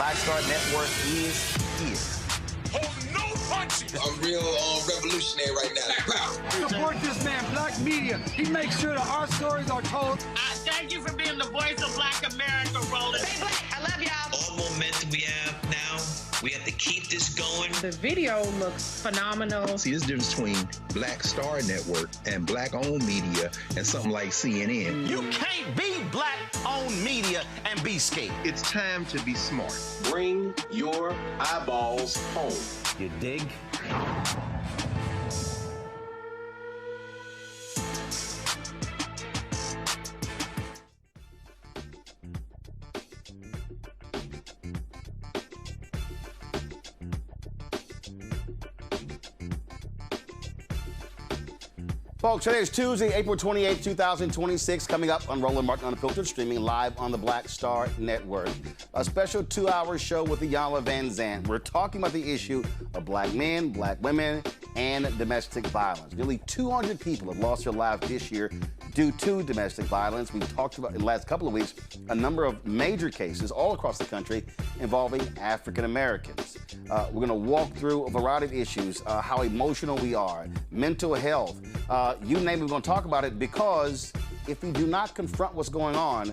Black Star Network is here. Hold no punches. I'm real revolutionary right now. Support this man, Black Media. He makes sure that our stories are told. Thank you for being the voice of Black America, Roland. Stay black. I love y'all. All momentum we have now, we have to keep this going. The video looks phenomenal. See, there's a difference between Black Star Network and Black-owned media and something like CNN. You can't be Black-owned media and be scared. It's time to be smart. Bring your eyeballs home. You dig? Folks, today is Tuesday, April 28, 2026, coming up on Roland Martin Unfiltered, streaming live on the Black Star Network. A special 2-hour show with Iyanla Vanzant. We're talking about the issue of Black men, Black women, and domestic violence. Nearly 200 people have lost their lives this year due to domestic violence. We talked about in the last couple of weeks a number of major cases all across the country involving African Americans. We're going to walk through a variety of issues, how emotional we are, mental health, you name it, we're going to talk about it, because if we do not confront what's going on,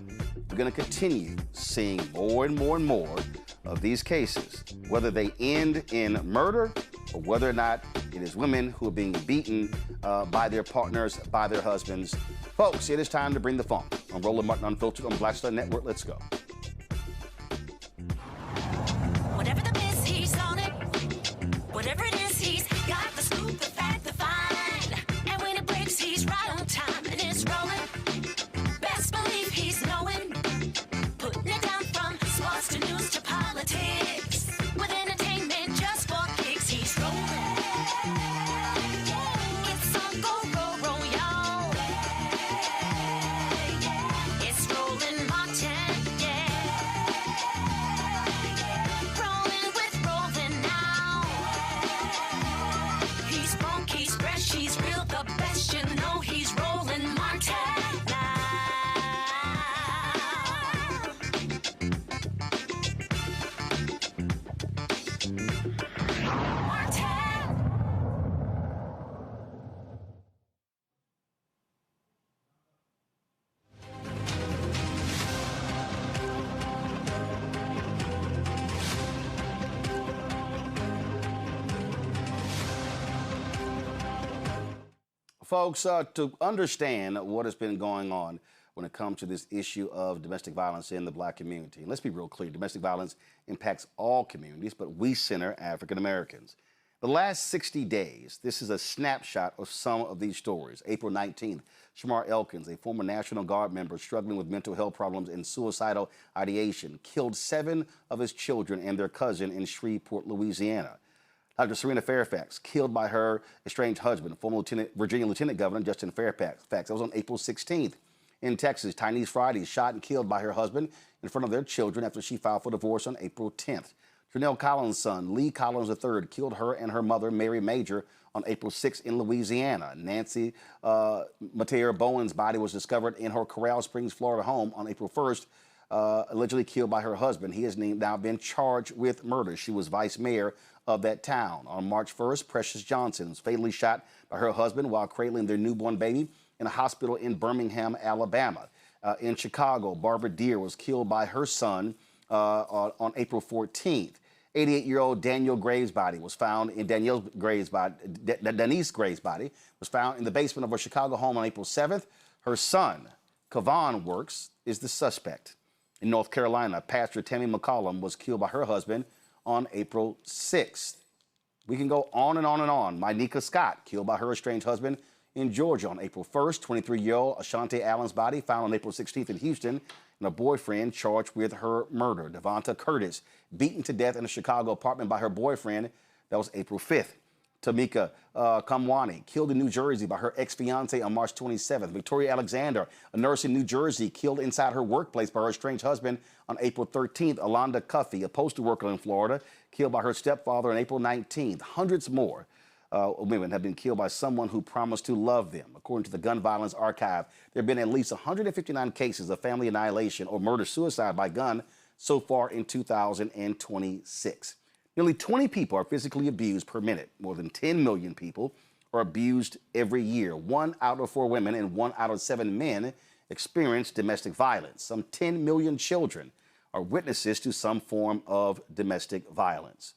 we're going to continue seeing more and more and more of these cases, whether they end in murder or whether or not it is women who are being beaten by their partners, by their husbands. Folks, it is time to bring the funk. On Roland Martin Unfiltered on Black Star Network. Let's go. Whatever the piss, he's on it. Whatever it is, he's got the scoop, the fact, the find. And when it breaks, he's right on time and it's rolling. Best believe he's knowing. Putting it down from sports to news to politics. With entertainment just for kicks, he's rolling. It's on go, y'all. It's Roland Martin, yeah. Rolling with Roland now. He's funk, he's fresh, he's real, the best, you know he's Roland Martin now. Martin. Folks, to understand what has been going on when it comes to this issue of domestic violence in the Black community, and let's be real clear, domestic violence impacts all communities, but we center African Americans. The last 60 days, this is a snapshot of some of these stories. April 19th, Shamar Elkins, a former National Guard member struggling with mental health problems and suicidal ideation, killed 7 of his children and their cousin in Shreveport, Louisiana. Dr. Serena Fairfax, killed by her estranged husband, former Virginia Lieutenant Governor Justin Fairfax. That was on April 16th. In Texas, Tynese Friday, shot and killed by her husband in front of their children after she filed for divorce on April 10th. Janelle Collins' son, Lee Collins III, killed her and her mother, Mary Major, on April 6th in Louisiana. Nancy Mateer Bowen's body was discovered in her Coral Springs, Florida home on April 1st, allegedly killed by her husband. He has now been charged with murder. She was vice mayor of that town. On March 1st, Precious Johnson was fatally shot by her husband while cradling their newborn baby in a hospital in Birmingham, Alabama. In Chicago, Barbara Deere was killed by her son on April 14th. 88-year-old Danielle Graves' body was found in Denise Graves' body was found in the basement of her Chicago home on April 7th. Her son, Kavon Works, is the suspect. In North Carolina, Pastor Tammy McCollum was killed by her husband on April 6th. We can go on and on and on. Mynika Scott, killed by her estranged husband in Georgia on April 1st. 23-year-old Ashante Allen's body found on April 16th in Houston, and a boyfriend charged with her murder. Devonta Curtis, beaten to death in a Chicago apartment by her boyfriend. That was April 5th. Tamika Kamwani, killed in New Jersey by her ex-fiance on March 27th. Victoria Alexander, a nurse in New Jersey, killed inside her workplace by her estranged husband on April 13th. Alonda Cuffey, a postal worker in Florida, killed by her stepfather on April 19th. Hundreds more women have been killed by someone who promised to love them. According to the Gun Violence Archive, there have been at least 159 cases of family annihilation or murder-suicide by gun so far in 2026. Nearly 20 people are physically abused per minute. More than 10 million people are abused every year. 1 out of 4 women and 1 out of 7 men experience domestic violence. Some 10 million children are witnesses to some form of domestic violence.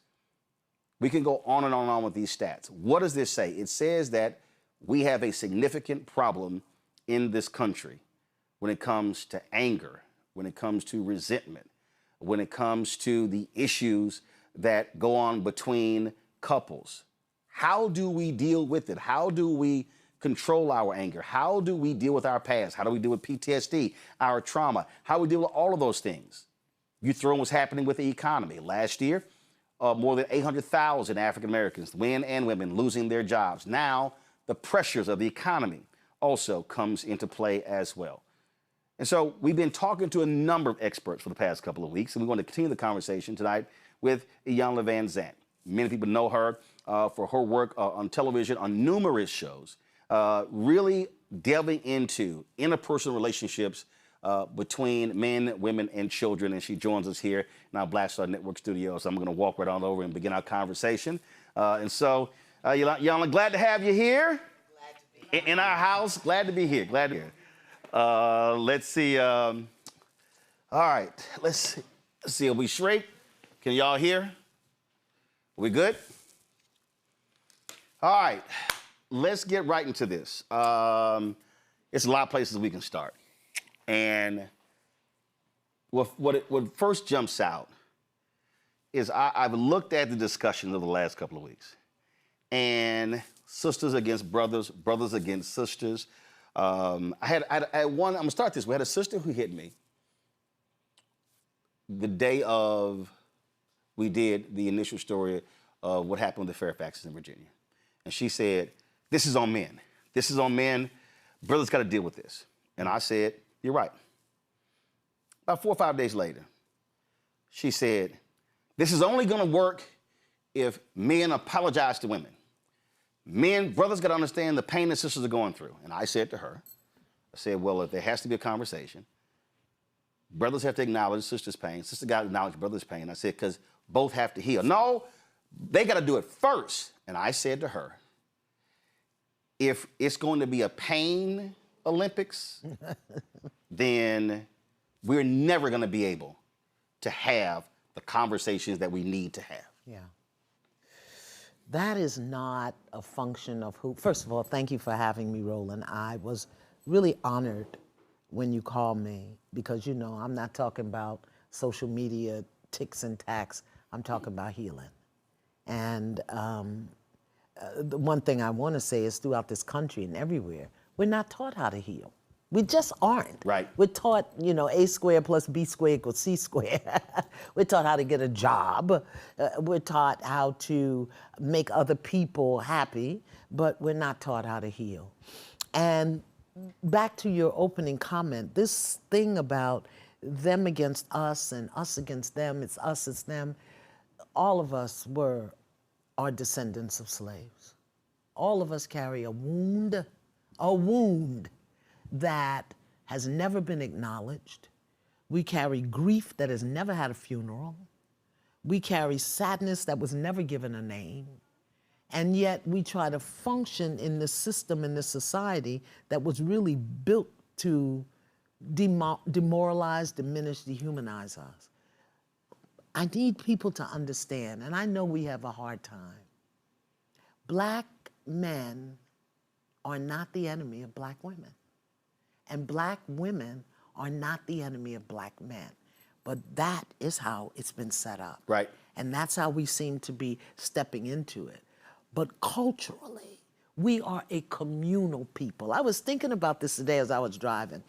We can go on and on with these stats. What does this say? It says that we have a significant problem in this country when it comes to anger, when it comes to resentment, when it comes to the issues that go on between couples. How do we deal with it? How do we control our anger? How do we deal with our past? How do we deal with PTSD, our trauma? How do we deal with all of those things? You throw in what's happening with the economy. Last year, more than 800,000 African Americans, men and women, losing their jobs. Now, the pressures of the economy also comes into play as well. And so we've been talking to a number of experts for the past couple of weeks, and we're going to continue the conversation tonight with Iyanla Vanzant. Many people know her for her work on television on numerous shows, really delving into interpersonal relationships between men, women, and children. And she joins us here in our Black Star Network studio. So I'm going to walk right on over and begin our conversation. Iyanla, glad to have you here. Glad to be here. In our house. Glad to be here. Glad to be here. Let's see. All right. Let's see. Are we straight? Can y'all hear? We good? All right. Let's get right into this. It's a lot of places we can start. And what first jumps out is I've looked at the discussions of the last couple of weeks. And sisters against brothers, brothers against sisters. I had one, I'm gonna start this. We had a sister who hit me the day of, we did the initial story of what happened with the Fairfaxes in Virginia. And she said, this is on men. This is on men. Brothers gotta deal with this. And I said, you're right. About 4 or 5 days later, she said, this is only gonna work if men apologize to women. Brothers gotta understand the pain that sisters are going through. And I said to her, I said, well, if there has to be a conversation, brothers have to acknowledge sisters' pain. Sisters gotta acknowledge brothers' pain. I said, because both have to heal. No, they gotta do it first. And I said to her, if it's going to be a pain Olympics, then we're never going to be able to have the conversations that we need to have. Yeah. That is not a function of who. First of all, thank you for having me, Roland. I was really honored when you called me because, you know, I'm not talking about social media ticks and tacks. I'm talking about healing. And the one thing I want to say is throughout this country and everywhere, we're not taught how to heal. We just aren't. Right. We're taught, you know, A squared plus B squared equals C squared. We're taught how to get a job. We're taught how to make other people happy, but we're not taught how to heal. And back to your opening comment, this thing about them against us and us against them, it's us, it's them, all of us are descendants of slaves. All of us carry a wound that has never been acknowledged. We carry grief that has never had a funeral. We carry sadness that was never given a name. And yet we try to function in this system, in this society that was really built to demoralize, diminish, dehumanize us. I need people to understand, and I know we have a hard time. Black men are not the enemy of black women. And black women are not the enemy of black men. But that is how it's been set up. Right. And that's how we seem to be stepping into it. But culturally, we are a communal people. I was thinking about this today as I was driving.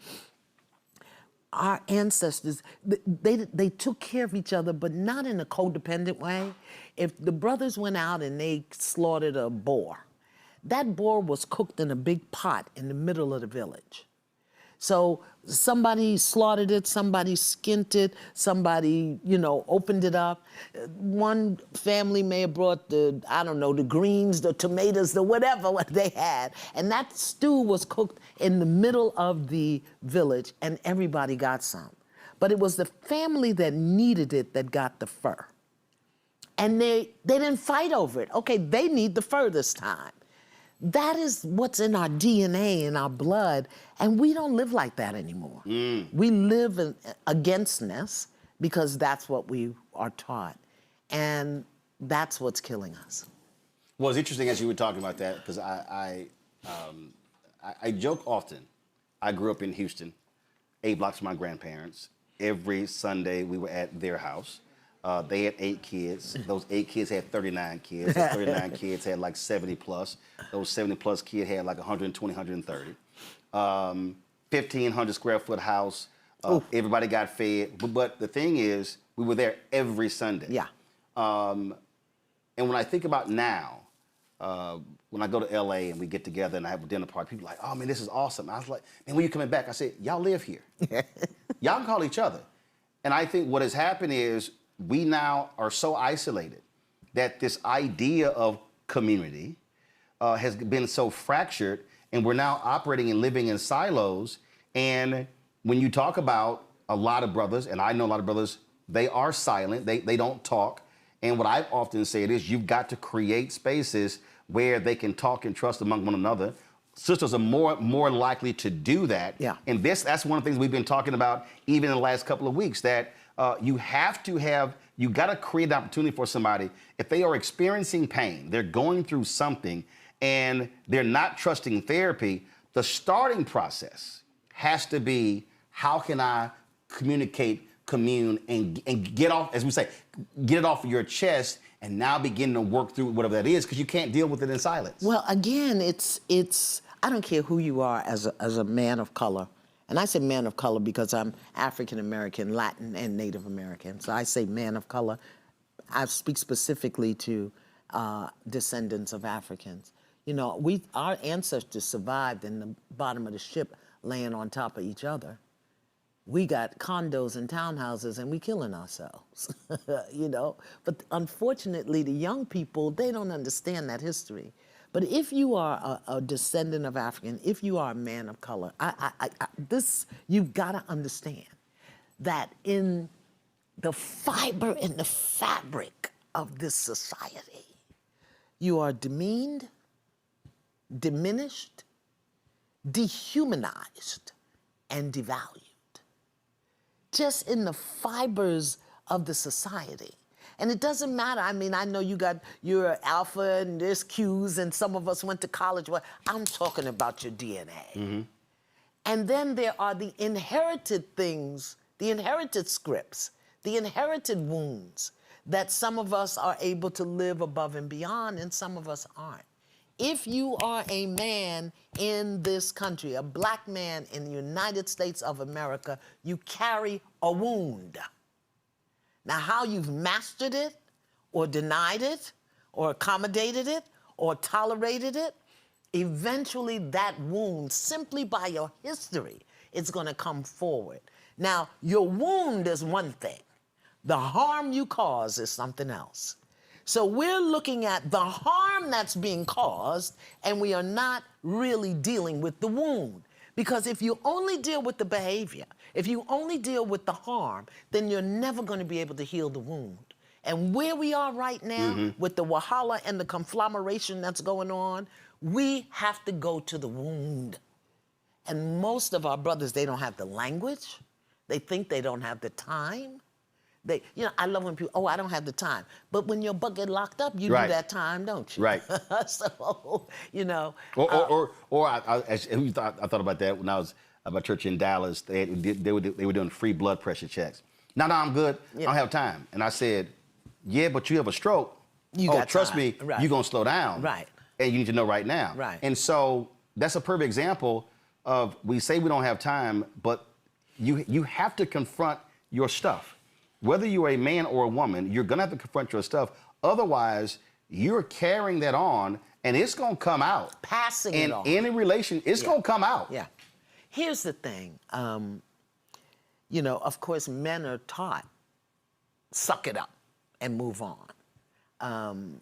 Our ancestors, they took care of each other, but not in a codependent way. If the brothers went out and they slaughtered a boar, that boar was cooked in a big pot in the middle of the village. So somebody slaughtered it, somebody skinned it, somebody, you know, opened it up. One family may have brought the greens, the tomatoes, the whatever they had. And that stew was cooked in the middle of the village and everybody got some. but it was the family that needed it that got the fur. And they didn't fight over it. Okay, they need the fur this time. That is what's in our DNA, in our blood, and we don't live like that anymore. We live in againstness because that's what we are taught, and that's what's killing us. Well, it's interesting as you were talking about that, because I joke often. I grew up in Houston, 8 blocks from my grandparents. Every Sunday we were at their house. They had 8 kids. Those 8 kids had 39 kids. Those 39 kids had like 70 plus. Those 70 plus kids had like 120, 130. 1,500 square foot house. Everybody got fed. But the thing is, we were there every Sunday. Yeah. And when I think about now, when I go to LA and we get together and I have a dinner party, people are like, oh man, this is awesome. I was like, man, when you coming back? I said, y'all live here. Y'all can call each other. And I think what has happened is we now are so isolated that this idea of community has been so fractured, and we're now operating and living in silos. And when you talk about a lot of brothers, and I know a lot of brothers, they are silent, they don't talk. And what I've often said is you've got to create spaces where they can talk and trust among one another. Sisters are more likely to do that. Yeah. And that's one of the things we've been talking about even in the last couple of weeks, that you got to create an opportunity for somebody. If they are experiencing pain, they're going through something, and they're not trusting therapy, the starting process has to be, how can I communicate, commune, and get off, as we say, get it off of your chest, and now begin to work through whatever that is, because you can't deal with it in silence. Well, again, it's I don't care who you are as a man of color. And I say man of color because I'm African American, Latin, and Native American. So I say man of color. I speak specifically to descendants of Africans. You know, our ancestors survived in the bottom of the ship, laying on top of each other. We got condos and townhouses, and we killing ourselves, you know? But unfortunately, the young people, they don't understand that history. But if you are a descendant of African, if you are a man of color, you've got to understand that in the fiber, in the fabric of this society, you are demeaned, diminished, dehumanized, and devalued. Just in the fibers of the society. And it doesn't matter. I mean, I know you're alpha and there's Q's, and some of us went to college. Well, I'm talking about your DNA. Mm-hmm. And then there are the inherited things, the inherited scripts, the inherited wounds that some of us are able to live above and beyond, and some of us aren't. If you are a man in this country, a black man in the United States of America, you carry a wound. Now, how you've mastered it, or denied it, or accommodated it, or tolerated it, eventually that wound, simply by your history, is going to come forward. Now, your wound is one thing. The harm you cause is something else. So we're looking at the harm that's being caused, and we are not really dealing with the wound. Because if you only deal with the behavior, if you only deal with the harm, then you're never going to be able to heal the wound. And where we are right now, with the wahala and the conflagration that's going on, we have to go to the wound. And most of our brothers, they don't have the language. They think they don't have the time. I love when people, I don't have the time. But when your butt get locked up, you do that time, don't you? Right. So, you know. I thought about that when I was at my church in Dallas. They were doing free blood pressure checks. No, I'm good. Yeah. I don't have time. And I said, yeah, but you have a stroke. Trust me, you're going to slow down. Right. And you need to know right now. Right. And so that's a perfect example of, we say we don't have time, but you have to confront your stuff. Whether you're a man or a woman, you're going to have to confront your stuff. Otherwise, you're carrying that on, and it's going to come out. Passing it on. In any relation, it's going to come out. Yeah. Here's the thing. You know, of course, men are taught, suck it up and move on.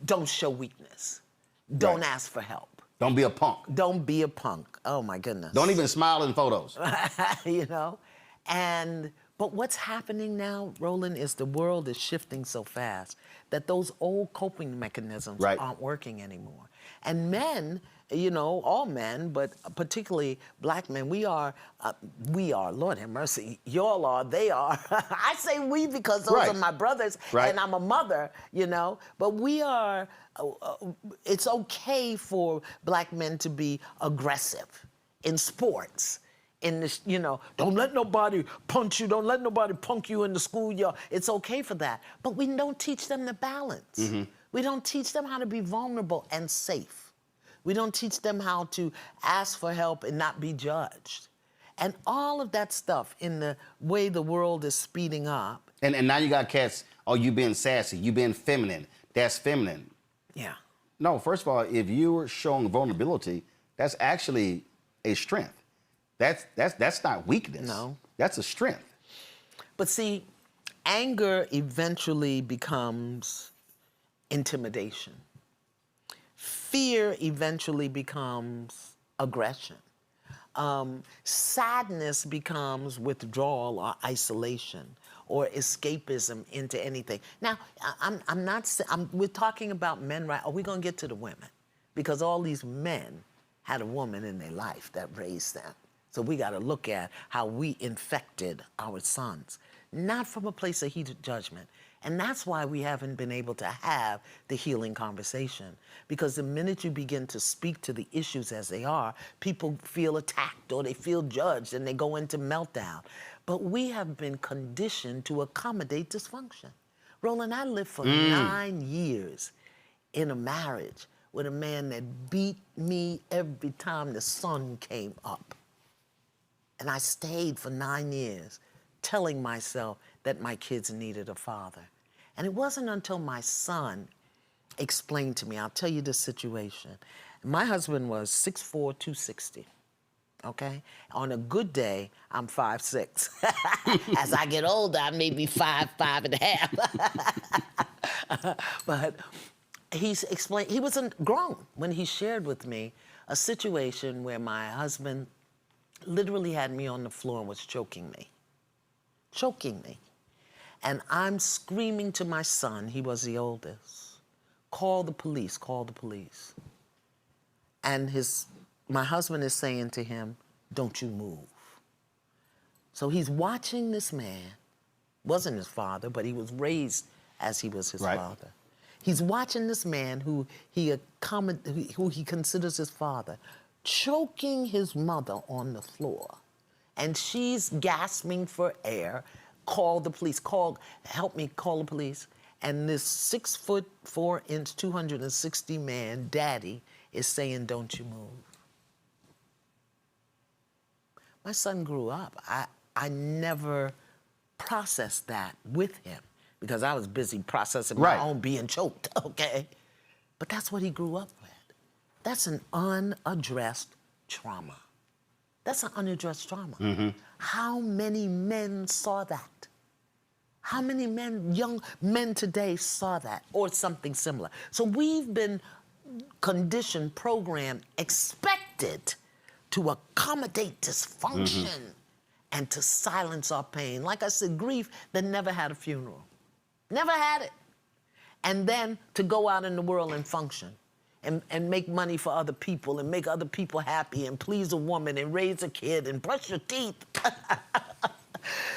Don't show weakness. Don't ask for help. Don't be a punk. Don't be a punk. Oh, my goodness. Don't even smile in photos. You know? But what's happening now, Roland, is the world is shifting so fast that those old coping mechanisms aren't working anymore. And men, you know, all men, but particularly black men, we are, Lord have mercy, y'all are, they are. I say we because those are my brothers, and I'm a mother, you know, but we are, it's okay for black men to be aggressive in sports. In this, you know, don't let nobody punch you, don't let nobody punk you in the schoolyard. It's okay for that. But we don't teach them the balance. We don't teach them how to be vulnerable and safe. We don't teach them how to ask for help and not be judged. And all of that stuff in the way the world is speeding up. And now you got cats, oh, you being sassy, you being feminine. That's feminine. Yeah. No, first of all, if you're showing vulnerability, that's actually a strength. That's not weakness. No. That's a strength. But see, anger eventually becomes intimidation. Fear eventually becomes aggression. Sadness becomes withdrawal or isolation or escapism into anything. Now, we're talking about men, right? Are we gonna get to the women? Because all these men had a woman in their life that raised them. So we got to look at how we infected our sons, not from a place of heated judgment. And that's why we haven't been able to have the healing conversation. Because the minute you begin to speak to the issues as they are, people feel attacked or they feel judged and they go into meltdown. But we have been conditioned to accommodate dysfunction. Roland, I lived for 9 years in a marriage with a man that beat me every time the sun came up. And I stayed for 9 years telling myself that my kids needed a father. And it wasn't until my son explained to me, I'll tell you the situation. My husband was 6'4", 260, okay? On a good day, I'm 5'6". As I get older, I may be 5', 5.5". But he's explained, he wasn't grown when he shared with me a situation where my husband literally had me on the floor and was choking me. And I'm screaming to my son, he was the oldest, call the police, call the police. And my husband is saying to him, don't you move. So he's watching this man, wasn't his father, but he was raised as he was his father. He's watching this man who he considers his father, choking his mother on the floor. And she's gasping for air. Call the police, help me call the police. And this 6'4", 260 man, daddy, is saying, don't you move. My son grew up. I never processed that with him because I was busy processing my own being choked, okay? But that's what he grew up with. That's an unaddressed trauma. That's an unaddressed trauma. How many men saw that? How many men, young men today saw that or something similar? So we've been conditioned, programmed, expected to accommodate dysfunction and to silence our pain. Like I said, grief that never had a funeral. Never had it. And then to go out in the world and function. And make money for other people and make other people happy and please a woman and raise a kid and brush your teeth.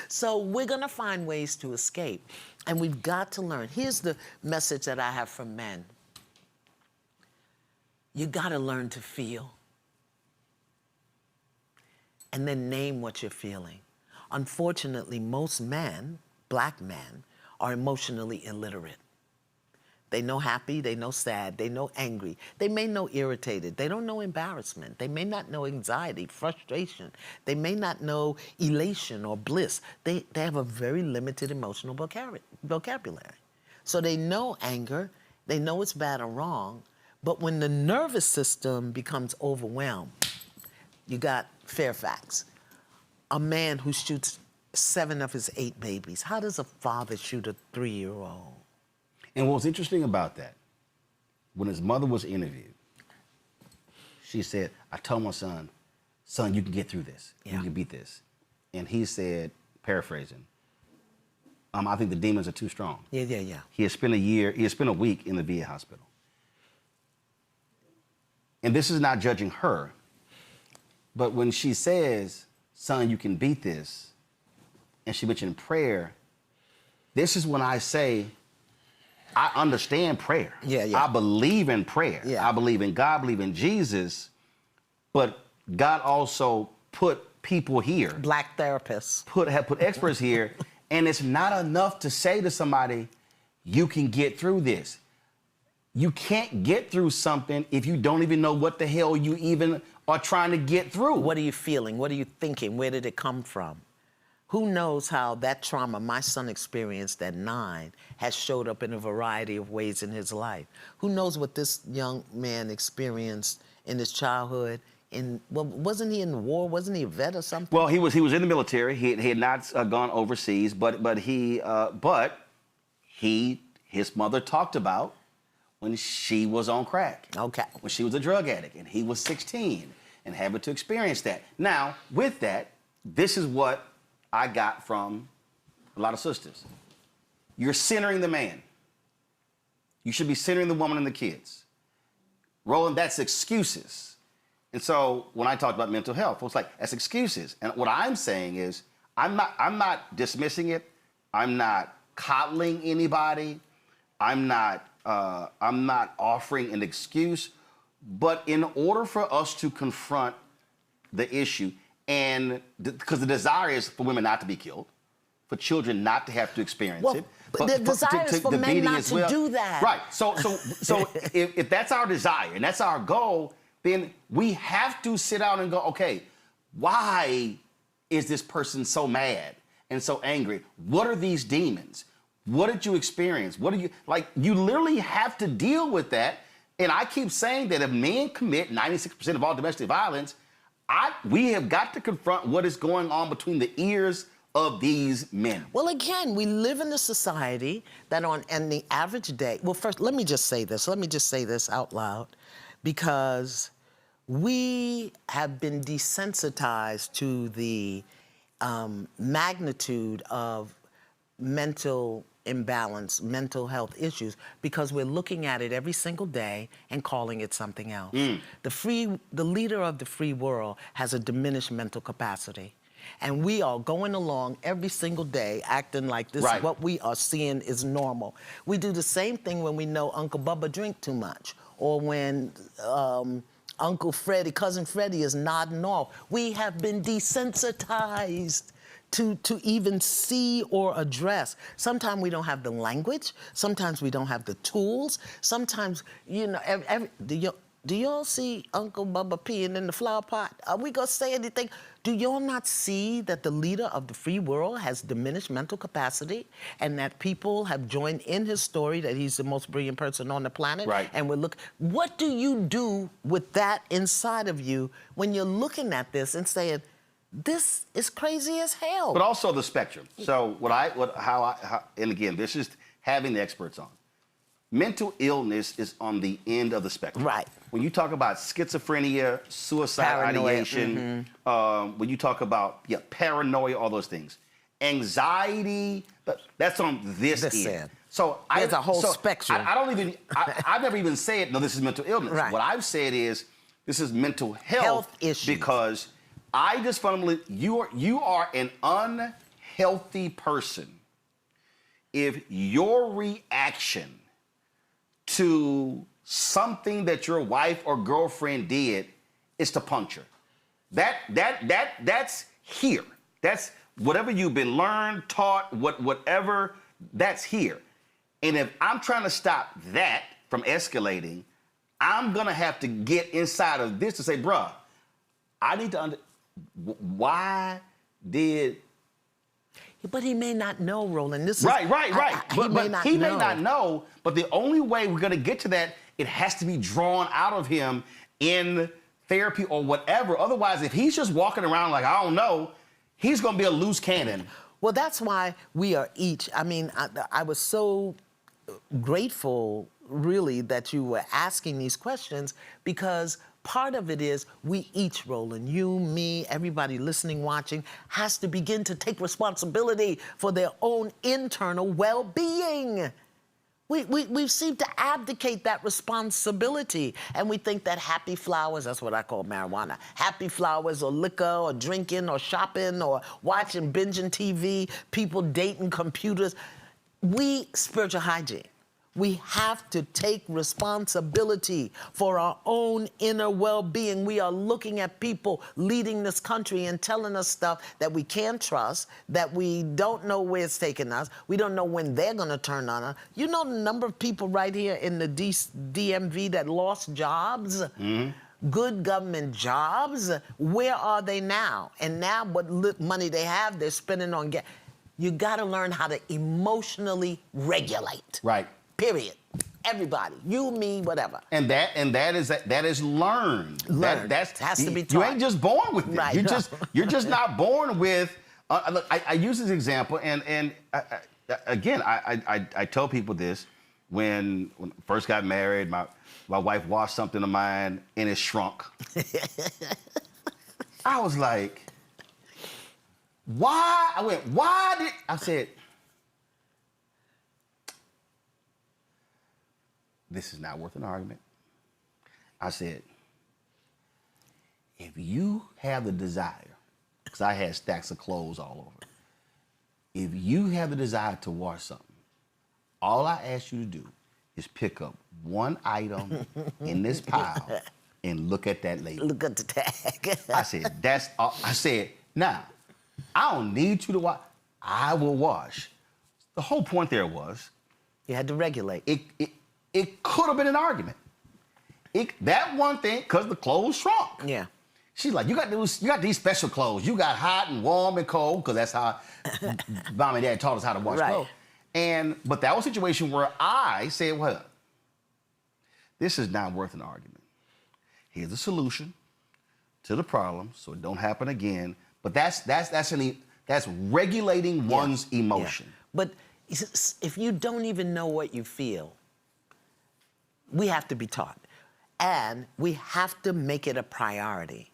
So we're gonna find ways to escape. And we've got to learn. Here's the message that I have for men. You gotta learn to feel. And then name what you're feeling. Unfortunately, most men, black men, are emotionally illiterate. They know happy, they know sad, they know angry. They may know irritated. They don't know embarrassment. They may not know anxiety, frustration. They may not know elation or bliss. They have a very limited emotional vocabulary. So they know anger, they know it's bad or wrong, but when the nervous system becomes overwhelmed, you got Fairfax, a man who shoots 7 of his 8 babies. How does a father shoot a 3-year-old? And what's interesting about that, when his mother was interviewed, she said, I told my son, you can get through this. You can beat this. and he said, paraphrasing, I think the demons are too strong. Yeah. He had spent a week in the VA hospital. And this is not judging her, but when she says, son, you can beat this, and she mentioned prayer, this is when I say, I understand prayer. Yeah. I believe in prayer. Yeah. I believe in God, believe in Jesus, but God also put people here. Black therapists. Have put experts here, and it's not enough to say to somebody, you can get through this. You can't get through something if you don't even know what the hell you even are trying to get through. What are you feeling? What are you thinking? Where did it come from? Who knows how that trauma my son experienced at 9 has showed up in a variety of ways in his life? Who knows what this young man experienced in his childhood? Wasn't he in the war? Wasn't he a vet or something? Well, he was in the military. He had not gone overseas, but his mother talked about when she was on crack. Okay. When she was a drug addict, and he was 16 and having to experience that. Now, with that, this is what I got from a lot of sisters. You're centering the man. You should be centering the woman and the kids. Roland, that's excuses. And so when I talked about mental health, it's like, that's excuses. And what I'm saying is, I'm not dismissing it. I'm not coddling anybody. I'm not offering an excuse. But in order for us to confront the issue, and because the desire is for women not to be killed, for children not to have to experience it. But the desire is for men not to do that. Right. So if that's our desire and that's our goal, then we have to sit down and go, okay, why is this person so mad and so angry? What are these demons? What did you experience? You literally have to deal with that. And I keep saying that if men commit 96% of all domestic violence, we have got to confront what is going on between the ears of these men. Well, again, we live in a society that and the average day, well, first, let me just say this out loud, because we have been desensitized to the magnitude of mental imbalance, mental health issues, because we're looking at it every single day and calling it something else. The leader of the free world has a diminished mental capacity. And we are going along every single day acting like this is what we are seeing is normal. We do the same thing when we know Uncle Bubba drink too much, or when Cousin Freddie is nodding off. We have been desensitized to even see or address. Sometimes we don't have the language. Sometimes we don't have the tools. Sometimes, do y'all see Uncle Bubba peeing in the flower pot? Are we gonna say anything? Do y'all not see that the leader of the free world has diminished mental capacity, and that people have joined in his story that he's the most brilliant person on the planet? Right. And what do you do with that inside of you when you're looking at this and saying, this is crazy as hell? But also the spectrum. So and again, this is having the experts on. Mental illness is on the end of the spectrum. Right. When you talk about schizophrenia, suicide ideation, when you talk about paranoia, all those things, anxiety, that's on this end. So there's a whole spectrum. I've never even said, no, this is mental illness. Right. What I've said is, this is mental health issues. Because I just fundamentally, you are an unhealthy person if your reaction to something that your wife or girlfriend did is to puncture. That's here. That's whatever you've been learned, taught, whatever, that's here. And if I'm trying to stop that from escalating, I'm gonna have to get inside of this to say, bruh, I need to why did... But he may not know, Roland. Right. He may not know, but the only way we're gonna get to that, it has to be drawn out of him in therapy or whatever. Otherwise, if he's just walking around like, I don't know, he's gonna be a loose cannon. Well, that's why we are each, I was so grateful, really, that you were asking these questions, because part of it is we each, Roland, you, me, everybody listening, watching, has to begin to take responsibility for their own internal well-being. We seem to abdicate that responsibility, and we think that happy flowers, that's what I call marijuana, happy flowers or liquor or drinking or shopping or watching, binging TV, people dating computers. Spiritual hygiene. We have to take responsibility for our own inner well-being. We are looking at people leading this country and telling us stuff that we can't trust, that we don't know where it's taking us. We don't know when they're going to turn on us. You know the number of people right here in the DMV that lost jobs? Good government jobs? Where are they now? And now what money they have, they're spending on gas. You got to learn how to emotionally regulate. Right. Period. Everybody, you, me, whatever. And that is learned. Learned. That has to be taught. You ain't just born with it. Right, You're just not born with. Look, I use this example, and again, I tell people this when I first got married. My wife washed something of mine and it shrunk. I was like, why? I said, this is not worth an argument. I said, if you have the desire, because I had stacks of clothes all over, if you have the desire to wash something, all I ask you to do is pick up one item in this pile and look at that label. Look at the tag. I said, that's all. I said, now, I don't need you to wash. I will wash. The whole point there was, you had to regulate. It could have been an argument. That one thing, because the clothes shrunk. Yeah. She's like, you got these special clothes. You got hot and warm and cold, because that's how mom and dad taught us how to wash clothes. But that was a situation where I said, well, this is not worth an argument. Here's a solution to the problem, so it don't happen again. But that's regulating one's emotion. Yeah. But if you don't even know what you feel, we have to be taught. And we have to make it a priority.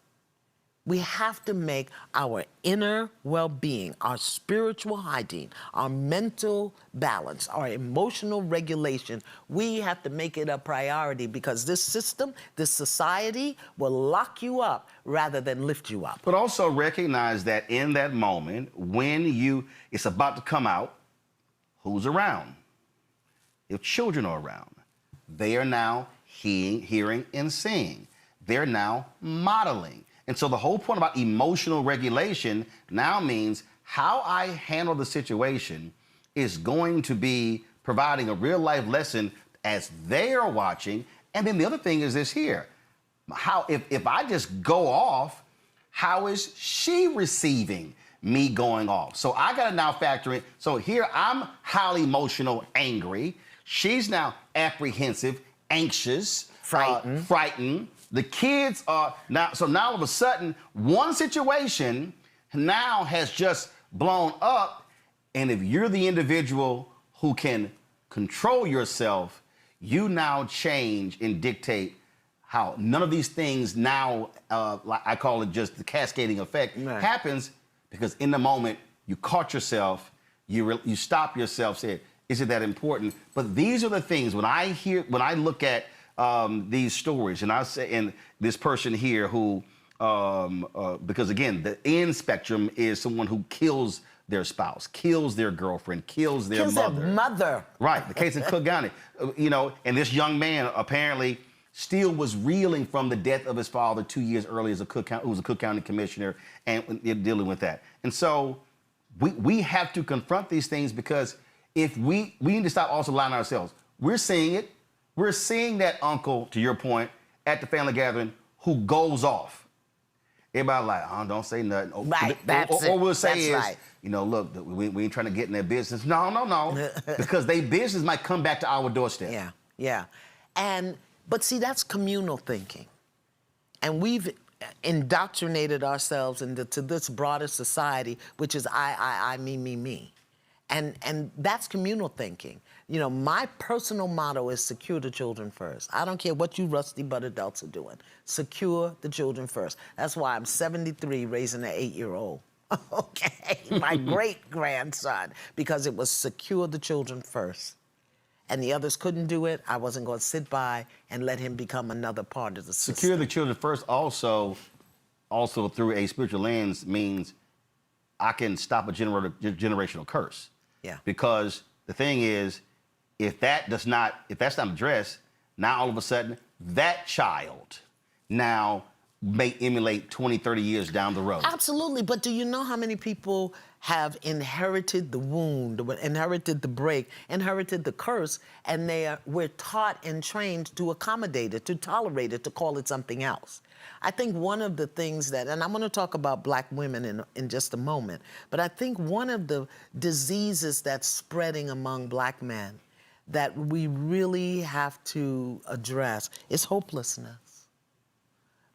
We have to make our inner well-being, our spiritual hygiene, our mental balance, our emotional regulation, we have to make it a priority, because this system, this society will lock you up rather than lift you up. But also recognize that in that moment, when it's about to come out, who's around? If children are around, they are now hearing and seeing. They're now modeling. And so the whole point about emotional regulation now means how I handle the situation is going to be providing a real life lesson as they are watching. And then the other thing is this here. If I just go off, how is she receiving me going off? So I got to now factor in. So here I'm highly emotional, angry. She's now apprehensive, anxious, frightened. The kids are now, so now all of a sudden, one situation now has just blown up. And if you're the individual who can control yourself, you now change and dictate how none of these things now, like I call it just the cascading effect, happens, because in the moment you caught yourself, you stop yourself, say, is it that important? But these are the things when I look at these stories, and I say, and this person here who, because again, the end spectrum is someone who kills their spouse, kills their girlfriend, kills their mother. Right, the case in Cook County. And this young man apparently still was reeling from the death of his father 2 years earlier, who was a Cook County commissioner, and dealing with that. And so we have to confront these things, because if we need to stop also lying to ourselves. We're seeing it. We're seeing that uncle, to your point, at the family gathering who goes off. Everybody like, oh, don't say nothing. Or we'll say look, we ain't trying to get in their business. No. Because their business might come back to our doorstep. Yeah. But see, that's communal thinking. And we've indoctrinated ourselves into this broader society, which is I, me. And that's communal thinking. You know, my personal motto is secure the children first. I don't care what you rusty butt adults are doing. Secure the children first. That's why I'm 73 raising an 8-year-old. Okay, my great-grandson, because it was secure the children first. And the others couldn't do it. I wasn't going to sit by and let him become another part of the system. Secure the children first also through a spiritual lens means I can stop a generational curse. Yeah. Because the thing is, if that's not addressed, now all of a sudden that child now may emulate 20, 30 years down the road. Absolutely, but do you know how many people have inherited the wound, inherited the break, inherited the curse, and we're taught and trained to accommodate it, to tolerate it, to call it something else. I think one of the things that, and I'm going to talk about black women in just a moment, but I think one of the diseases that's spreading among black men that we really have to address is hopelessness.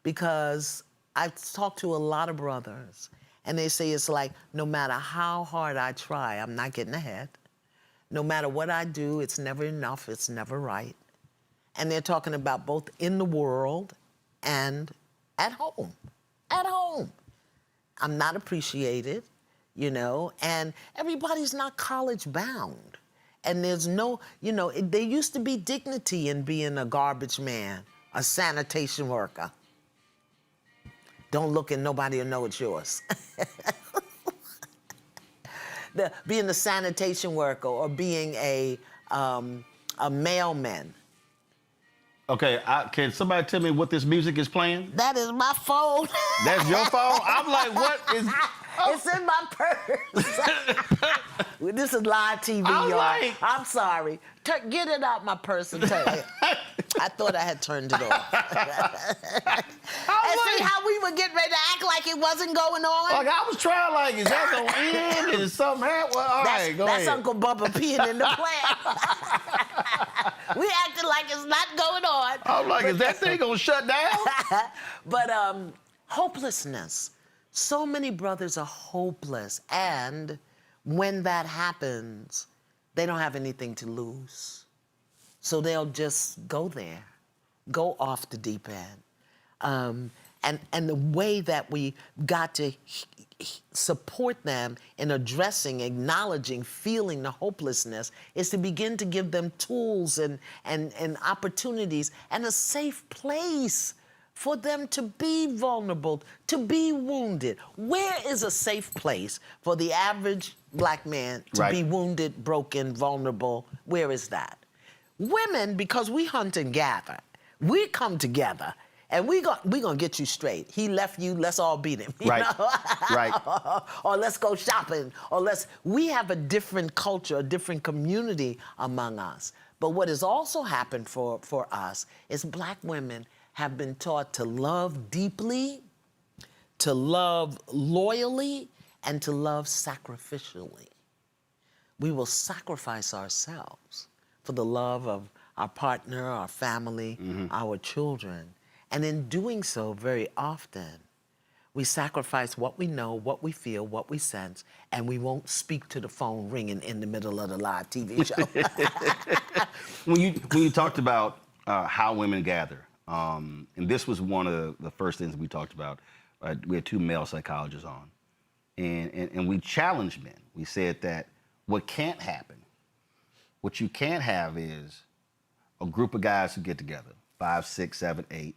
Because I've talked to a lot of brothers, and they say it's like, no matter how hard I try, I'm not getting ahead. No matter what I do, it's never enough, it's never right. And they're talking about both in the world and at home. At home. I'm not appreciated, you know, and everybody's not college bound. And there's no, you know, there used to be dignity in being a garbage man, a sanitation worker. Don't look and nobody will know it's yours. Being a sanitation worker or being a mailman. Okay, can somebody tell me what this music is playing? That is my phone. That's your phone? I'm like, what is... Oh. It's in my purse. This is live TV, y'all. Like... I'm sorry. Get it out my purse and tell you. I thought I had turned it off. And see how we were getting ready to act like it wasn't going on? Like, I was trying, like, is that going to end? Is something happening? Well, all right, go ahead. That's Uncle Bubba peeing in the plant. We acting like it's not going on. I'm like, is that thing going to shut down? But hopelessness. So many brothers are hopeless. And when that happens, they don't have anything to lose. So they'll just go there, go off the deep end. And the way that we got to support them in addressing, acknowledging, feeling the hopelessness is to begin to give them tools and opportunities and a safe place for them to be vulnerable, to be wounded. Where is a safe place for the average black man to be wounded, broken, vulnerable? Where is that? Women, because we hunt and gather, we come together and we gonna get you straight. He left you, let's all beat him. You know? Right. Or let's go shopping, or we have a different culture, a different community among us. But what has also happened for us is black women have been taught to love deeply, to love loyally, and to love sacrificially. We will sacrifice ourselves for the love of our partner, our family, our children. And in doing so, very often, we sacrifice what we know, what we feel, what we sense, and we won't speak to the phone ringing in the middle of the live TV show. When you talked about how women gather, and this was one of the first things we talked about. We had two male psychologists on, and we challenged men. We said that what can't happen, what you can't have is a group of guys who get together, 5, 6, 7, 8,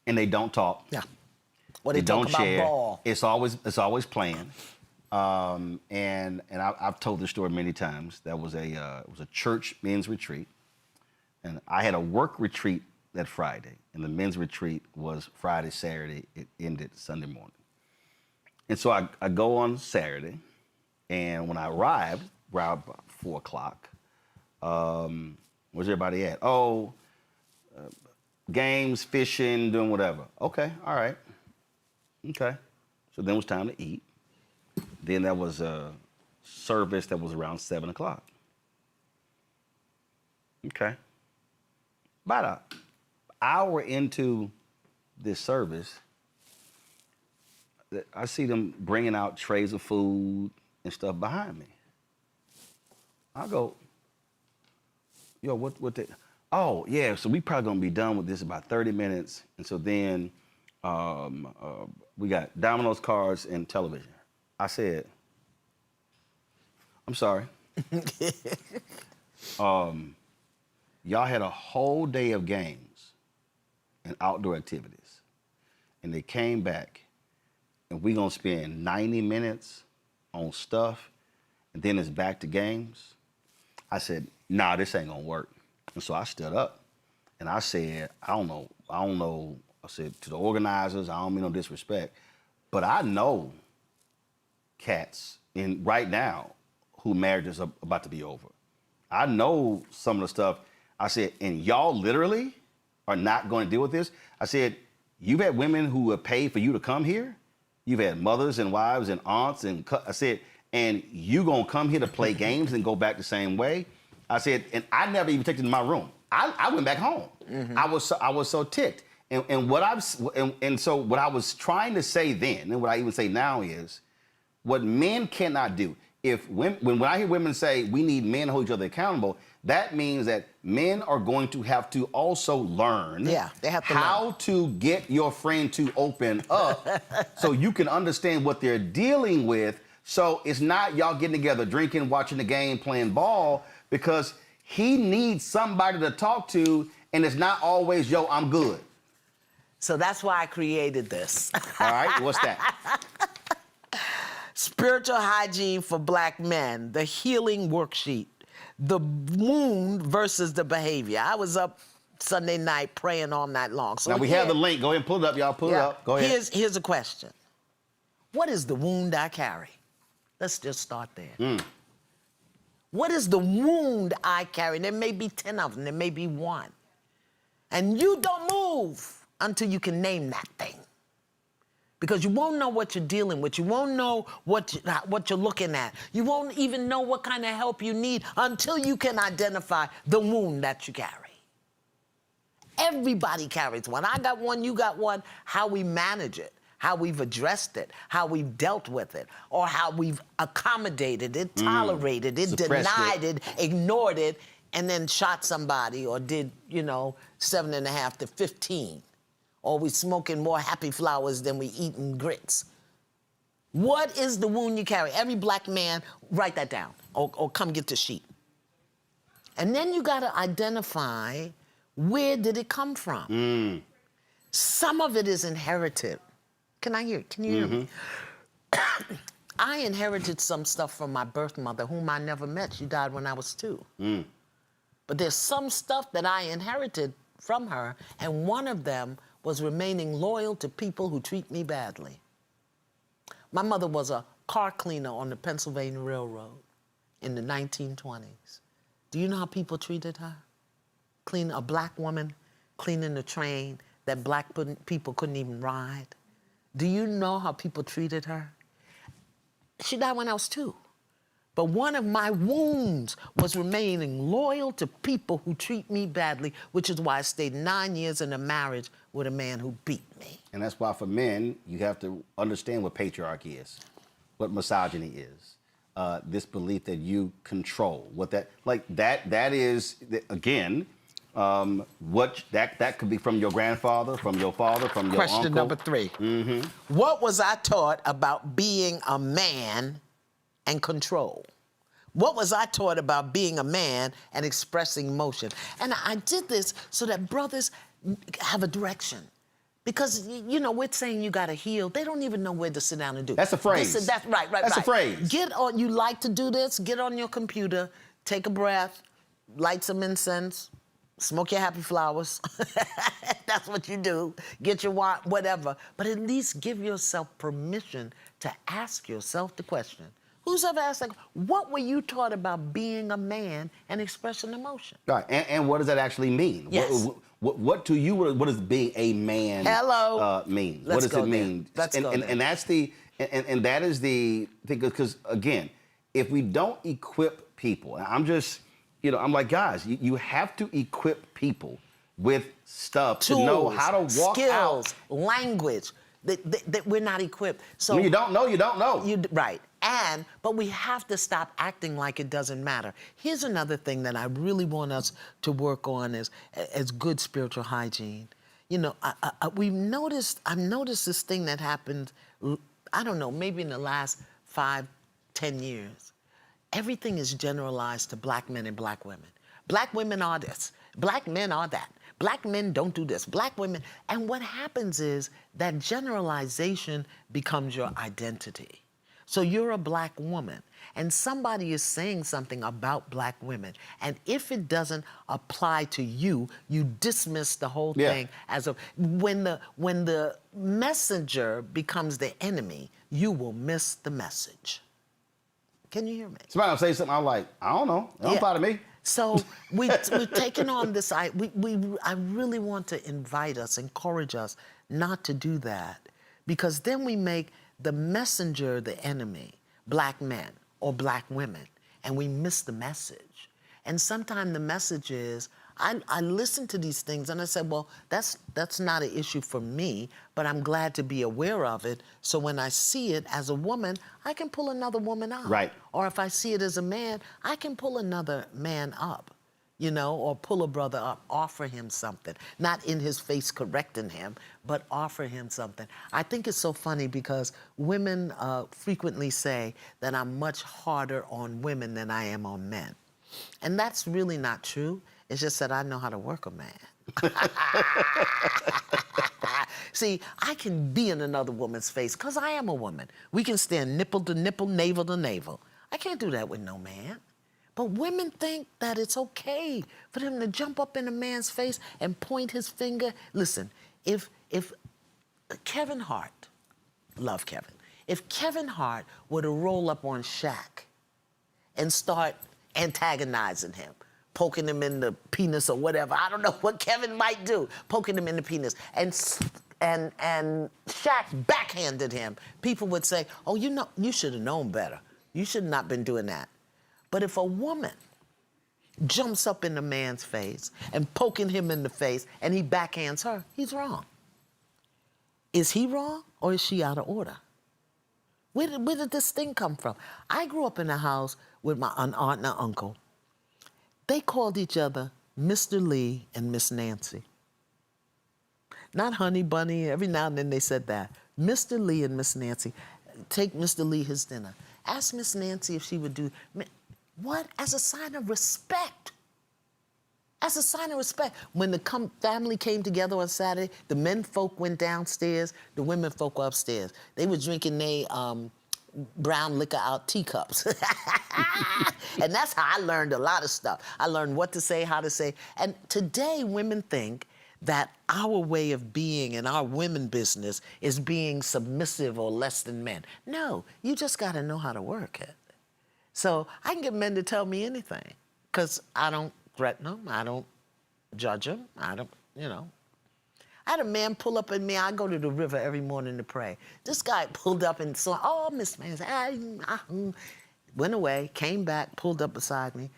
and they don't talk. Yeah. Or they don't talk about share. ball. It's always playing. And I've told this story many times. That was it was a church men's retreat, and I had a work retreat that Friday, and the men's retreat was Friday, Saturday. It ended Sunday morning. And so I go on Saturday, and when I arrived around 4 o'clock, where's everybody at? Oh, games, fishing, doing whatever. Okay, all right. Okay. So then it was time to eat. Then there was a service that was around 7 o'clock. Okay. About an hour into this service, I see them bringing out trays of food, and stuff behind me. I go, yo, what the, oh, yeah, so we probably gonna be done with this in about 30 minutes. And so then we got Domino's cards and television. I said, I'm sorry. Y'all had a whole day of games and outdoor activities. And they came back and we gonna spend 90 minutes on stuff and then it's back to games. I said, nah, this ain't gonna work. And so I stood up and I said, I don't know. I said to the organizers, I don't mean no disrespect, but I know cats in right now who marriages are about to be over. I know some of the stuff. I said, and y'all literally are not going to deal with this. I said, you've had women who have paid for you to come here. You've had mothers and wives and aunts and I said, and you gonna come here to play games and go back the same way? I said, and I never even took it in my room. I went back home. Mm-hmm. I was so ticked. And so what I was trying to say then, and what I even say now is, what men cannot do. When I hear women say we need men to hold each other accountable, that means that men are going to have to also learn they have to how to get your friend to open up so you can understand what they're dealing with. So it's not y'all getting together, drinking, watching the game, playing ball, because he needs somebody to talk to, and it's not always, yo, I'm good. So that's why I created this. All right, what's that? Spiritual Hygiene for Black Men, the healing worksheet, the wound versus the behavior. I was up Sunday night praying all night long. So now we have the link. Go ahead and pull it up, y'all. Pull it up. Go ahead. Here's a question. What is the wound I carry? Let's just start there. What is the wound I carry? There may be 10 of them. There may be one. And you don't move until you can name that thing. Because you won't know what you're dealing with. You won't know what you're looking at. You won't even know what kind of help you need until you can identify the wound that you carry. Everybody carries one. I got one, you got one. How we manage it, how we've addressed it, how we've dealt with it, or how we've accommodated it, tolerated it, denied it, ignored it, and then shot somebody or did, 7.5 to 15. Or we smoking more happy flowers than we eating grits. What is the wound you carry? Every black man, write that down, or come get the sheet. And then you gotta identify, where did it come from? Some of it is inherited. Can you hear me? I inherited some stuff from my birth mother, whom I never met. She died when I was 2. But there's some stuff that I inherited from her, and one of them was remaining loyal to people who treat me badly. My mother was a car cleaner on the Pennsylvania Railroad in the 1920s. Do you know how people treated her? A black woman cleaning the train that black people couldn't even ride. Do you know how people treated her? She died when I was 2. But one of my wounds was remaining loyal to people who treat me badly, which is why I stayed 9 years in a marriage with a man who beat me. And that's why for men, you have to understand what patriarchy is, what misogyny is, this belief that you control, that is, again, that could be from your grandfather, from your father, from your uncle. Question number 3. What was I taught about being a man and control? What was I taught about being a man and expressing emotion? And I did this so that brothers have a direction. Because, we're saying you got to heal. They don't even know where to sit down and do. That's a phrase. That's right. That's a phrase. You like to do this, get on your computer, take a breath, light some incense, smoke your happy flowers. That's what you do. Get your wine, whatever. But at least give yourself permission to ask yourself the question. Who's ever asked, what were you taught about being a man and expressing emotion? Right, and what does that actually mean? Yes. What to you, what does being a man mean? Let's what does it mean? And that's and that is the thing, because again, if we don't equip people, I'm just, I'm like, guys, you have to equip people with stuff, tools, to know how to walk skills, out. Language. That we're not equipped. So when you don't know, you don't know. Right. But we have to stop acting like it doesn't matter. Here's another thing that I really want us to work on as good spiritual hygiene. You know, I've noticed this thing that happened, I don't know, maybe in the last 5, 10 years. Everything is generalized to black men and black women. Black women are this. Black men are that. Black men don't do this. Black women. And what happens is that generalization becomes your identity. So you're a black woman, and somebody is saying something about black women, and if it doesn't apply to you, you dismiss the whole thing as a. When the messenger becomes the enemy, you will miss the message. Can you hear me? Somebody will say something, I'm like, I don't know. It don't apply to me. So we've taken on this. I really want to encourage us not to do that, because then we make the messenger the enemy, black men or black women, and we miss the message. And sometimes the message is, I listen to these things and I said, well, that's not an issue for me, but I'm glad to be aware of it. So when I see it as a woman, I can pull another woman up. Right. Or if I see it as a man, I can pull another man up, you know, or pull a brother up, offer him something. Not in his face correcting him, but offer him something. I think it's so funny because women frequently say that I'm much harder on women than I am on men. And that's really not true. It's just that I know how to work a man. See, I can be in another woman's face because I am a woman. We can stand nipple to nipple, navel to navel. I can't do that with no man. But women think that it's okay for them to jump up in a man's face and point his finger. Listen, if Kevin Hart, love Kevin, if Kevin Hart were to roll up on Shaq and start antagonizing him, poking him in the penis or whatever. I don't know what Kevin might do, poking him in the penis. And Shaq backhanded him. People would say, oh, you should have known better. You should have not been doing that. But if a woman jumps up in a man's face and poking him in the face and he backhands her, he's wrong. Is he wrong or is she out of order? Where did this thing come from? I grew up in a house with my aunt and an uncle. They called each other Mr. Lee and Miss Nancy. Not Honey Bunny, every now and then they said that. Mr. Lee and Miss Nancy. Take Mr. Lee his dinner. Ask Miss Nancy if she would do, what? As a sign of respect. As a sign of respect. When the family came together on Saturday, the men folk went downstairs, the women folk were upstairs. They were drinking their brown liquor out teacups. And that's how I learned a lot of stuff. I learned what to say, how to say. And today, women think that our way of being in our women business is being submissive or less than men. No, you just got to know how to work it. So I can get men to tell me anything because I don't threaten them. I don't judge them. I don't, you know. I had a man pull up at me. I go to the river every morning to pray. This guy pulled up and saw, oh, Miss Man, went away, came back, pulled up beside me.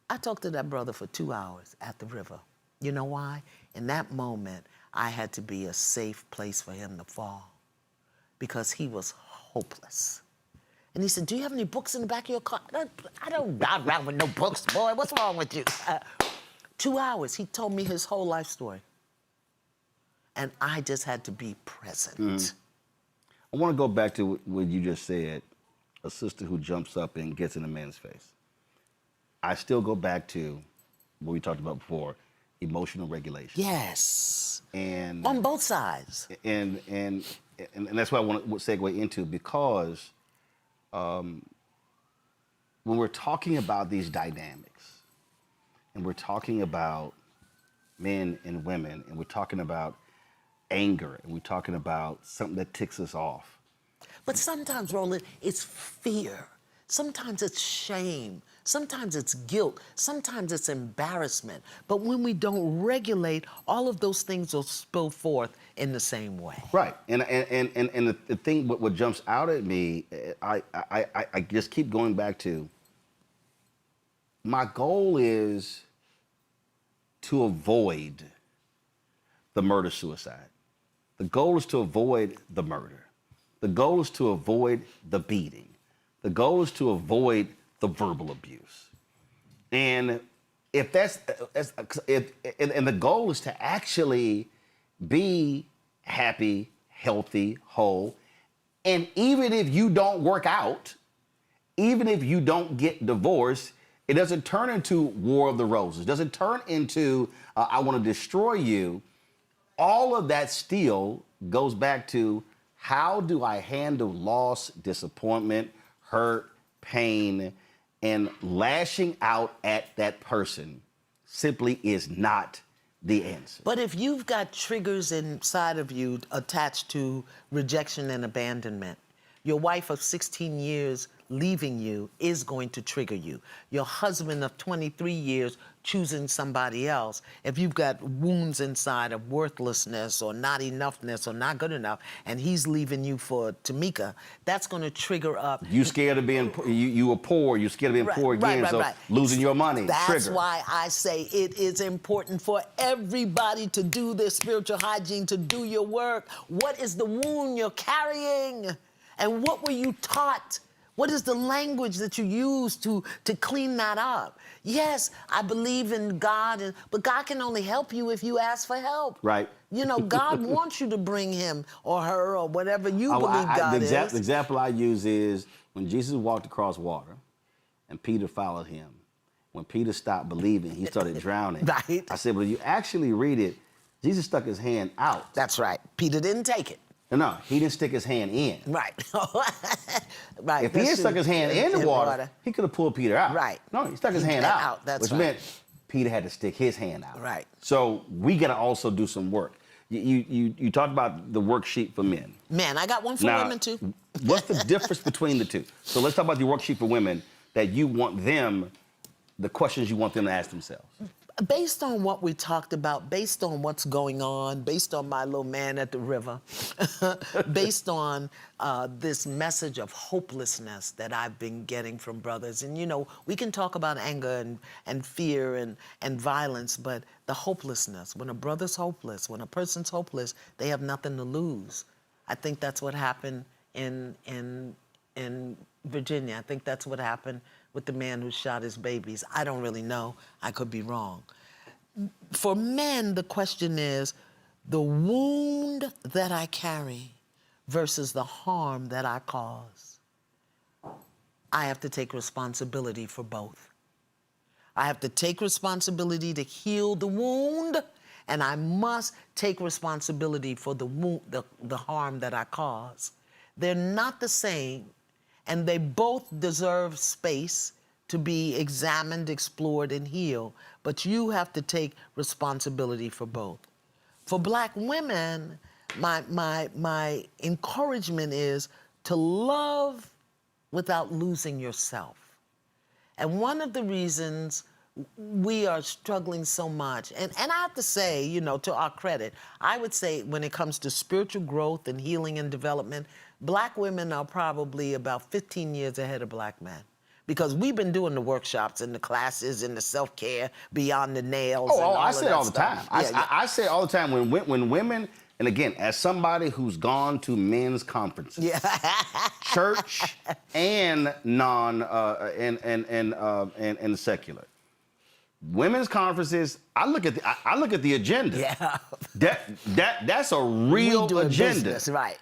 I talked to that brother for 2 hours at the river. You know why? In that moment, I had to be a safe place for him to fall because he was hopeless. And he said, do you have any books in the back of your car? I don't ride around with no books, boy. What's wrong with you? 2 hours, he told me his whole life story. And I just had to be present. I want to go back to what you just said, a sister who jumps up and gets in a man's face. I still go back to what we talked about before, emotional regulation. Yes. And on both sides. And that's what I want to segue into, because when we're talking about these dynamics, and we're talking about men and women, and we're talking about anger, and we're talking about something that ticks us off. But sometimes, Roland, it's fear. Sometimes it's shame. Sometimes it's guilt. Sometimes it's embarrassment. But when we don't regulate, all of those things will spill forth in the same way. Right. And the thing, what jumps out at me, I just keep going back to, my goal is to avoid the murder-suicide, the goal is to avoid the murder. The goal is to avoid the beating. The goal is to avoid the verbal abuse. And if and the goal is to actually be happy, healthy, whole. And even if you don't work out, even if you don't get divorced, it doesn't turn into War of the Roses. It doesn't turn into I want to destroy you. All of that still goes back to how do I handle loss, disappointment, hurt, pain, and lashing out at that person simply is not the answer. But if you've got triggers inside of you attached to rejection and abandonment, your wife of 16 years leaving you is going to trigger you. Your husband of 23 years choosing somebody else, if you've got wounds inside of worthlessness or not enoughness or not good enough, and he's leaving you for Tamika, that's going to trigger up. You scared of being, you were poor, you scared of being poor again, so losing your money, That's trigger. why I say it is important for everybody to do this spiritual hygiene, to do your work. What is the wound you're carrying? And what were you taught? What is the language that you use to clean that up? Yes, I believe in God, but God can only help you if you ask for help. Right. You know, God wants you to bring him or her or whatever you believe God is. The example I use is when Jesus walked across water and Peter followed him. When Peter stopped believing, he started drowning. Right. I said, well, you actually read it, Jesus stuck his hand out. That's right. Peter didn't take it. No, he didn't stick his hand in. Right. Right. If he had stuck his hand in the water, he could have pulled Peter out. Right. No, he stuck his hand out. That's which right. meant Peter had to stick his hand out. Right. So we got to also do some work. You talked about the worksheet for men. Man, I got one for women too. What's the difference between the two? So let's talk about the worksheet for women that you want them, the questions you want them to ask themselves. Based on what we talked about, based on what's going on, based on my little man at the river, based on this message of hopelessness that I've been getting from brothers. And, you know, we can talk about anger and fear and violence, but the hopelessness, when a brother's hopeless, when a person's hopeless, they have nothing to lose. I think that's what happened in Virginia. I think that's what happened with the man who shot his babies. I don't really know. I could be wrong. For men, the question is the wound that I carry versus the harm that I cause. I have to take responsibility for both. I have to take responsibility to heal the wound, and I must take responsibility for the wound, the harm that I cause. They're not the same, and they both deserve space to be examined, explored, and healed, but you have to take responsibility for both. For Black women, my encouragement is to love without losing yourself. And one of the reasons we are struggling so much, and I have to say, you know, to our credit, I would say when it comes to spiritual growth and healing and development, Black women are probably about 15 years ahead of Black men. Because we've been doing the workshops and the classes and the self-care beyond the nails. Oh, I say it all the time. I say it all the time when women, and again, as somebody who's gone to men's conferences, church and and secular, women's conferences, I look at the agenda. Yeah. That's a real agenda. Business, right.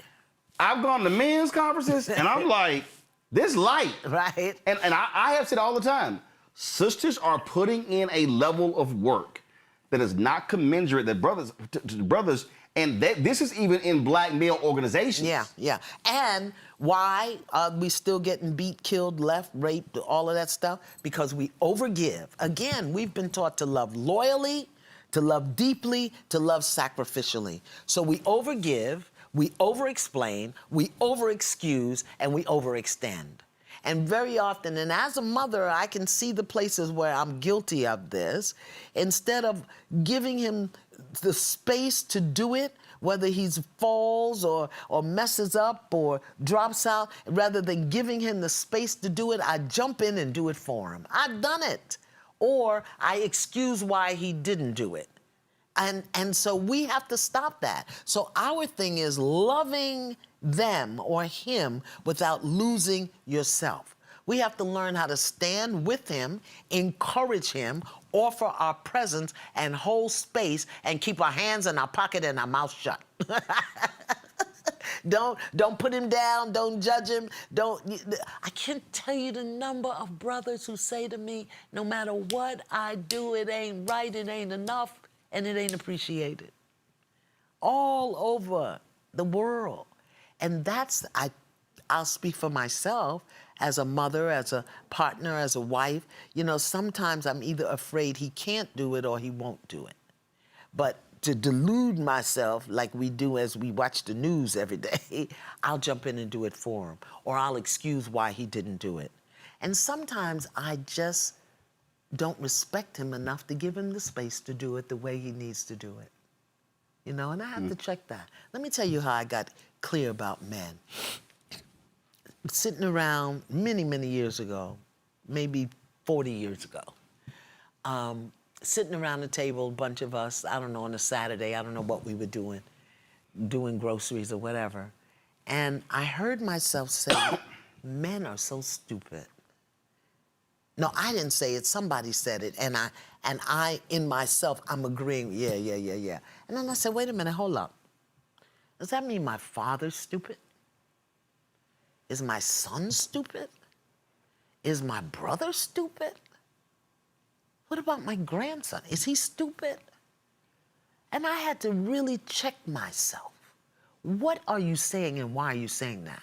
I've gone to men's conferences and I'm like, this light. Right. And I have said all the time, sisters are putting in a level of work that is not commensurate to brothers, and this is even in Black male organizations. Yeah. And why are we still getting beat, killed, left, raped, all of that stuff? Because we overgive. Again, we've been taught to love loyally, to love deeply, to love sacrificially. So we overgive, we over-explain, we over-excuse, and we overextend. And very often, and as a mother, I can see the places where I'm guilty of this. Instead of giving him the space to do it, whether he falls or messes up or drops out, rather than giving him the space to do it, I jump in and do it for him. I've done it. Or I excuse why he didn't do it. And so we have to stop that. So our thing is loving them or him without losing yourself. We have to learn how to stand with him, encourage him, offer our presence, and hold space, and keep our hands in our pocket and our mouth shut. Don't put him down. Don't judge him. I can't tell you the number of brothers who say to me, no matter what I do, it ain't right, it ain't enough, and it ain't appreciated. All over the world. And I'll speak for myself as a mother, as a partner, as a wife. You know, sometimes I'm either afraid he can't do it or he won't do it. But to delude myself like we do as we watch the news every day, I'll jump in and do it for him, or I'll excuse why he didn't do it. And sometimes I just don't respect him enough to give him the space to do it the way he needs to do it. You know, and I have to check that. Let me tell you how I got clear about men. Sitting around many, many years ago, maybe 40 years ago, sitting around the table, a bunch of us, I don't know, on a Saturday, I don't know what we were doing groceries or whatever. And I heard myself say, men are so stupid. No, I didn't say it, somebody said it, and I in myself, I'm agreeing, yeah. And then I said, wait a minute, hold up. Does that mean my father's stupid? Is my son stupid? Is my brother stupid? What about my grandson? Is he stupid? And I had to really check myself. What are you saying and why are you saying that?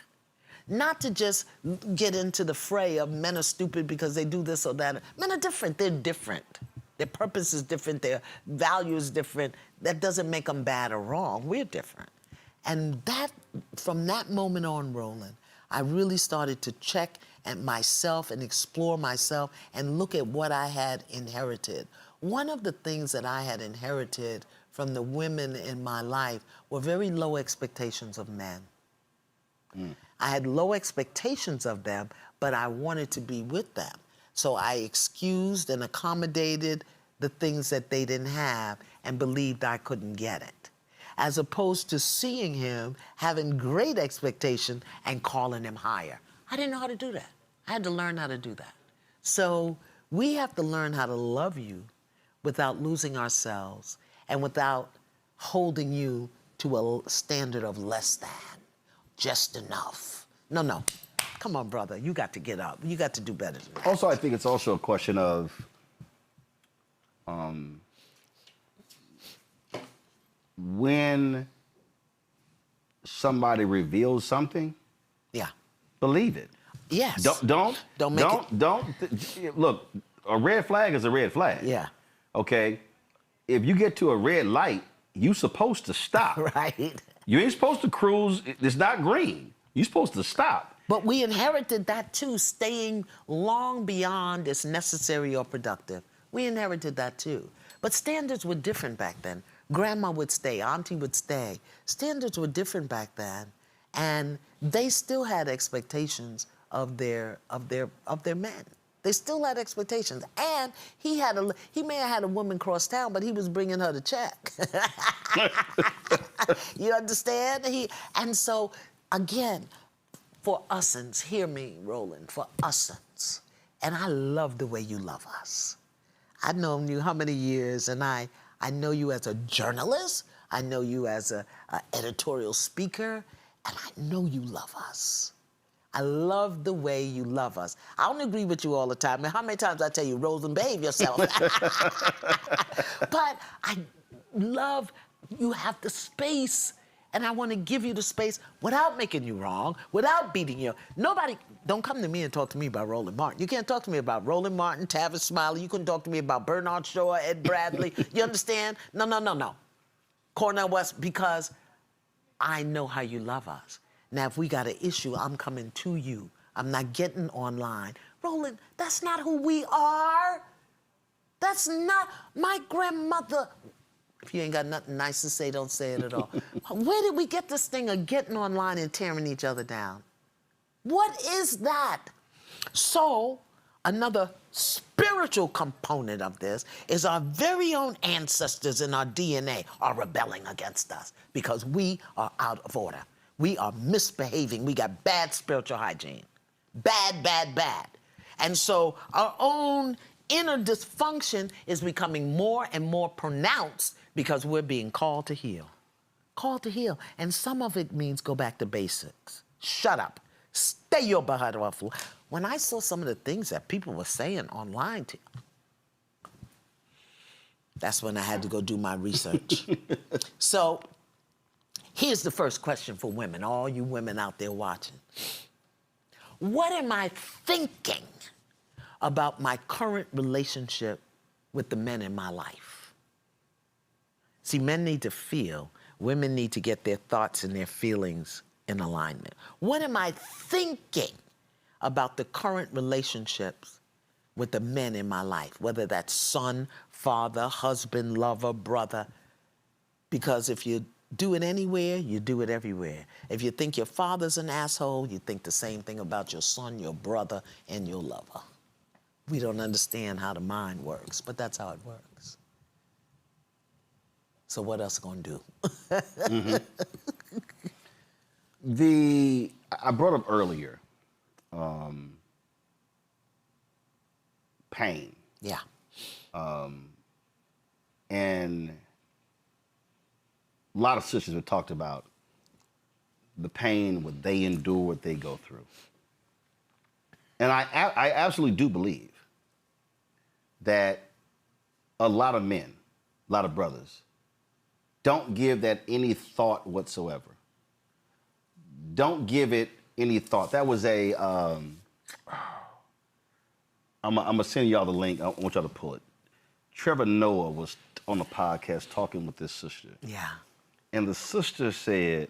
Not to just get into the fray of men are stupid because they do this or that. Men are different. They're different. Their purpose is different. Their value is different. That doesn't make them bad or wrong. We're different. And from that moment on, Roland, I really started to check at myself and explore myself and look at what I had inherited. One of the things that I had inherited from the women in my life were very low expectations of men. I had low expectations of them, but I wanted to be with them. So I excused and accommodated the things that they didn't have and believed I couldn't get it, as opposed to seeing him, having great expectation, and calling him higher. I didn't know how to do that. I had to learn how to do that. So we have to learn how to love you without losing ourselves and without holding you to a standard of less than, just enough. No. Come on, brother. You got to get up. You got to do better than that. Also, I think it's also a question of when somebody reveals something, believe it. Yes. Don't look, a red flag is a red flag. Yeah. Okay? If you get to a red light, you're supposed to stop. Right. You ain't supposed to cruise. It's not green. You're supposed to stop. But we inherited that too, staying long beyond is necessary or productive. We inherited that too. But standards were different back then. Grandma would stay, auntie would stay. Standards were different back then, and they still had expectations of their men. They still had expectations, and he may have had a woman cross town, but he was bringing her the check. You understand? And so again, for usins, hear me, Roland, for usins, and I love the way you love us. I've known you how many years, and I know you as a journalist, I know you as an editorial speaker, and I know you love us. I love the way you love us. I don't agree with you all the time. I mean, how many times I tell you, Roland, behave yourself? But I love you have the space, and I want to give you the space without making you wrong, without beating you. Nobody, don't come to me and talk to me about Roland Martin. You can't talk to me about Roland Martin, Tavis Smiley. You couldn't talk to me about Bernard Shaw, Ed Bradley. You understand? No. Cornel West, because I know how you love us. Now, if we got an issue, I'm coming to you. I'm not getting online. Roland, that's not who we are. That's not my grandmother. If you ain't got nothing nice to say, don't say it at all. Where did we get this thing of getting online and tearing each other down? What is that? So another spiritual component of this is our very own ancestors in our DNA are rebelling against us because we are out of order. We are misbehaving. We got bad spiritual hygiene. Bad, bad, bad. And so our own inner dysfunction is becoming more and more pronounced because we're being called to heal. Called to heal. And some of it means go back to basics. Shut up. Stay your behind off. When I saw some of the things that people were saying online, that's when I had to go do my research. So here's the first question for women, all you women out there watching. What am I thinking about my current relationship with the men in my life? See, men need to feel, women need to get their thoughts and their feelings in alignment. What am I thinking about the current relationships with the men in my life, whether that's son, father, husband, lover, brother? Because if you do it anywhere, you do it everywhere. If you think your father's an asshole, you think the same thing about your son, your brother, and your lover. We don't understand how the mind works, but that's how it works. So what else gonna do? I brought up earlier, pain. Yeah. And a lot of sisters have talked about the pain, what they endure, what they go through. And I absolutely do believe that a lot of men, a lot of brothers, don't give that any thought whatsoever. Don't give it any thought. That was I'm gonna send y'all the link. I want y'all to pull it. Trevor Noah was on the podcast talking with this sister. Yeah. And the sister said,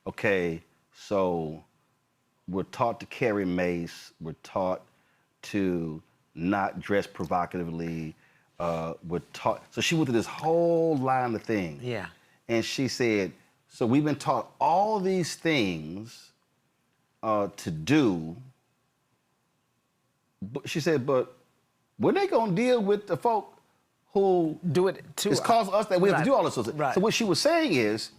okay, so we're taught to carry mace. We're taught to not dress provocatively. We're taught. So she went through this whole line of things. Yeah. And she said, so we've been taught all these things to do. But she said, but when they gonna deal with the folk who do it to it's caused us that we have to do all this. Right. So what she was saying is,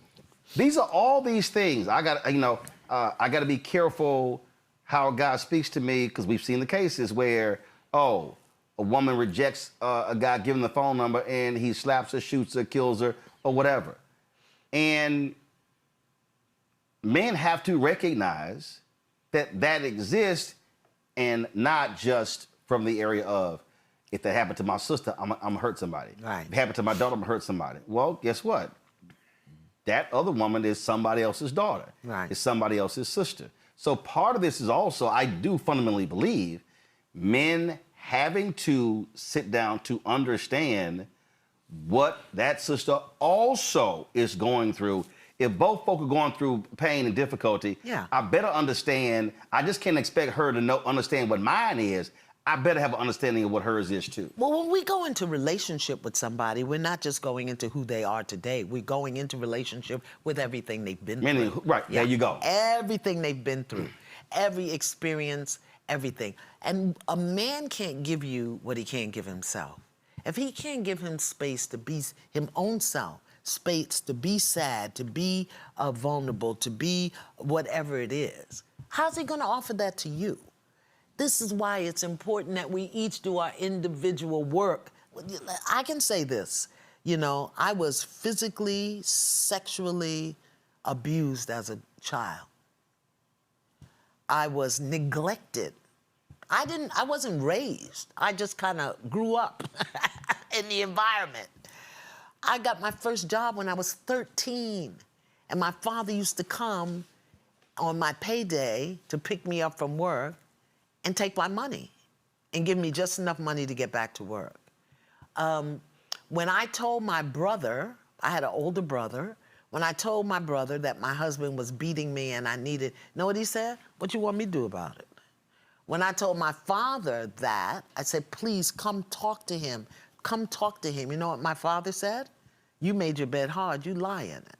these are all these things. I got to be careful how God speaks to me, because we've seen the cases where, a woman rejects a guy giving the phone number and he slaps her, shoots her, kills her, or whatever. And men have to recognize that that exists, and not just from the area of, if that happened to my sister, I'm gonna hurt somebody. Right. If it happened to my daughter, I'm gonna hurt somebody. Well, guess what? That other woman is somebody else's daughter. Right. It's somebody else's sister. So part of this is also, I do fundamentally believe, men having to sit down to understand what that sister also is going through. If both folk are going through pain and difficulty, I better understand. I just can't expect her to understand what mine is. I better have an understanding of what hers is too. Well, when we go into relationship with somebody, we're not just going into who they are today. We're going into relationship with everything they've been through. Right, there you go. Everything they've been through, every experience, everything. And a man can't give you what he can't give himself. If he can't give him space to be his own self, space to be sad, to be vulnerable, to be whatever it is, how's he gonna offer that to you? This is why it's important that we each do our individual work. I can say this, I was physically, sexually abused as a child. I was neglected. I wasn't raised. I just kind of grew up in the environment. I got my first job when I was 13, and my father used to come on my payday to pick me up from work and take my money and give me just enough money to get back to work. When I told my brother, I had an older brother, when I told my brother that my husband was beating me and I needed, know what he said? What you want me to do about it? When I told my father that, I said, please come talk to him. Come talk to him. You know what my father said? You made your bed hard, you lie in it.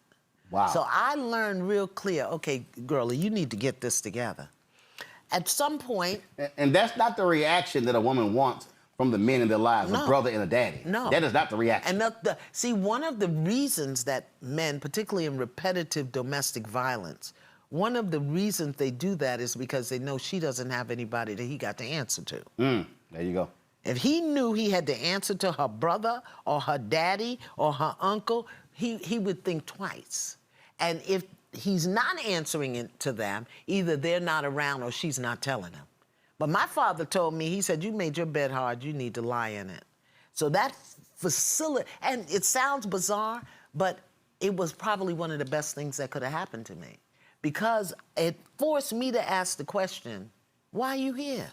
Wow. So I learned real clear, okay, girlie, you need to get this together. At some point... And that's not the reaction that a woman wants from the men in their lives, No. a brother and a daddy. No. That is not the reaction. And see, one of the reasons that men, particularly in repetitive domestic violence, one of the reasons they do that is because they know she doesn't have anybody that he got to answer to. There you go. If he knew he had to answer to her brother or her daddy or her uncle, he would think twice. And if he's not answering it to them, either they're not around or she's not telling him. But my father told me, he said, you made your bed hard, you need to lie in it. So that facility, and it sounds bizarre, but it was probably one of the best things that could have happened to me, because it forced me to ask the question, why are you here?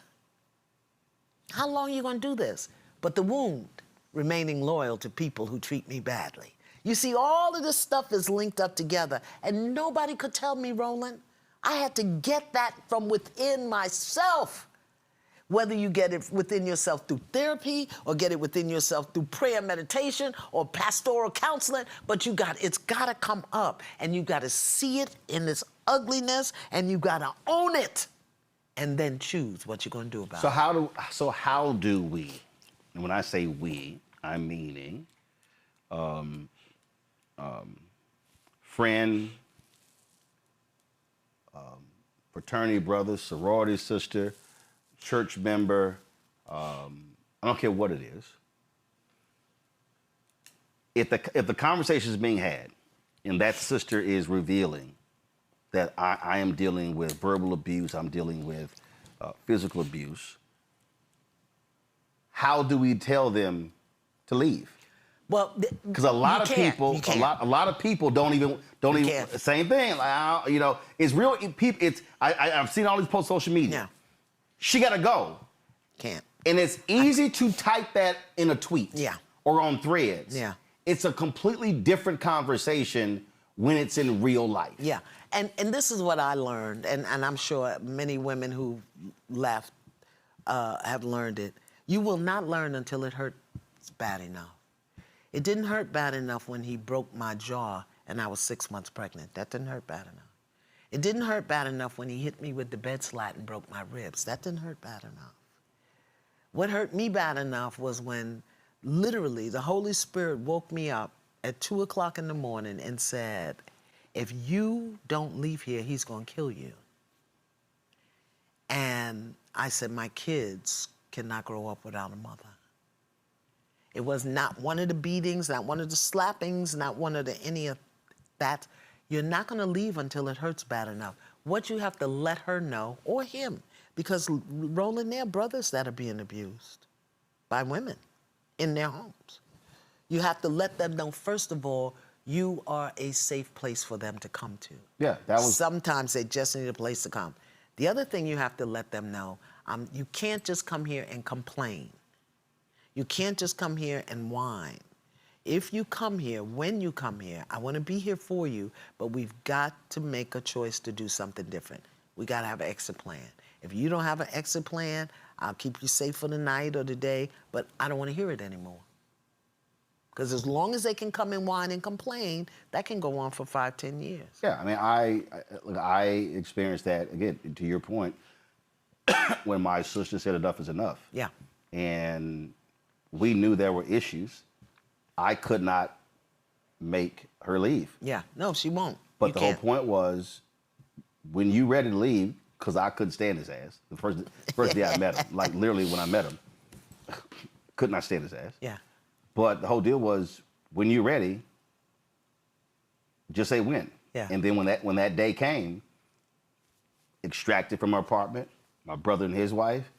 How long are you gonna do this? But the wound, remaining loyal to people who treat me badly. You see, all of this stuff is linked up together, and nobody could tell me, Roland. I had to get that from within myself. Whether you get it within yourself through therapy or get it within yourself through prayer, meditation, or pastoral counseling, but it's gotta come up, and you gotta see it in its ugliness, and you gotta own it, and then choose what you're gonna do about it. So how do we, and when I say we, I'm meaning friend, fraternity brother, sorority sister, church member, I don't care what it is. If the conversation is being had and that sister is revealing that I am dealing with verbal abuse, I'm dealing with physical abuse, how do we tell them to leave? Well, because a lot of people don't even same thing. Like, it's real. I've seen all these posts on social media. Yeah. She gotta go. Can't. And it's easy to type that in a tweet. Yeah. Or on Threads. Yeah. It's a completely different conversation when it's in real life. Yeah. And this is what I learned, and I'm sure many women who left have learned it. You will not learn until it hurts bad enough. It didn't hurt bad enough when he broke my jaw and I was 6 months pregnant. That didn't hurt bad enough. It didn't hurt bad enough when he hit me with the bed slat and broke my ribs. That didn't hurt bad enough. What hurt me bad enough was when literally the Holy Spirit woke me up at 2 o'clock in the morning and said, if you don't leave here, he's gonna kill you. And I said, my kids cannot grow up without a mother. It was not one of the beatings, not one of the slappings, not one of any of that. You're not gonna leave until it hurts bad enough. What you have to let her know, or him, because Roland, there are brothers that are being abused by women in their homes. You have to let them know, first of all, you are a safe place for them to come to. Yeah, that was... Sometimes they just need a place to come. The other thing you have to let them know, you can't just come here and complain. You can't just come here and whine. If you come here, when you come here, I want to be here for you, but we've got to make a choice to do something different. We got to have an exit plan. If you don't have an exit plan, I'll keep you safe for the night or the day, but I don't want to hear it anymore. Because as long as they can come and whine and complain, that can go on for 5, 10 years. Yeah, I mean, I experienced that, again, to your point, when my sister said enough is enough. Yeah. And we knew there were issues. I could not make her leave. Yeah, no, she won't. But the whole point was, when you ready to leave, because I couldn't stand his ass, the first day I met him, like literally when I met him, could not stand his ass. Yeah. But the whole deal was, when you're ready, just say when. Yeah. And then when that day came, extracted from her apartment, my brother and his wife,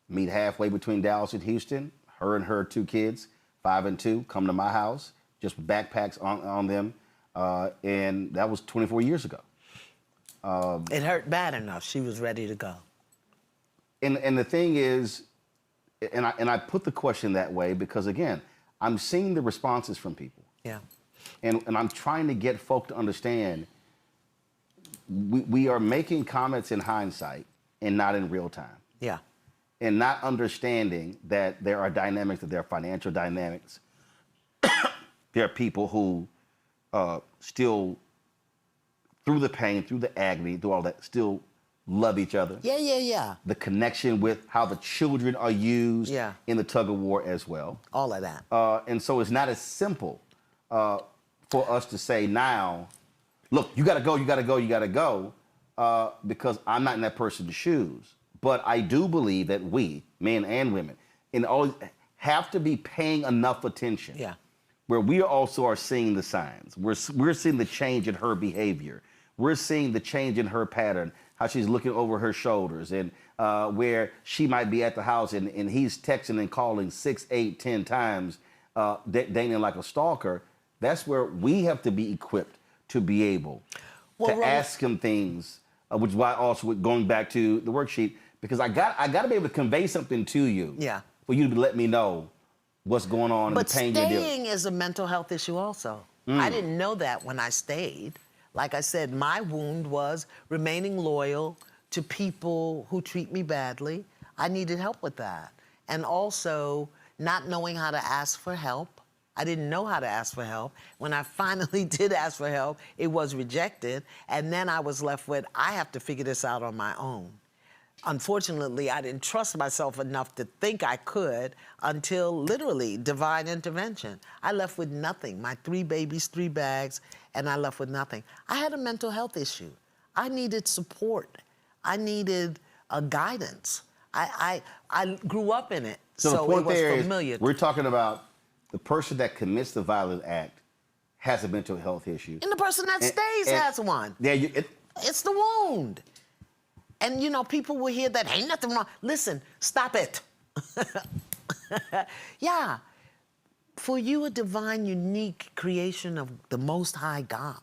meet halfway between Dallas and Houston, her and her 2 kids, 5 and 2, come to my house, just with backpacks on them, and that was 24 years ago. It hurt bad enough. She was ready to go. And the thing is, and I put the question that way because, again, I'm seeing the responses from people. Yeah. And I'm trying to get folk to understand we are making comments in hindsight and not in real time. Yeah. And not understanding that there are dynamics, that there are financial dynamics. There are people who still, through the pain, through the agony, through all that, still love each other. Yeah. The connection with how the children are used in the tug of war as well. All of that. And so it's not as simple for us to say now, look, you got to go, you got to go, you got to go, because I'm not in that person's shoes. But I do believe that we, men and women, always have to be paying enough attention. Yeah. Where we also are seeing the signs. We're seeing the change in her behavior. We're seeing the change in her pattern, how she's looking over her shoulders, and where she might be at the house and he's texting and calling 6, 8, 10 times, dating like a stalker. That's where we have to be equipped to be able to ask him things, which is why also going back to the worksheet, because I got to be able to convey something to you for you to let me know what's going on and the pain you're dealing. But staying is a mental health issue also. I didn't know that when I stayed. Like I said, my wound was remaining loyal to people who treat me badly. I needed help with that. And also not knowing how to ask for help. I didn't know how to ask for help. When I finally did ask for help, it was rejected. And then I was left with, I have to figure this out on my own. Unfortunately, I didn't trust myself enough to think I could until literally divine intervention. I left with nothing. My 3 babies, 3 bags, and I left with nothing. I had a mental health issue. I needed support. I needed guidance. I grew up in it, so it was familiar. We're talking about the person that commits the violent act has a mental health issue. And the person that stays has one. Yeah, it's the wound. And, you know, people will hear that, ain't nothing wrong. Listen, stop it. Yeah. For you, a divine, unique creation of the Most High God,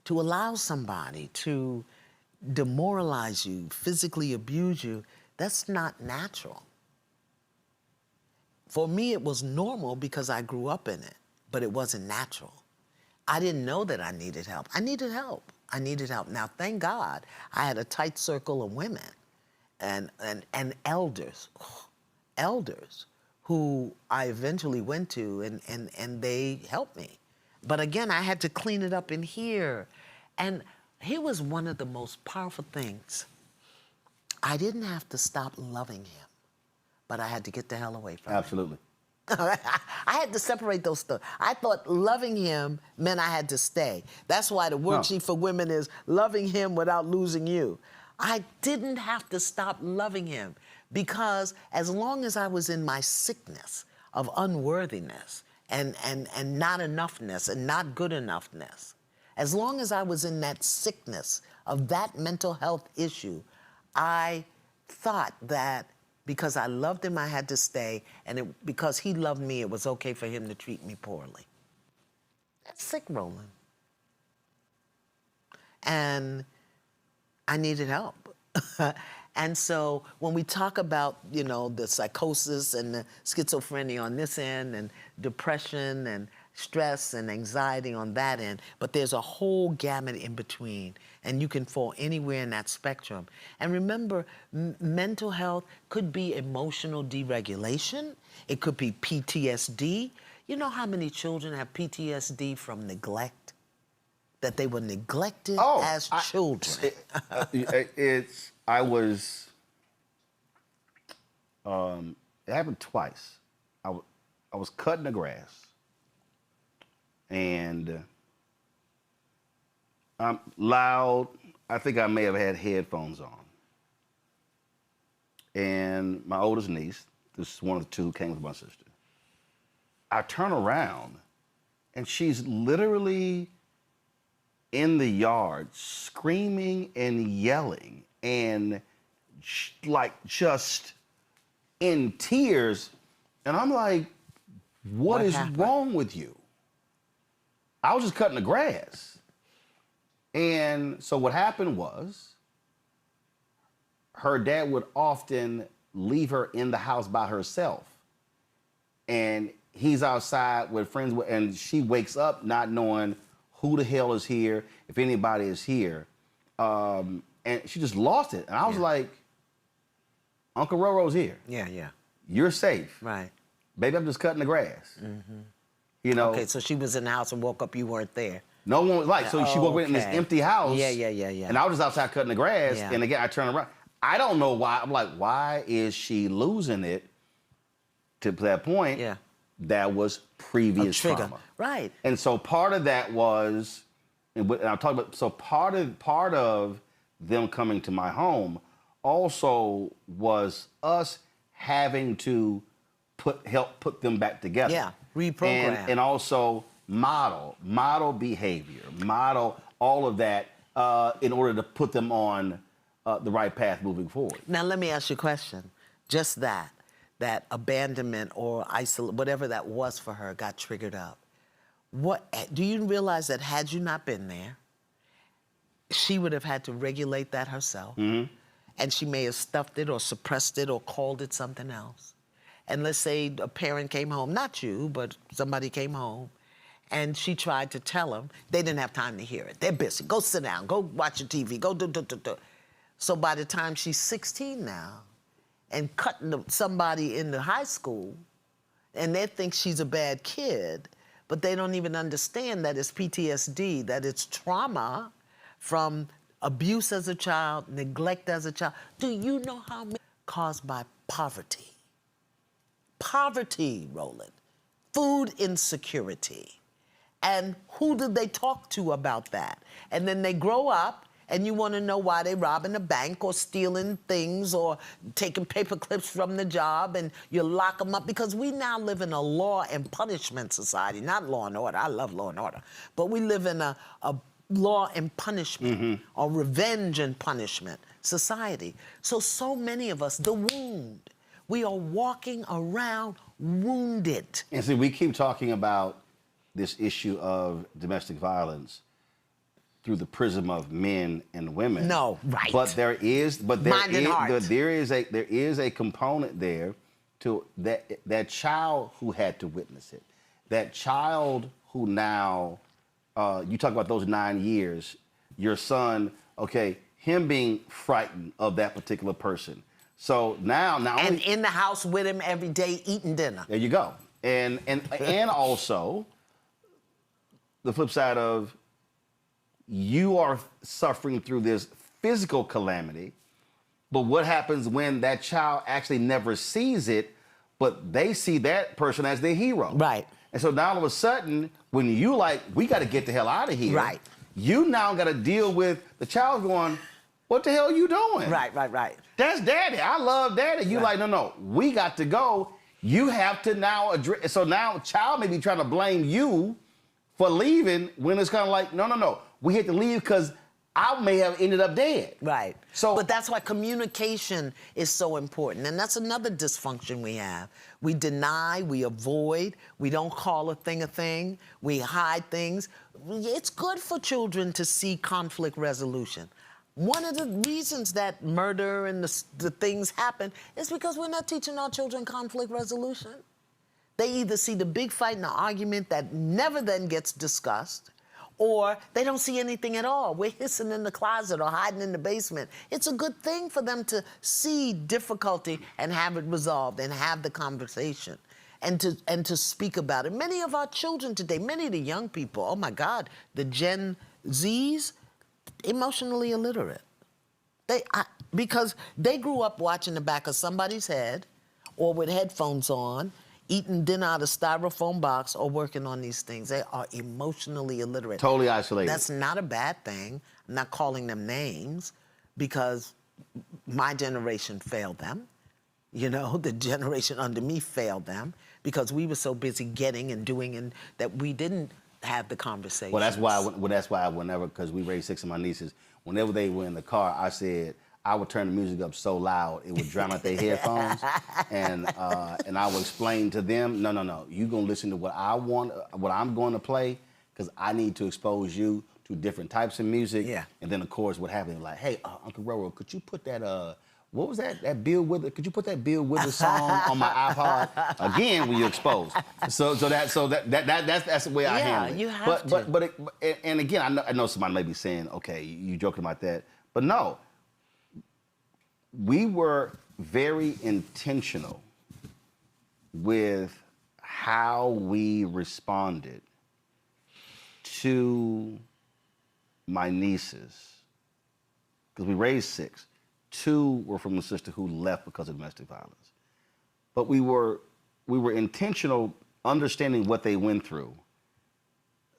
to allow somebody to demoralize you, physically abuse you, that's not natural. For me, it was normal because I grew up in it, but it wasn't natural. I didn't know that I needed help. I needed help. I needed help. Now, thank God, I had a tight circle of women and elders who I eventually went to, and they helped me. But again, I had to clean it up in here. And here was one of the most powerful things. I didn't have to stop loving him, but I had to get the hell away from him. Absolutely. I had to separate those stuff. I thought loving him meant I had to stay. That's why the worksheet for women is loving him without losing you. I didn't have to stop loving him because as long as I was in my sickness of unworthiness and not enoughness and not good enoughness, as long as I was in that sickness of that mental health issue, I thought that because I loved him, I had to stay, and because he loved me, it was okay for him to treat me poorly. That's sick, Roland. And I needed help. And so when we talk about, you know, the psychosis and the schizophrenia on this end, and depression and stress and anxiety on that end, but there's a whole gamut in between, and you can fall anywhere in that spectrum. And remember, mental health could be emotional deregulation. It could be PTSD. You know how many children have PTSD from neglect? That they were neglected as children. It happened twice. I was cutting the grass, and I'm loud. I think I may have had headphones on. And my oldest niece, this is one of the two who came with my sister, I turn around, and she's literally in the yard screaming and yelling and like just in tears. And I'm like, what is wrong with you? I was just cutting the grass. And so what happened was her dad would often leave her in the house by herself. And he's outside with friends, and she wakes up not knowing who the hell is here, if anybody is here. And she just lost it. And I was like, Uncle Roro's here. Yeah, yeah. You're safe. Right. Baby, I'm just cutting the grass. Mm-hmm. You know? Okay, so she was in the house and woke up, you weren't there. No one was like, so she woke up in this empty house. Yeah. And I was just outside cutting the grass, Yeah. and again, I turned around. I don't know why. I'm like, why is she losing it to that point? Yeah. That was previous trigger. trauma. Right. And so part of that was, and I'm talking about, so part of them coming to my home also was us having to help put them back together. Yeah, reprogram. And also model behavior, model all of that in order to put them on the right path moving forward. Now, let me ask you a question. Just that abandonment or whatever that was for her got triggered up. Do you realize that had you not been there, she would have had to regulate that herself? Mm-hmm. And she may have stuffed it or suppressed it or called it something else. And let's say a parent came home, not you, but somebody came home, and she tried to tell them. They didn't have time to hear it. They're busy. Go sit down. Go watch your TV. Go do. So by the time she's 16 now and cutting somebody in the high school, and they think she's a bad kid, but they don't even understand that it's PTSD, that it's trauma from abuse as a child, neglect as a child. Do you know how many caused by poverty? Poverty, Roland. Food insecurity. And who did they talk to about that? And then they grow up, and you want to know why they robbing a bank or stealing things or taking paper clips from the job, and you lock them up, because we now live in a law and punishment society, not law and order. I love law and order. But we live in a law and punishment or revenge and punishment society. So many of us, the wound, we are walking around wounded. And see, we keep talking about this issue of domestic violence through the prism of men and women. No, right. But there is a component there to that child who had to witness it. That child who now, you talk about those 9 years, your son, okay, him being frightened of that particular person. So now and in the house with him every day eating dinner. There you go. And also the flip side of, you are suffering through this physical calamity, but what happens when that child actually never sees it, but they see that person as their hero? Right. And so now all of a sudden, when you we got to get the hell out of here. Right. You now got to deal with the child going, what the hell are you doing? Right. That's daddy. I love daddy. You Right. no, we got to go. You have to now address. So now child may be trying to blame you for leaving when it's kind of like, no. We had to leave because I may have ended up dead. Right. So, but that's why communication is so important. And that's another dysfunction we have. We deny, we avoid, we don't call a thing, we hide things. It's good for children to see conflict resolution. One of the reasons that murder and the things happen is because we're not teaching our children conflict resolution. They either see the big fight and the argument that never then gets discussed, or they don't see anything at all. We're hissing in the closet or hiding in the basement. It's a good thing for them to see difficulty and have it resolved and have the conversation and to speak about it. Many of our children today, many of the young people, oh my God, the Gen Zs, emotionally illiterate. Because they grew up watching the back of somebody's head or with headphones on, eating dinner out of styrofoam box or working on these things. They are emotionally illiterate. Totally isolated. That's not a bad thing. I'm not calling them names because my generation failed them. You know, the generation under me failed them because we were so busy getting and doing and that we didn't have the conversation. Well, that's why whenever, because we raised 6 of my nieces, whenever they were in the car, I said, I would turn the music up so loud it would drown out their headphones, and I would explain to them, no, you gonna listen to what I want, what I'm going to play, because I need to expose you to different types of music. Yeah. And then of course what happened, like, hey, Uncle Roro, could you put that what was that Bill Withers? Could you put that Bill Withers song on my iPod? Again, when you're exposed. So that's the way I handle it. You have to. But and again, I know somebody may be saying, okay, you joking about that, but no. We were very intentional with how we responded to my nieces, because we raised 6, 2 were from a sister who left because of domestic violence. But we were intentional understanding what they went through.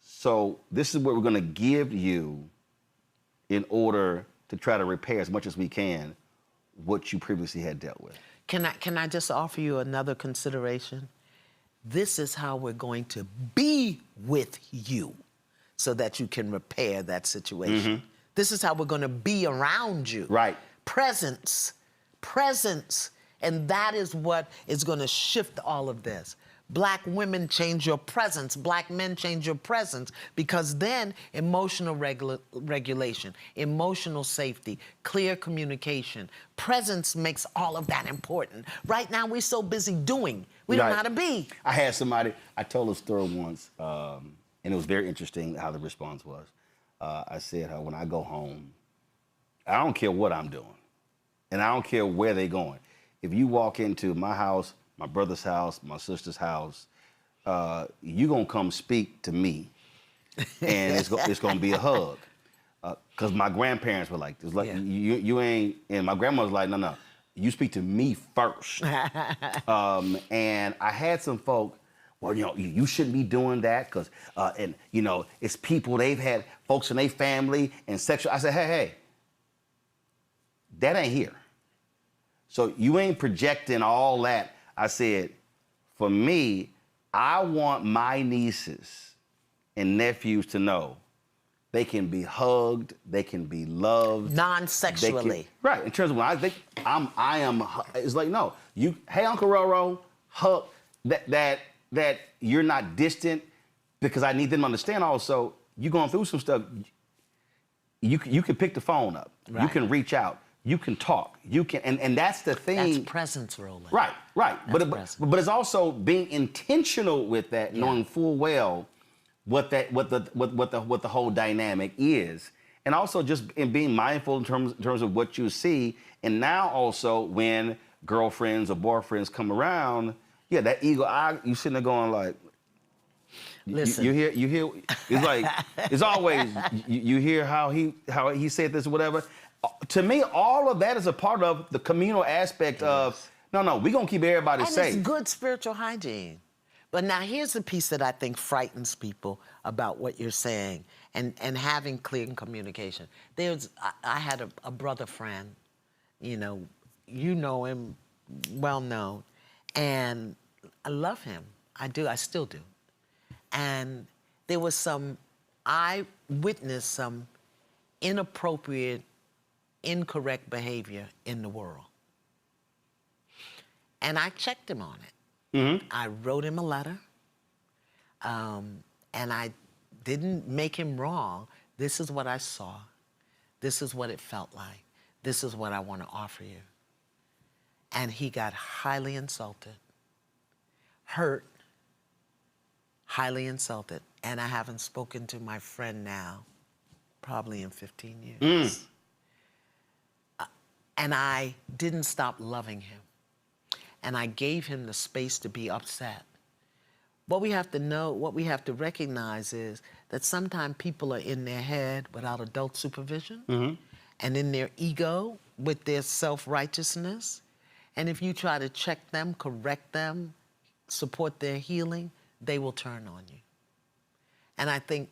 So this is what we're going to give you in order to try to repair as much as we can what you previously had dealt with. Can I just offer you another consideration? This is how we're going to be with you so that you can repair that situation. Mm-hmm. This is how we're going to be around you. Right. Presence. And that is what is going to shift all of this. Black women, change your presence. Black men, change your presence, because then emotional regulation, emotional safety, clear communication, presence makes all of that important. Right now, we're so busy doing. We don't know how to be. I had somebody, I told a story once, and it was very interesting how the response was. I said, when I go home, I don't care what I'm doing, and I don't care where they're going. If you walk into my house, my brother's house, my sister's house, you gonna come speak to me, and it's gonna be a hug. Because my grandparents were like, it's like you ain't, and my grandma was like, no, you speak to me first. And I had some folk, well, you shouldn't be doing that, because, and it's people, they've had folks in their family and sexual. I said, hey, that ain't here. So you ain't projecting all that. I said, for me, I want my nieces and nephews to know they can be hugged, they can be loved. Non-sexually. Right, in terms of when I think I am, it's like, no, hey, Uncle Roro, hug, that you're not distant, because I need them to understand also, you're going through some stuff, you can pick the phone up, right. You can reach out. You can talk. You can, and that's the thing. That's presence, Roland. Right. But it's also being intentional with that, knowing full well what the whole dynamic is, and also just in being mindful in terms of what you see. And now also when girlfriends or boyfriends come around, that eagle eye, you sitting there going like, listen, you hear. It's like it's always you hear how he said this or whatever. To me, all of that is a part of the communal aspect of, no, we're going to keep everybody safe. And it's good spiritual hygiene. But now here's the piece that I think frightens people about what you're saying and having clear communication. I had a brother friend, you know him, well known, and I love him. I do, I still do. And there was I witnessed some inappropriate, incorrect behavior in the world. And I checked him on it. Mm-hmm. I wrote him a letter, and I didn't make him wrong. This is what I saw. This is what it felt like. This is what I want to offer you. And he got highly insulted, hurt, highly insulted. And I haven't spoken to my friend now probably in 15 years. Mm. And I didn't stop loving him. And I gave him the space to be upset. What we have to know, what we have to recognize is that sometimes people are in their head without adult supervision, mm-hmm. and in their ego with their self-righteousness. And if you try to check them, correct them, support their healing, they will turn on you. And I think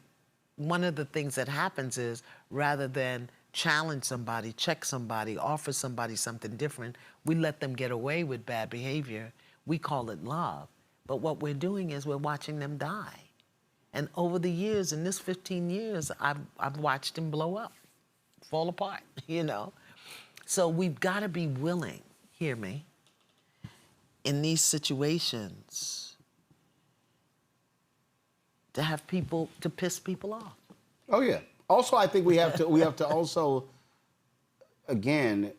one of the things that happens is, rather than challenge somebody, check somebody, offer somebody something different, we let them get away with bad behavior. We call it love. But what we're doing is we're watching them die. And over the years, in this 15 years, I've watched him blow up, fall apart, So we've got to be willing, hear me, in these situations to have people, to piss people off. Oh, yeah. Also, I think we have to also, again,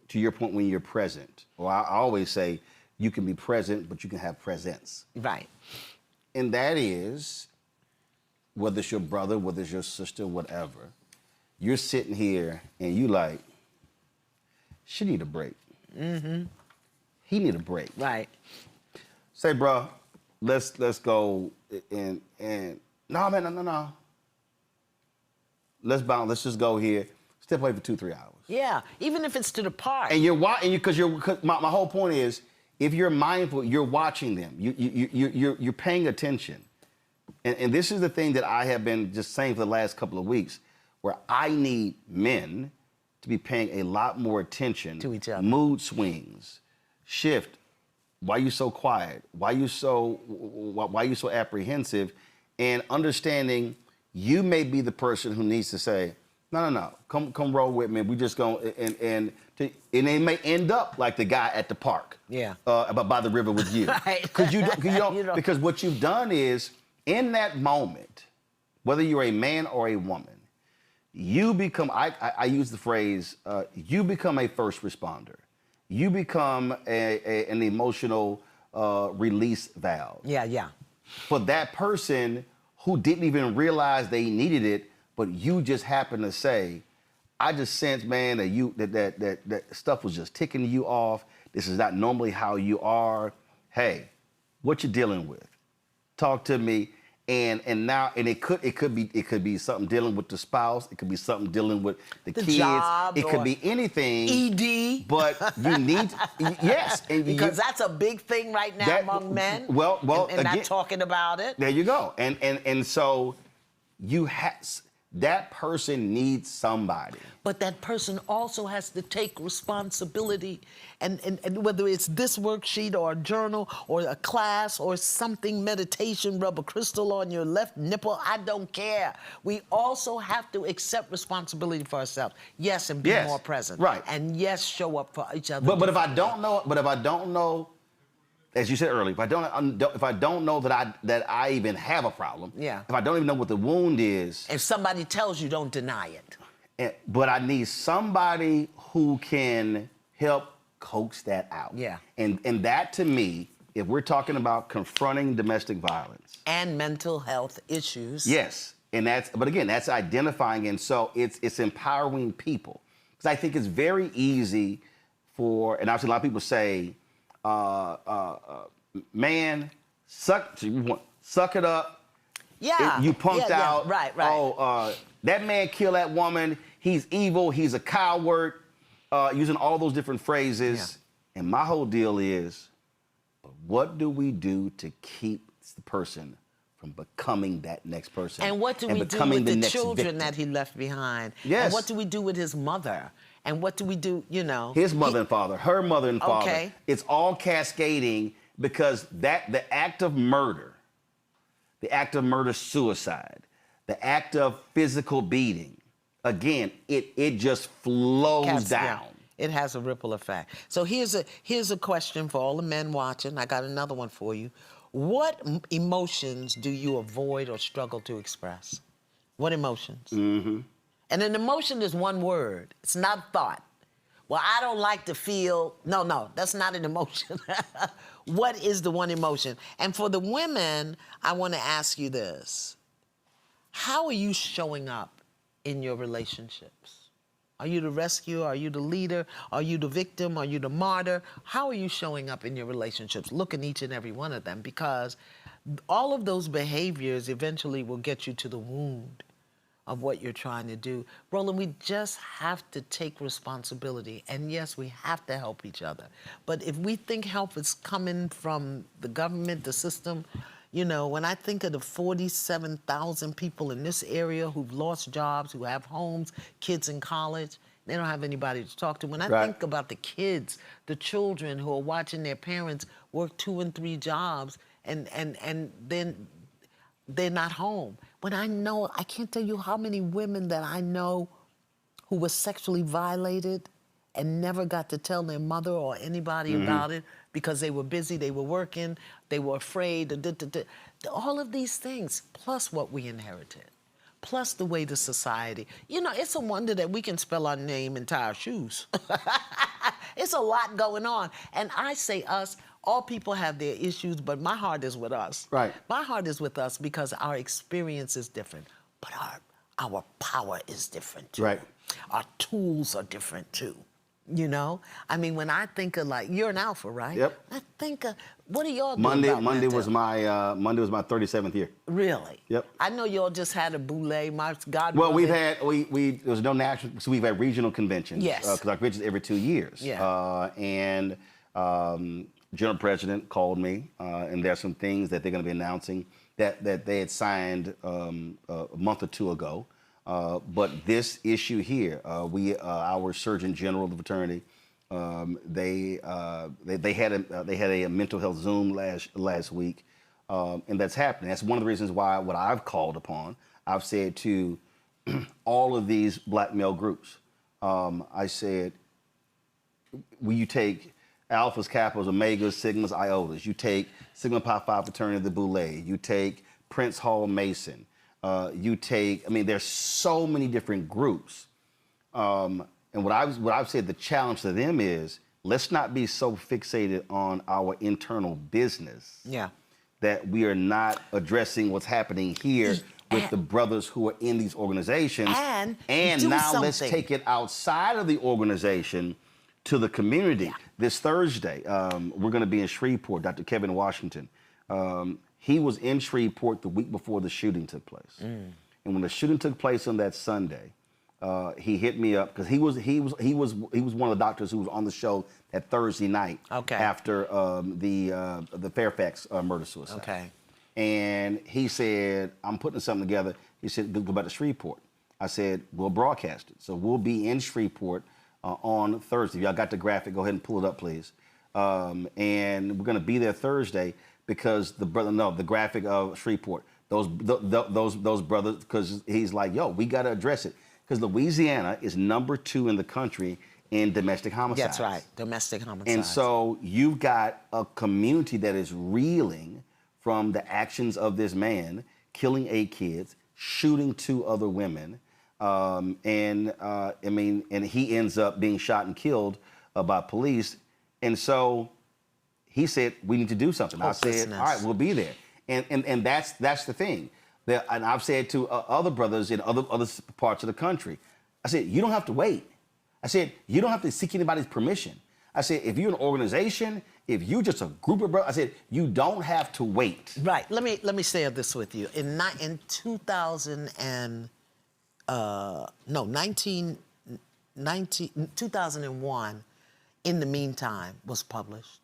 to your point, when you're present, or I always say you can be present, but you can have presence. Right. And that is, whether it's your brother, whether it's your sister, whatever, you're sitting here and you like, she need a break. Mm-hmm. He need a break. Right. Say, bro, let's go and no, man, no. let's just go here. Step away for 2-3 hours. Yeah, even if it's to the park. And my whole point is, if you're mindful, you're watching them. You're paying attention. And this is the thing that I have been just saying for the last couple of weeks, where I need men to be paying a lot more attention to each other. Mood swings, shift. Why you so quiet? Why you so apprehensive? And understanding you may be the person who needs to say, no, come roll with me. We just go and it may end up like the guy at the park. Yeah. By the river with you. Right. Because what you've done is, in that moment, whether you're a man or a woman, you become, I use the phrase, you become a first responder. You become an emotional release valve. Yeah. For that person who didn't even realize they needed it, but you just happened to say, I just sense, man, that stuff was just ticking you off. This is not normally how you are. Hey, what you dealing with? Talk to me. And it could be something dealing with the spouse. It could be something dealing with the kids. Job, it could be anything. ED. But you need yes, because that's a big thing right now among men. Well, and again, not talking about it. There you go. And so that person needs somebody. But that person also has to take responsibility, and whether it's this worksheet or a journal or a class or something, meditation, rub a crystal on your left nipple, I don't care. We also have to accept responsibility for ourselves. Yes, and be more present. Right. And yes, show up for each other. But if I don't know, as you said earlier, if I don't know that I even have a problem, if I don't even know what the wound is, if somebody tells you, don't deny it. But I need somebody who can help coax that out. Yeah. And that, to me, if we're talking about confronting domestic violence and mental health issues, yes, but again, that's identifying, and so it's empowering people, because I think it's very easy and obviously a lot of people say, man, suck it up. Yeah. You punked out. Right. Oh, that man killed that woman. He's evil. He's a coward. Using all those different phrases. Yeah. And my whole deal is, but what do we do to keep the person from becoming that next person? And what do we do with the children that he left behind? Yes. And what do we do with his mother? And what do we do, His mother and father, her mother and father. Okay. It's all cascading, because the act of murder, suicide, the act of physical beating, again, it just flows down. Yeah. It has a ripple effect. So here's a question for all the men watching. I got another one for you. What emotions do you avoid or struggle to express? What emotions? Mm-hmm. And an emotion is one word. It's not a thought. Well, I don't like to feel. No, that's not an emotion. What is the one emotion? And for the women, I want to ask you this. How are you showing up in your relationships? Are you the rescuer? Are you the leader? Are you the victim? Are you the martyr? How are you showing up in your relationships? Look at each and every one of them, because all of those behaviors eventually will get you to the wound of what you're trying to do. Roland, we just have to take responsibility. And yes, we have to help each other. But if we think help is coming from the government, the system, when I think of the 47,000 people in this area who've lost jobs, who have homes, kids in college, they don't have anybody to talk to. When I think about the kids, the children who are watching their parents work 2 and 3 jobs, and then they're not home. When I can't tell you how many women that I know who were sexually violated and never got to tell their mother or anybody about it because they were busy, they were working, they were afraid, all of these things, plus what we inherited, plus the way the society, it's a wonder that we can spell our name and tie our shoes. It's a lot going on. And I say us, all people have their issues, but my heart is with us. Right. My heart is with us because our experience is different, but our power is different too. Right. Our tools are different too. You know, I mean, when I think of like, you're an alpha, right? Yep. I think of, what are y'all doing Monday about was my 37th year. Really? Yep. I know y'all just had a boule, my God. Well, there's no national, so we've had regional conventions. Yes. Because our conventions every 2 years. Yeah. And General President called me, and there's some things that they're going to be announcing that they had signed a month or two ago. But this issue here, our Surgeon General of the fraternity, they had a mental health Zoom last week, and that's happening. That's one of the reasons why what I've called upon. I've said to all of these black male groups, I said, will you take alphas, kappas, omegas, sigmas, iotas? You take Sigma Pi Phi fraternity of the Boule. You take Prince Hall Mason. You take, I mean, there's so many different groups. And what I've said, the challenge to them is, let's not be so fixated on our internal business that we are not addressing what's happening here with the brothers who are in these organizations. And now let's take it outside of the organization to the community. Yeah. This Thursday, we're going to be in Shreveport, Dr. Kevin Washington. He was in Shreveport the week before the shooting took place. And when the shooting took place on that Sunday, he hit me up because he was one of the doctors who was on the show that Thursday night after the Fairfax murder-suicide. Okay. And he said, I'm putting something together. He said, go back to Shreveport. I said, we'll broadcast it. So we'll be in Shreveport on Thursday. If y'all got the graphic, go ahead and pull it up, please. And we're going to be there Thursday because the graphic of Shreveport, those brothers, because he's like, yo, we got to address it. Because Louisiana is #2 in the country in domestic homicides. That's right, domestic homicides. And so you've got a community that is reeling from the actions of this man killing 8 kids, shooting 2 other women, and he ends up being shot and killed by police. And so he said, we need to do something. I said, all right, we'll be there. And that's the thing. And I've said to other brothers in other parts of the country, I said, you don't have to wait. I said, you don't have to seek anybody's permission. I said, if you're an organization, if you're just a group of brothers, I said, you don't have to wait. Right. Let me share this with you. In 2001, In the Meantime was published.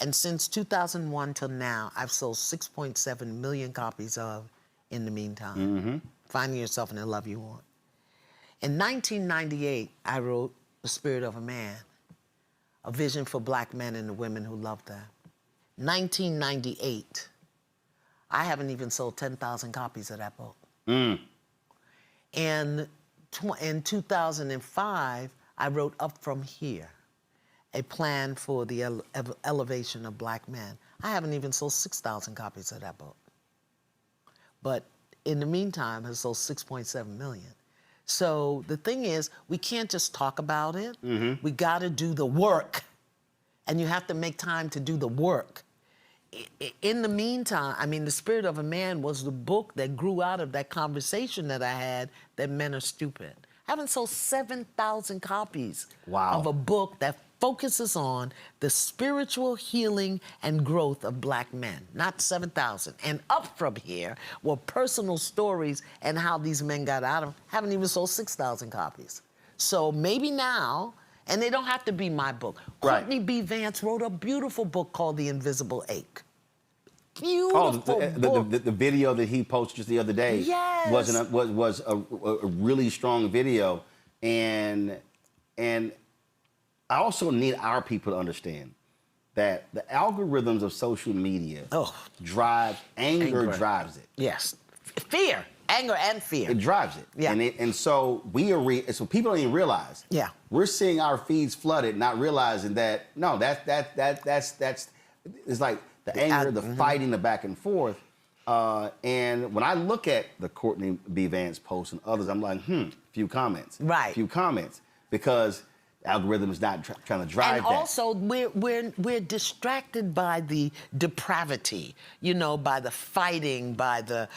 And since 2001 till now, I've sold 6.7 million copies of In the Meantime. Mm-hmm. Finding Yourself in the Love You Want. In 1998, I wrote The Spirit of a Man, a vision for black men and the women who love them. 1998, I haven't even sold 10,000 copies of that book. And in 2005, I wrote Up From Here, a plan for the elevation of black men. I haven't even sold 6,000 copies of that book. But In the Meantime, has sold 6.7 million. So the thing is, we can't just talk about it. Mm-hmm. We got to do the work. And you have to make time to do the work. In the meantime, I mean, The Spirit of a Man was the book that grew out of that conversation that I had that men are stupid. I haven't sold 7,000 copies of a book that focuses on the spiritual healing and growth of black men, not 7,000. And Up From Here were personal stories and how these men got out of them. Haven't even sold 6,000 copies. So maybe now, and they don't have to be my book. Right. Courtney B. Vance wrote a beautiful book called The Invisible Ache. Beautiful book. The video that he posted just the other day was a really strong video, and I also need our people to understand that the algorithms of social media anger drives it. Yes, fear, anger and fear. It drives it. Yeah, and so so people don't even realize. Yeah, we're seeing our feeds flooded, not realizing that that's it's like the anger, the fighting, the back and forth. And when I look at the Courtney B. Vance post and others, I'm like, few comments. Right. Few comments. Because Algorithm is not trying to drive and that. Also, we're distracted by the depravity, you know, by the fighting, by the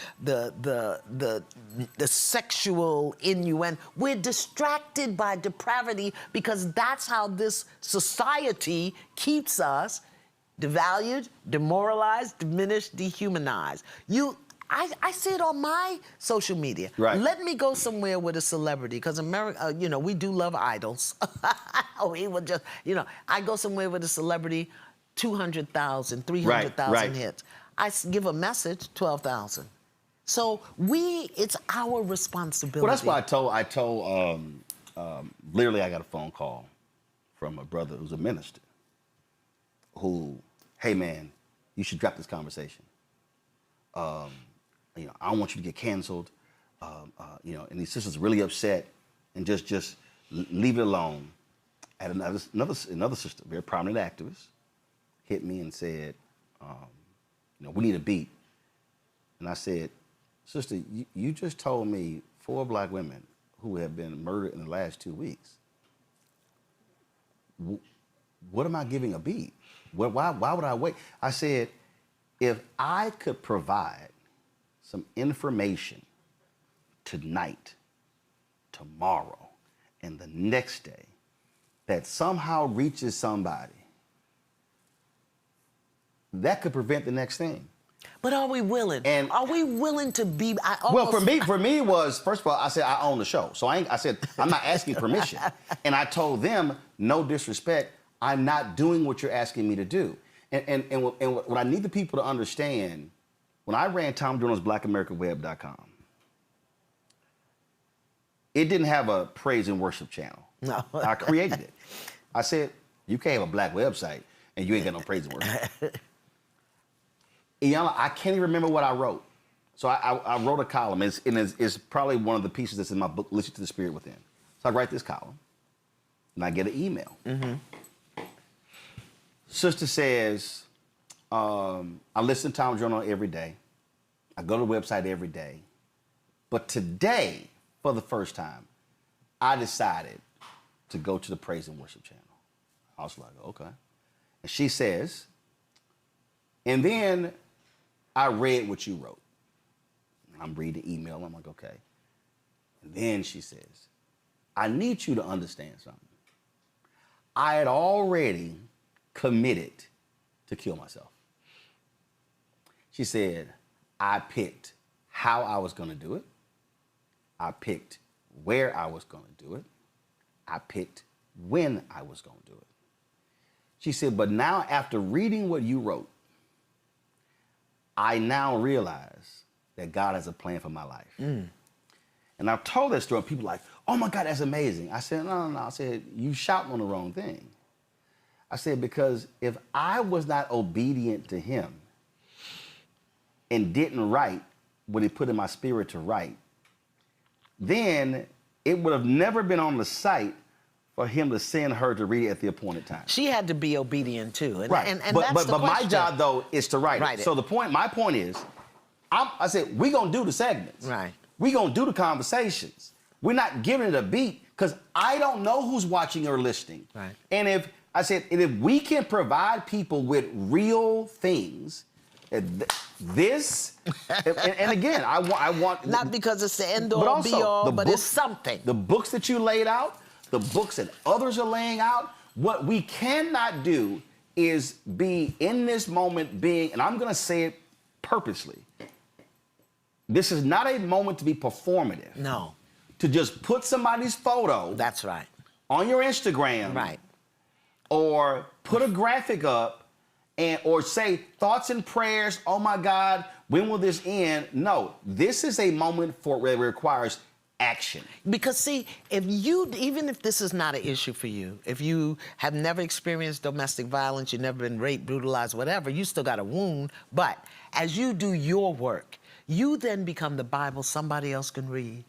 sexual innuendo. We're distracted by depravity because that's how this society keeps us devalued, demoralized, diminished, dehumanized. I see it on my social media. Right. Let me go somewhere with a celebrity, because America, you know, we do love idols. We would just, you know, I go somewhere with a celebrity, 200,000, 300,000 hits. I give a message, 12,000. So it's our responsibility. Well, that's why I told literally I got a phone call from a brother who's a minister who, hey man, you should drop this conversation. You know, I don't want you to get canceled. You know, and these sisters are really upset, and just leave it alone. And another sister, very prominent activist, hit me and said, you know, we need a beat. And I said, sister, you just told me 4 black women who have been murdered in the last 2 weeks. What am I giving a beat? Why would I wait? I said, if I could provide some information tonight, tomorrow, and the next day that somehow reaches somebody, that could prevent the next thing. But are we willing? And are we willing to be? Well, for me was, first of all, I said I own the show, so I said I'm not asking permission, and I told them, no disrespect, I'm not doing what you're asking me to do. And what I need the people to understand, when I ran Tom Jones' BlackAmericanWeb.com, it didn't have a praise and worship channel. No. I created it. I said, you can't have a black website and you ain't got no praise and worship. Iyanla, I can't even remember what I wrote. So I wrote a column. It's probably one of the pieces that's in my book, Listen to the Spirit Within. So I write this column, and I get an email. Mm-hmm. Sister says, I listen to Tom Journal every day. I go to the website every day. But today, for the first time, I decided to go to the Praise and Worship channel. I was like, okay. And she says, and then I read what you wrote. I'm reading the email. I'm like, okay. And then she says, I need you to understand something. I had already committed to kill myself. She said, I picked how I was going to do it. I picked where I was going to do it. I picked when I was going to do it. She said, but now after reading what you wrote, I now realize that God has a plan for my life. Mm. And I've told that story, and people are like, oh my God, that's amazing. I said, no. I said, you shouting on the wrong thing. I said, because if I was not obedient to him and didn't write what he put in my spirit to write, then it would have never been on the site for him to send her to read it at the appointed time. She had to be obedient too. And, right. And but that's the my question. job though is to write it. So my point is, I said, we're gonna do the segments. Right. We're gonna do the conversations. We're not giving it a beat because I don't know who's watching or listening. Right. And if we can provide people with real things, this, and again, I want not because it's the end all be all, but it's something. The books that you laid out, the books that others are laying out, what we cannot do is be in this moment being, and I'm gonna say it purposely, this is not a moment to be performative. No. To just put somebody's photo. That's right. On your Instagram. Right. Or put a graphic up or say thoughts and prayers, oh my God, when will this end? No, this is a moment where it requires action. Because see, even if this is not an issue for you, if you have never experienced domestic violence, you've never been raped, brutalized, whatever, you still got a wound. But as you do your work, you then become the Bible somebody else can read.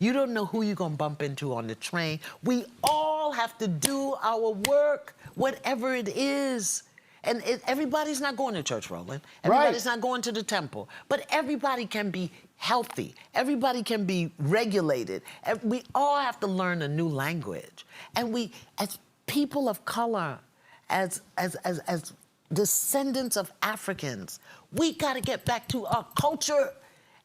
You don't know who you're going to bump into on the train. We all have to do our work, whatever it is. And everybody's not going to church, Roland. Everybody's not going to the temple. But everybody can be healthy. Everybody can be regulated. We all have to learn a new language. And we, as people of color, as descendants of Africans, we got to get back to our culture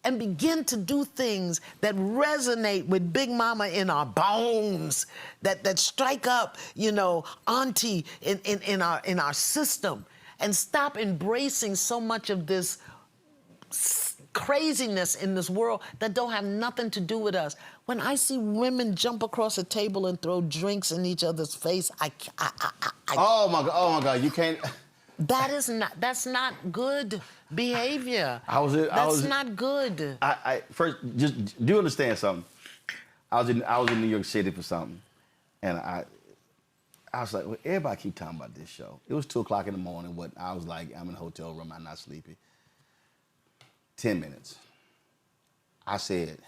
and begin to do things that resonate with Big Mama in our bones, that strike up, you know, auntie in our system, and stop embracing so much of this craziness in this world that don't have nothing to do with us. When I see women jump across a table and throw drinks in each other's face, oh my God, you can't. That's not good behavior. That's not good. First, just do understand something. I was in New York City for something, and I was like, well, everybody keep talking about this show. It was 2 o'clock in the morning. I was like, I'm in a hotel room, I'm not sleepy. 10 minutes. I said,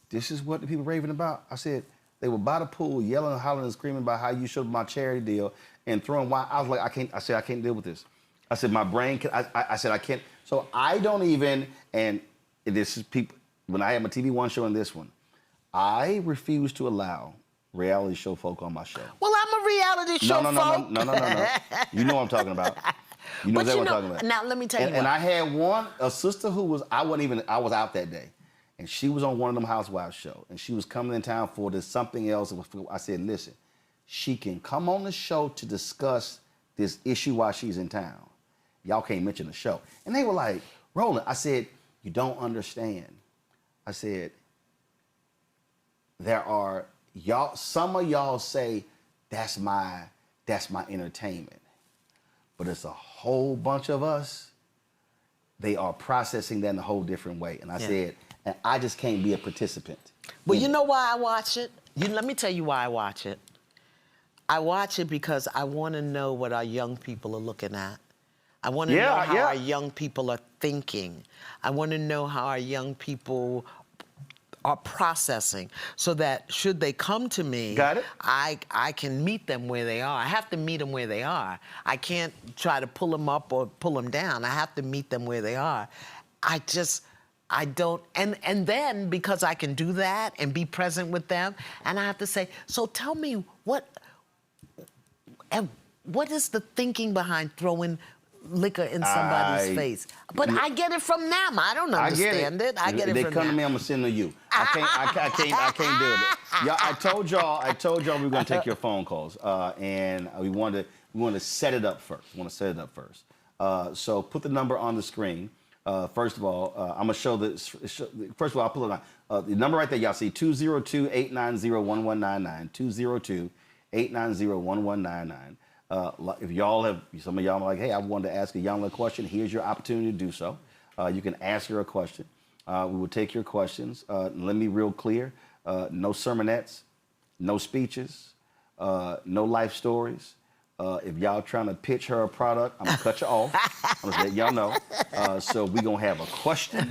this is what the people raving about? I said, they were by the pool yelling and hollering and screaming about how you showed my charity deal and throwing wine. I was like, I said, I can't deal with this. I said, my brain, I said, I can't. So I don't even, and this is people, when I had my TV One show and this one, I refuse to allow reality show folk on my show. Well, I'm a reality show folk. No. You know what I'm talking about. You know exactly what I'm talking about. Now, let me tell you And I had a sister who was, I was out that day. And she was on one of them housewives show. And she was coming in town for this something else. I said, listen, she can come on the show to discuss this issue while she's in town. Y'all can't mention the show. And they were like, Roland, I said, you don't understand. I said, some of y'all say that's my entertainment. But it's a whole bunch of us, they are processing that in a whole different way. And I said, and I just can't be a participant. Well, you know why I watch it? Let me tell you why I watch it. I watch it because I want to know what our young people are looking at. I want to know how our young people are thinking. I want to know how our young people are processing, so that should they come to me, I can meet them where they are. I have to meet them where they are. I can't try to pull them up or pull them down. I have to meet them where they are. I don't, and then because I can do that and be present with them, and I have to say, so tell me what is the thinking behind throwing liquor in somebody's face? But I get it from them. I don't understand it. I get it from them. They come to me, I'm gonna send to you. I can't do it. Y'all, I told y'all we were gonna take your phone calls, and we want to set it up first. So put the number on the screen. First of all, I'm gonna show this. First of all, I'll pull it on. The number right there, y'all see 202-890-1199. 202-890-1199. If y'all have, some of y'all are like, hey, I wanted to ask Iyanla a question, here's your opportunity to do so. You can ask her a question. We will take your questions. Let me be real clear. No sermonettes, no speeches, no life stories. If y'all trying to pitch her a product, I'm gonna cut you off. I'm gonna let y'all know. So we're gonna have a question.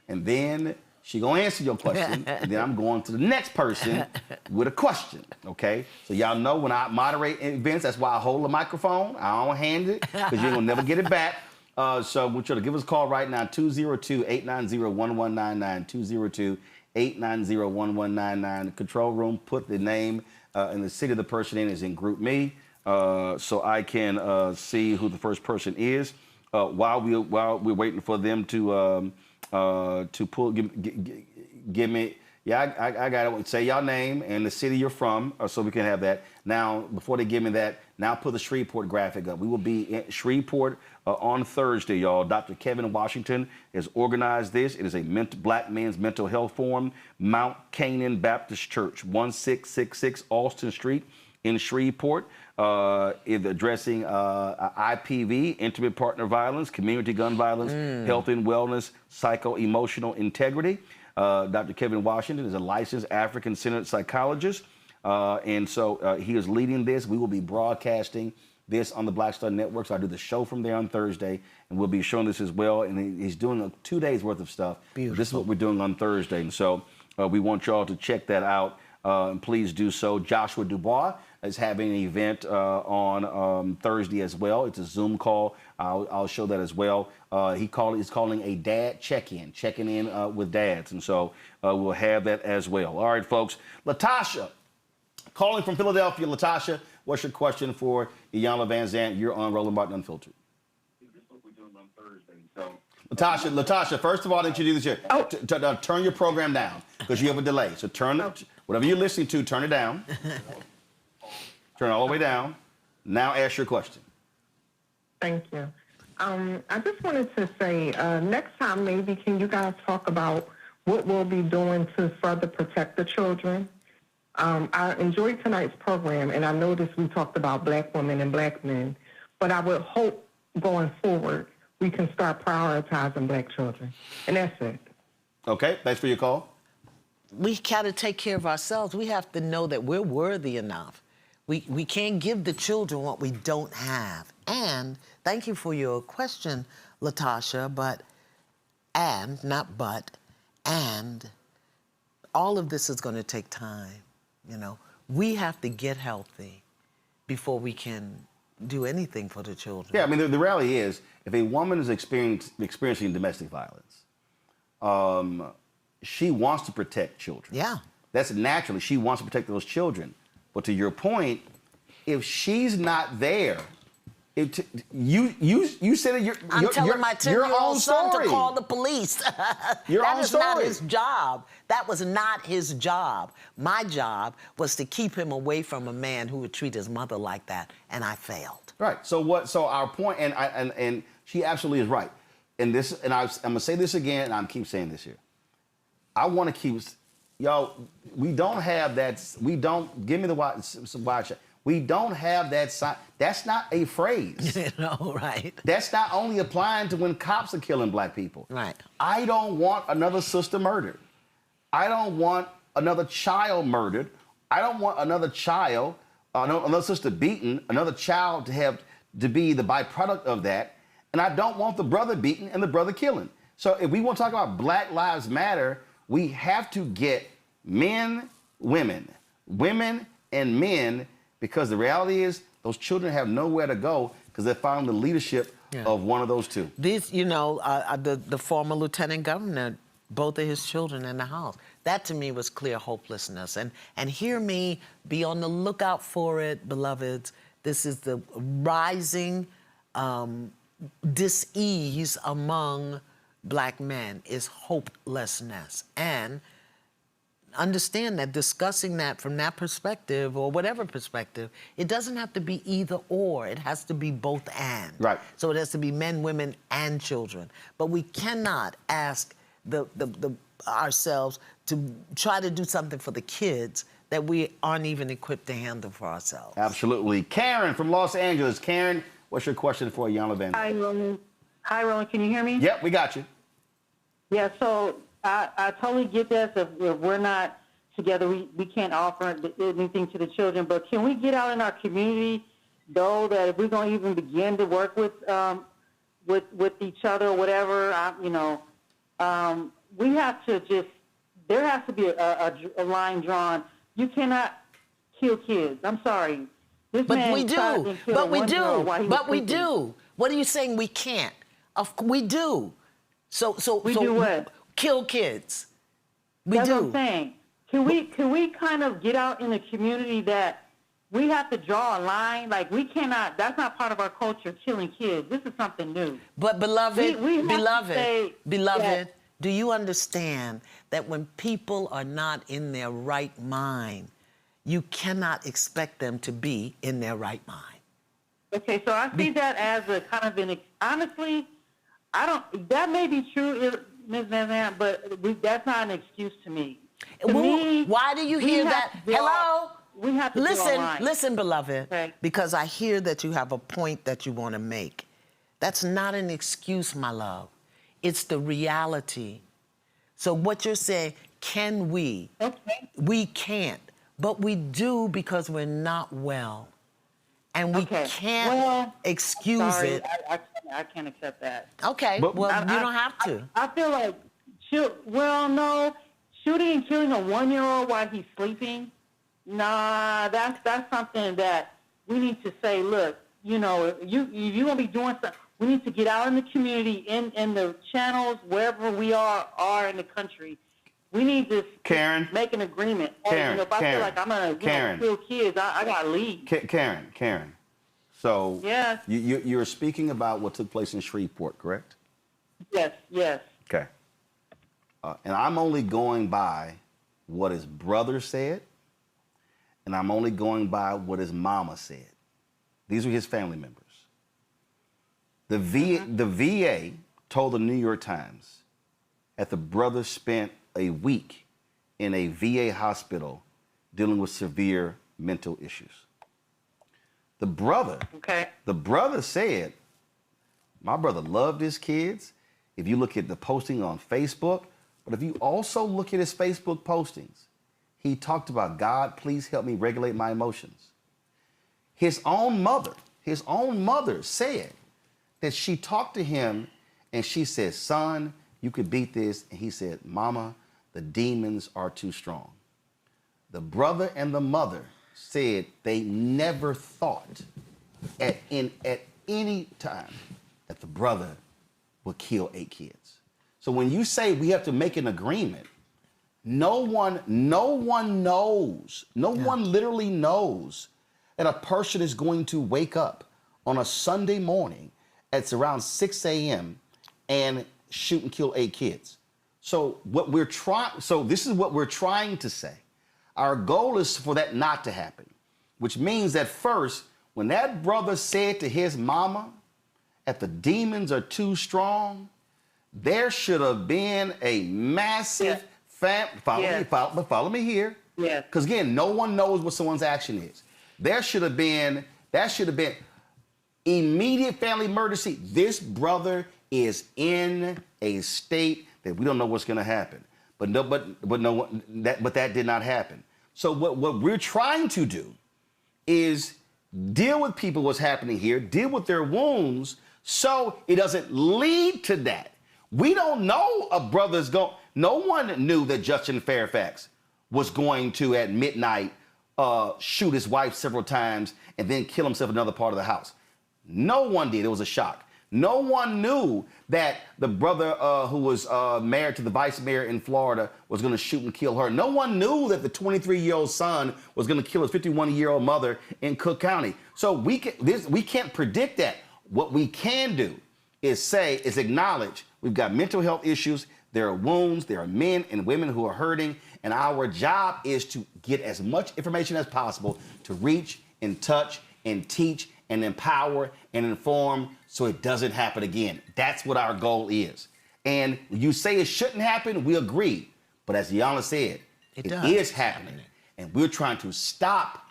And then she gonna answer your question, and then I'm going to the next person with a question, okay? So y'all know when I moderate events, that's why I hold the microphone. I don't hand it, because you're gonna never get it back. So we'll try to give us a call right now, 202-890-1199, 202-890-1199. The control room, put the name and the city of the person in is in Group Me, so I can see who the first person is. While we're waiting for them to pull, give me, I got it. Say your name and the city you're from, so we can have that. Now, before they give me that, now put the Shreveport graphic up. We will be in Shreveport on Thursday, y'all. Dr. Kevin Washington has organized this. It is a Black Men's Mental Health Forum, Mount Canaan Baptist Church, 1666 Austin Street in Shreveport. Is addressing IPV, intimate partner violence, community gun violence, health and wellness, psycho-emotional integrity. Dr. Kevin Washington is a licensed African-centered psychologist, and so he is leading this. We will be broadcasting this on the Black Star Network, so I do the show from there on Thursday, and we'll be showing this as well, and he's doing 2 days worth of stuff. Beautiful. This is what we're doing on Thursday, and so we want y'all to check that out. please do so. Joshua Dubois is having an event on Thursday as well. It's a Zoom call. I'll show that as well. He's calling a dad check-in, checking in with dads. And so we'll have that as well. All right, folks. Latasha, calling from Philadelphia. Latasha, what's your question for Iyanla Vanzant? You're on Roland Martin Unfiltered. Latasha, first of all, I need you to do this here. Turn your program down because you have a delay. So whatever you're listening to, turn it down. Turn it all the way down. Now ask your question. Thank you. I just wanted to say, next time maybe can you guys talk about what we'll be doing to further protect the children? I enjoyed tonight's program, and I noticed we talked about black women and black men, but I would hope going forward we can start prioritizing black children. And that's it. Okay, thanks for your call. We got to take care of ourselves. We have to know that we're worthy enough. We can't give the children what we don't have. And thank you for your question, Latasha, and all of this is going to take time, you know. We have to get healthy before we can do anything for the children. Yeah, I mean, the reality is, if a woman is experiencing domestic violence, she wants to protect children. Yeah. That's naturally, she wants to protect those children. But to your point, if she's not there, you said it. I'm telling my 10-year-old son to call the police. That is not his job. That was not his job. My job was to keep him away from a man who would treat his mother like that, and I failed. Right. So our point, and she absolutely is right. And I'm gonna say this again, and I'm keep saying this here. I want to keep. Yo, we don't have that. We don't. Give me the wide shot. We don't have that sign. That's not a phrase. No, right. That's not only applying to when cops are killing black people. Right. I don't want another sister murdered. I don't want another child murdered. I don't want another child, another sister beaten, another child to be the byproduct of that. And I don't want the brother beaten and the brother killing. So if we want to talk about Black Lives Matter, we have to get men, women, and men, because the reality is those children have nowhere to go because they found the leadership of one of those two. These, the former lieutenant governor, both of his children in the house. That to me was clear hopelessness. And hear me, be on the lookout for it, beloveds. This is the rising dis-ease among black men is hopelessness. And understand that discussing that from that perspective or whatever perspective, it doesn't have to be either or. It has to be both and. Right. So it has to be men, women, and children. But we cannot ask ourselves to try to do something for the kids that we aren't even equipped to handle for ourselves. Absolutely. Karen from Los Angeles. Karen, what's your question for Iyanla Vanzant? Hi, Roland. Hi, Roland. Can you hear me? Yep, we got you. Yeah, so I totally get that. If we're not together, we can't offer anything to the children. But can we get out in our community, though, that if we're going to even begin to work with each other or whatever, we have to there has to be a line drawn. You cannot kill kids. I'm sorry. But we do. But we do. What are you saying we can't? We do. So we do what? Kill kids. That's what I'm saying. Can we kind of get out in the community that we have to draw a line? Like, we cannot, that's not part of our culture, killing kids. This is something new. But beloved, do you understand that when people are not in their right mind, you cannot expect them to be in their right mind? Okay, so I see that as a kind of honestly, that may be true, Ms. Vanzant, but that's not an excuse to me. To me, why do you hear that? Hello? We have to listen, beloved, okay. Because I hear that you have a point that you want to make. That's not an excuse, my love. It's the reality. So what you're saying, can we? Okay. We can't, but we do because we're not well. And we can't excuse it. I can't accept that. Okay, you don't have to. I feel like, shooting and killing a 1-year-old while he's sleeping, nah, that's something that we need to say, look, you know, if you're going to be doing something, we need to get out in the community, in the channels, wherever we are in the country. We need to make an agreement. Karen, you know, if I feel like I'm going to kill kids, I got to leave. Karen. So yes. you're speaking about what took place in Shreveport, correct? Yes. Okay. And I'm only going by what his brother said, and I'm only going by what his mama said. These are his family members. The VA told the New York Times that the brother spent a week in a VA hospital dealing with severe mental issues. The brother said, my brother loved his kids. If you look at the posting on Facebook, but if you also look at his Facebook postings, he talked about, God, please help me regulate my emotions. His own mother said that she talked to him and she said, son, you could beat this. And he said, Mama, the demons are too strong. The brother and the mother said they never thought at any time that the brother would kill 8 kids. So when you say we have to make an agreement, no one literally knows that a person is going to wake up on a Sunday morning at around 6 a.m. and shoot and kill 8 kids. So this is what we're trying to say. Our goal is for that not to happen, which means that first, when that brother said to his mama that the demons are too strong, there should have been a massive follow me here. Yeah. Because again, no one knows what someone's action is. That should have been immediate family emergency. This brother is in a state that we don't know what's going to happen. But that did not happen. So what we're trying to do is deal with people what's happening here, deal with their wounds, so it doesn't lead to that. We don't know a brother's going. No one knew that Justin Fairfax was going to at midnight shoot his wife several times and then kill himself in another part of the house. No one did. It was a shock. No one knew that the brother who was married to the vice mayor in Florida was going to shoot and kill her. No one knew that the 23-year-old son was going to kill his 51-year-old mother in Cook County. So we can't predict that. What we can do is acknowledge we've got mental health issues. There are wounds. There are men and women who are hurting. And our job is to get as much information as possible to reach and touch and teach and empower and inform so it doesn't happen again. That's what our goal is. And you say it shouldn't happen, we agree. But as Iyanla said, it is happening. And we're trying to stop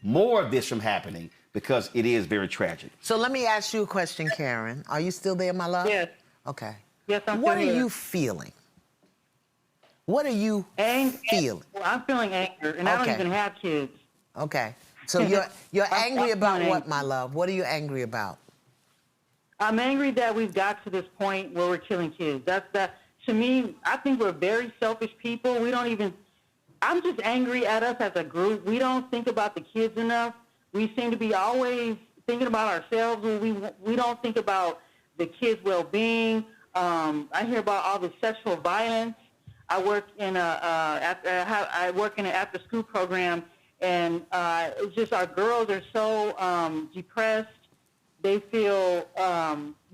more of this from happening because it is very tragic. So let me ask you a question, Karen. Are you still there, my love? Yes. Okay. Yes, I'm What are still here. you feeling? What are you feeling? Well, I'm feeling anger, and I don't even have kids. Okay. So you're angry about what, my love? What are you angry about? I'm angry that we've got to this point where we're killing kids. To me, I think we're very selfish people. I'm just angry at us as a group. We don't think about the kids enough. We seem to be always thinking about ourselves. We don't think about the kids' well-being. I hear about all the sexual violence. I work in an after-school program, and it's just our girls are so depressed. They feel,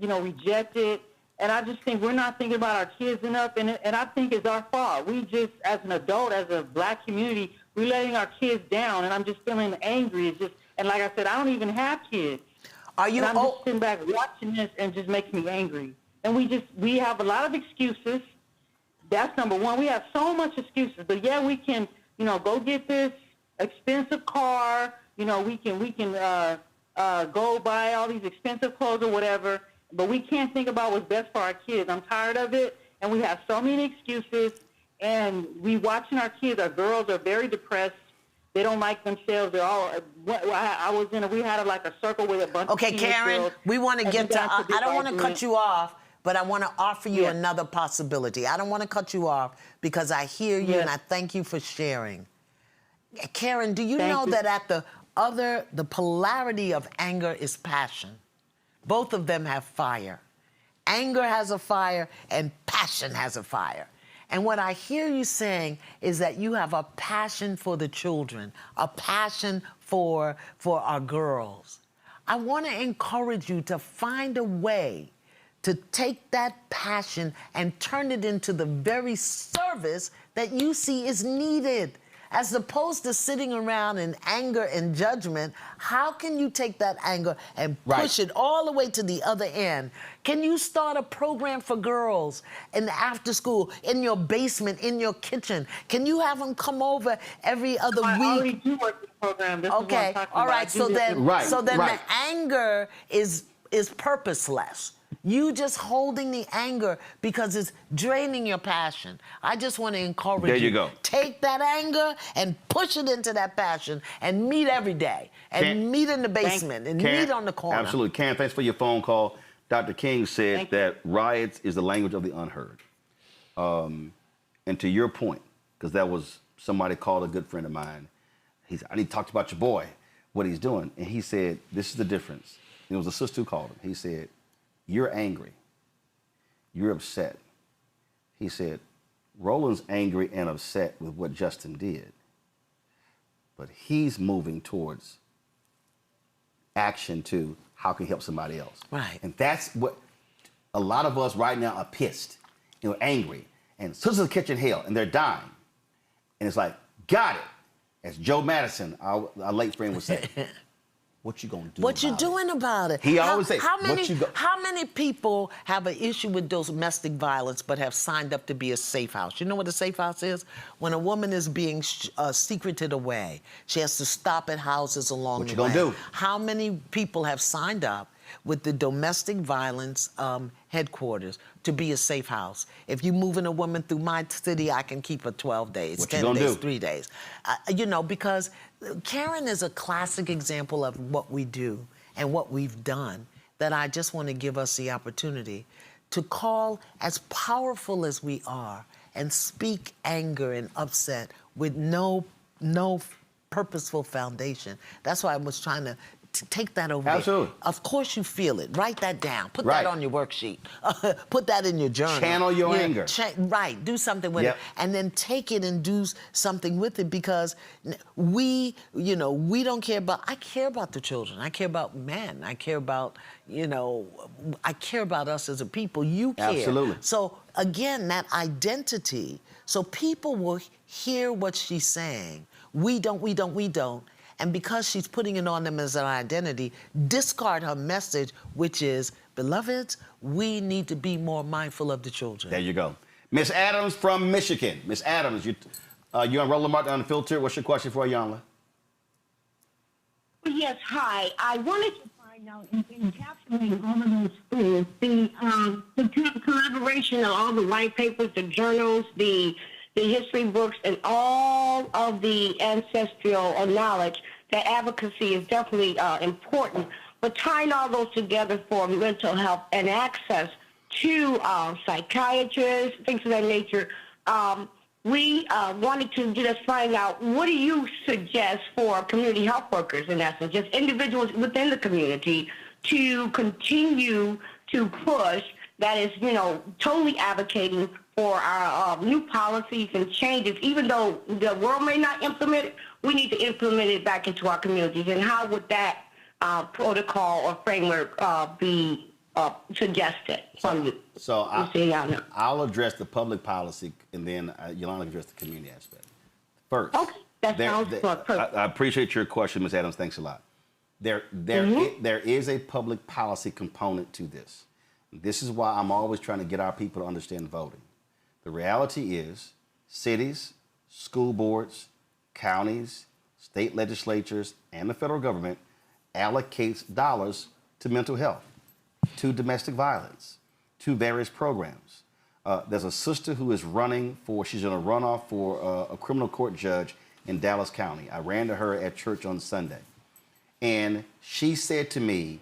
rejected. And I just think we're not thinking about our kids enough, and I think it's our fault. We just, as an adult, as a black community, we're letting our kids down, and I'm just feeling angry. And like I said, I don't even have kids. I'm just sitting back watching this and just makes me angry. And we have a lot of excuses. That's number one. We have so much excuses. But yeah, we can, go get this expensive car. We can go buy all these expensive clothes or whatever. But we can't think about what's best for our kids. I'm tired of it. And we have so many excuses. And we watching our kids. Our girls are very depressed. They don't like themselves. They're all. We had a circle with a bunch of Okay, Karen, girls, we want to get to. I don't want to cut you off, but I want to offer you another possibility. I don't want to cut you off because I hear you and I thank you for sharing. Karen, do you know that at the polarity of anger is passion? Both of them have fire. Anger has a fire and passion has a fire. And what I hear you saying is that you have a passion for the children, a passion for our girls. I want to encourage you to find a way to take that passion and turn it into the very service that you see is needed. As opposed to sitting around in anger and judgment, how can you take that anger and push it all the way to the other end? Can you start a program for girls in the after school, in your basement, in your kitchen? Can you have them come over every other week? I already do work with the program. This is what I'm talking all about. right. So then the anger is purposeless. You just holding the anger because it's draining your passion. I just want to encourage you. There you go. Take that anger and push it into that passion and meet every day. And meet in the basement and meet on the corner. Absolutely. Karen, thanks for your phone call. Dr. King said that riots is the language of the unheard. And to your point, because that was somebody called a good friend of mine. He said, I need to talk about your boy, what he's doing. And he said, this is the difference. It was a sister who called him. He said, you're angry. You're upset. He said, Roland's angry and upset with what Justin did, but he's moving towards action to how can he help somebody else. Right. And that's what a lot of us right now are pissed, angry. And sisters in the kitchen hell, and they're dying. And it's like, got it. As Joe Madison, our late friend would say, what you gonna do? What you doing about it? He always say, how many people have an issue with domestic violence but have signed up to be a safe house? You know what a safe house is? When a woman is being secreted away, she has to stop at houses along the way. What you gonna do? How many people have signed up with the domestic violence headquarters to be a safe house? If you moving a woman through my city, I can keep her 12 days, 10 days, 3 days. Because Karen is a classic example of what we do and what we've done, that I just want to give us the opportunity to call, as powerful as we are, and speak anger and upset with no purposeful foundation. That's why I was trying to take that over. Absolutely. There. Of course you feel it. Write that down. Put that on your worksheet. Put that in your journal. Channel your anger. Do something with it. And then take it and do something with it, because we don't care about, I care about the children. I care about men. I care about, I care about us as a people. You care. Absolutely. So again, that identity, so people will hear what she's saying. We don't. And because she's putting it on them as an identity, discard her message, which is, beloveds, we need to be more mindful of the children. There you go. Miss Adams from Michigan. Miss Adams, you're on Roland Martin Unfiltered. What's your question for Iyanla? Yes, hi. I wanted to find out, in encapsulating all of those things, the collaboration of all the white papers, the journals, the history books, and all of the ancestral knowledge, that advocacy is definitely important. But tying all those together for mental health and access to psychiatrists, things of that nature, we wanted to just find out, what do you suggest for community health workers, in essence, just individuals within the community, to continue to push, that is, totally advocating for our new policies and changes, even though the world may not implement it, we need to implement it back into our communities. And how would that protocol or framework be suggested from you? So I'll address the public policy, and then Iyanla can address the community aspect. First, okay, that sounds perfect. I appreciate your question, Ms. Adams. Thanks a lot. There is a public policy component to this. This is why I'm always trying to get our people to understand voting. The reality is, cities, school boards, counties, state legislatures, and the federal government allocates dollars to mental health, to domestic violence, to various programs. There's a sister who is running she's in a runoff for a criminal court judge in Dallas County. I ran to her at church on Sunday. And she said to me,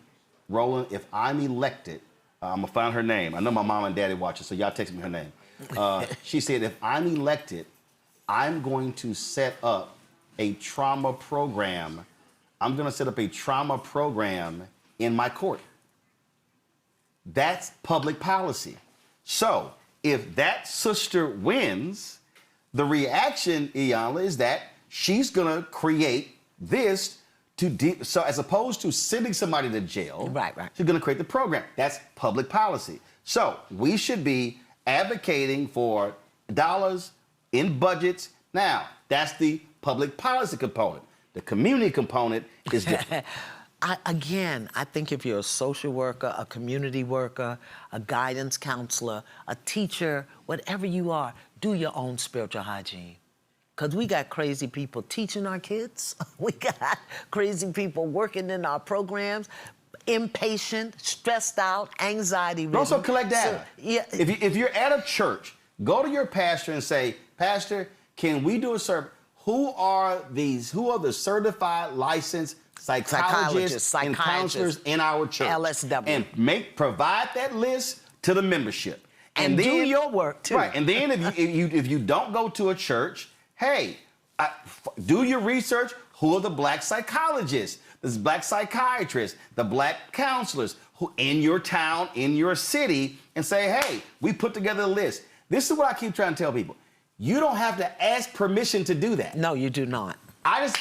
Roland, if I'm elected, I'm going to find her name. I know my mom and daddy watch it, so y'all text me her name. She said, if I'm elected, I'm going to set up a trauma program. I'm going to set up a trauma program in my court. That's public policy. So if that sister wins, the reaction, Iyanla, is that she's going to create this so as opposed to sending somebody to jail, she's going to create the program. That's public policy. So we should be advocating for dollars in budgets. Now, that's the public policy component. The community component is different. I think if you're a social worker, a community worker, a guidance counselor, a teacher, whatever you are, do your own spiritual hygiene. Because we got crazy people teaching our kids. We got crazy people working in our programs, impatient, stressed out, anxiety-ridden. Also collect data. So, yeah. If you're at a church, go to your pastor and say, Pastor, can we do a survey? Who are the certified licensed psychologists and counselors in our church? LSW. And provide that list to the membership. And then, do your work, too. Right, and then if you don't go to a church, hey, do your research. Who are the black psychologists, the black psychiatrists, the black counselors who in your town, in your city, and say, hey, we put together a list. This is what I keep trying to tell people. You don't have to ask permission to do that. No, you do not.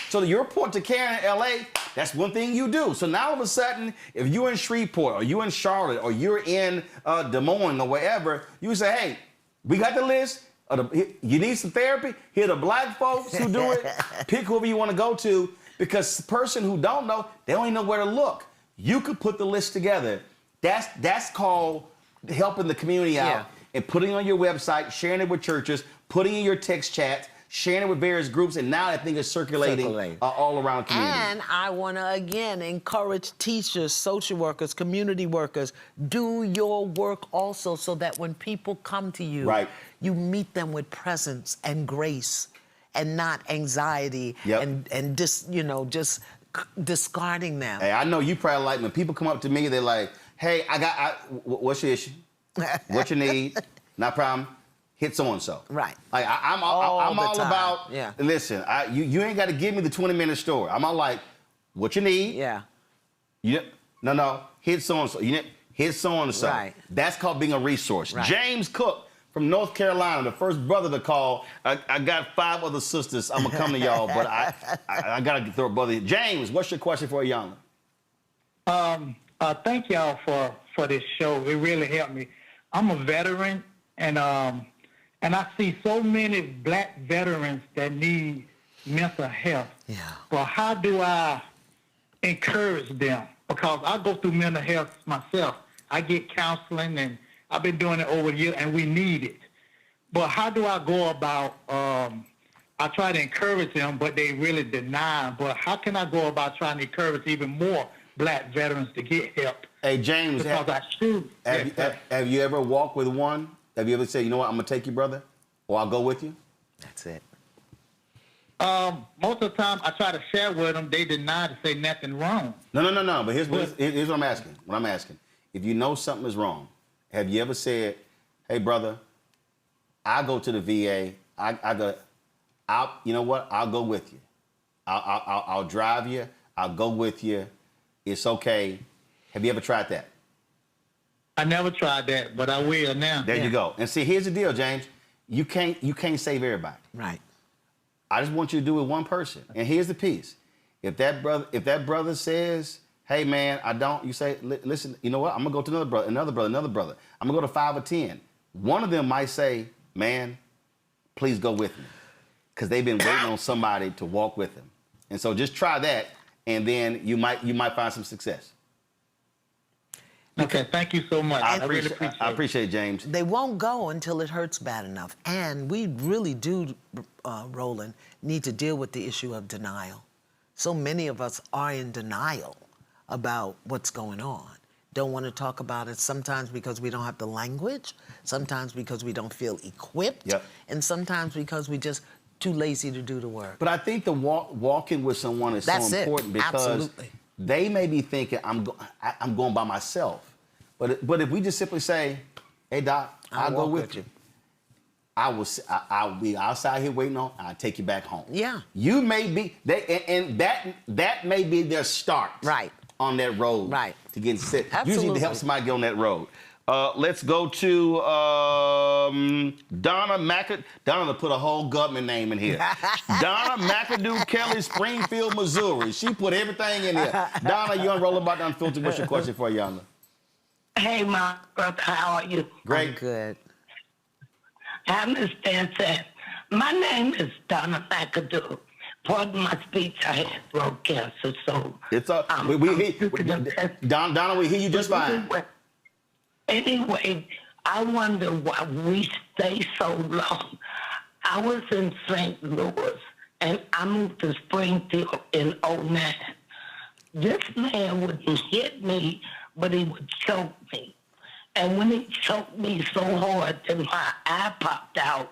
So you report to Karen in LA, that's one thing you do. So now all of a sudden, if you're in Shreveport or you're in Charlotte or you're in Des Moines or wherever, you say, hey, we got the list. You need some therapy? Here are the black folks who do it. Pick whoever you want to go to, because the person who don't know, they don't even know where to look. You could put the list together. That's called helping the community out and putting it on your website, sharing it with churches, putting it in your text chats, sharing it with various groups, and now that thing is circulating all around the community. And I want to, again, encourage teachers, social workers, community workers, do your work also so that when people come to you, you meet them with presence and grace and not anxiety and just discarding them. Hey, I know you probably like when people come up to me, they're like, hey, what's your issue? What you need? Not a problem. Hit so-and-so. Right. Like, I'm all about, listen, you ain't got to give me the 20-minute story. I'm all like, what you need? Yeah. No, hit so-and-so. Hit so-and-so. Right. That's called being a resource. Right. James Cook from North Carolina, the first brother to call. I got 5 other sisters. I'm going to come to y'all, but I got to throw a brother. James, what's your question for Iyanla? Thank y'all for this show. It really helped me. I'm a veteran, and I see so many black veterans that need mental health. Yeah. Well, how do I encourage them? Because I go through mental health myself. I get counseling, and I've been doing it over a year, and we need it. But how do I go about, I try to encourage them, but they really deny. But how can I go about trying to encourage even more black veterans to get help? Hey, James, have you ever walked with one? Have you ever said, you know what, I'm going to take you, brother, or I'll go with you? That's it. Most of the time, I try to share with them. They deny to say nothing wrong. No. But here's what I'm asking. What I'm asking. If you know something is wrong, have you ever said, hey, brother, I go to the VA. You know what? I'll go with you. I'll drive you. I'll go with you. It's okay. Have you ever tried that? I never tried that, but I will now. There you go. And see, here's the deal, James. You can't save everybody. Right. I just want you to do it with one person. And here's the piece. If that brother says, hey man, I don't, you say, listen, you know what? I'm gonna go to another brother. I'm gonna go to 5 or 10. One of them might say, man, please go with me. Because they've been waiting on somebody to walk with them. And so just try that, and then you might find some success. Okay, thank you so much. I really appreciate it. I appreciate it, James. They won't go until it hurts bad enough. And we really do, Roland, need to deal with the issue of denial. So many of us are in denial about what's going on. Don't want to talk about it, sometimes because we don't have the language, sometimes because we don't feel equipped, and sometimes because we just too lazy to do the work. But I think the walking with someone is so important because they may be thinking, I'm going by myself. But if we just simply say, "Hey Doc, I'll go with you. I'll be outside here waiting on. I'll take you back home." Yeah. You may be and that may be their start. Right. On that road. Right. To get set. Absolutely. Usually to help somebody get on that road. Let's go to Donna McAdoo. Donna put a whole government name in here. Donna McAdoo Kelly, Springfield, Missouri. She put everything in here. Donna, you're on Roland Martin Unfiltered. What's your question for Iyanla? Hey, my brother, how are you? Great. I'm good. I understand that. My name is Donna McAdoo. Pardon my speech, I had throat cancer, so... It's up. Donna, we hear you just fine. Anyway, I wonder why we stay so long. I was in St. Louis, and I moved to Springfield in 2009. This man wouldn't hit me, but he would choke me. And when he choked me so hard that my eye popped out,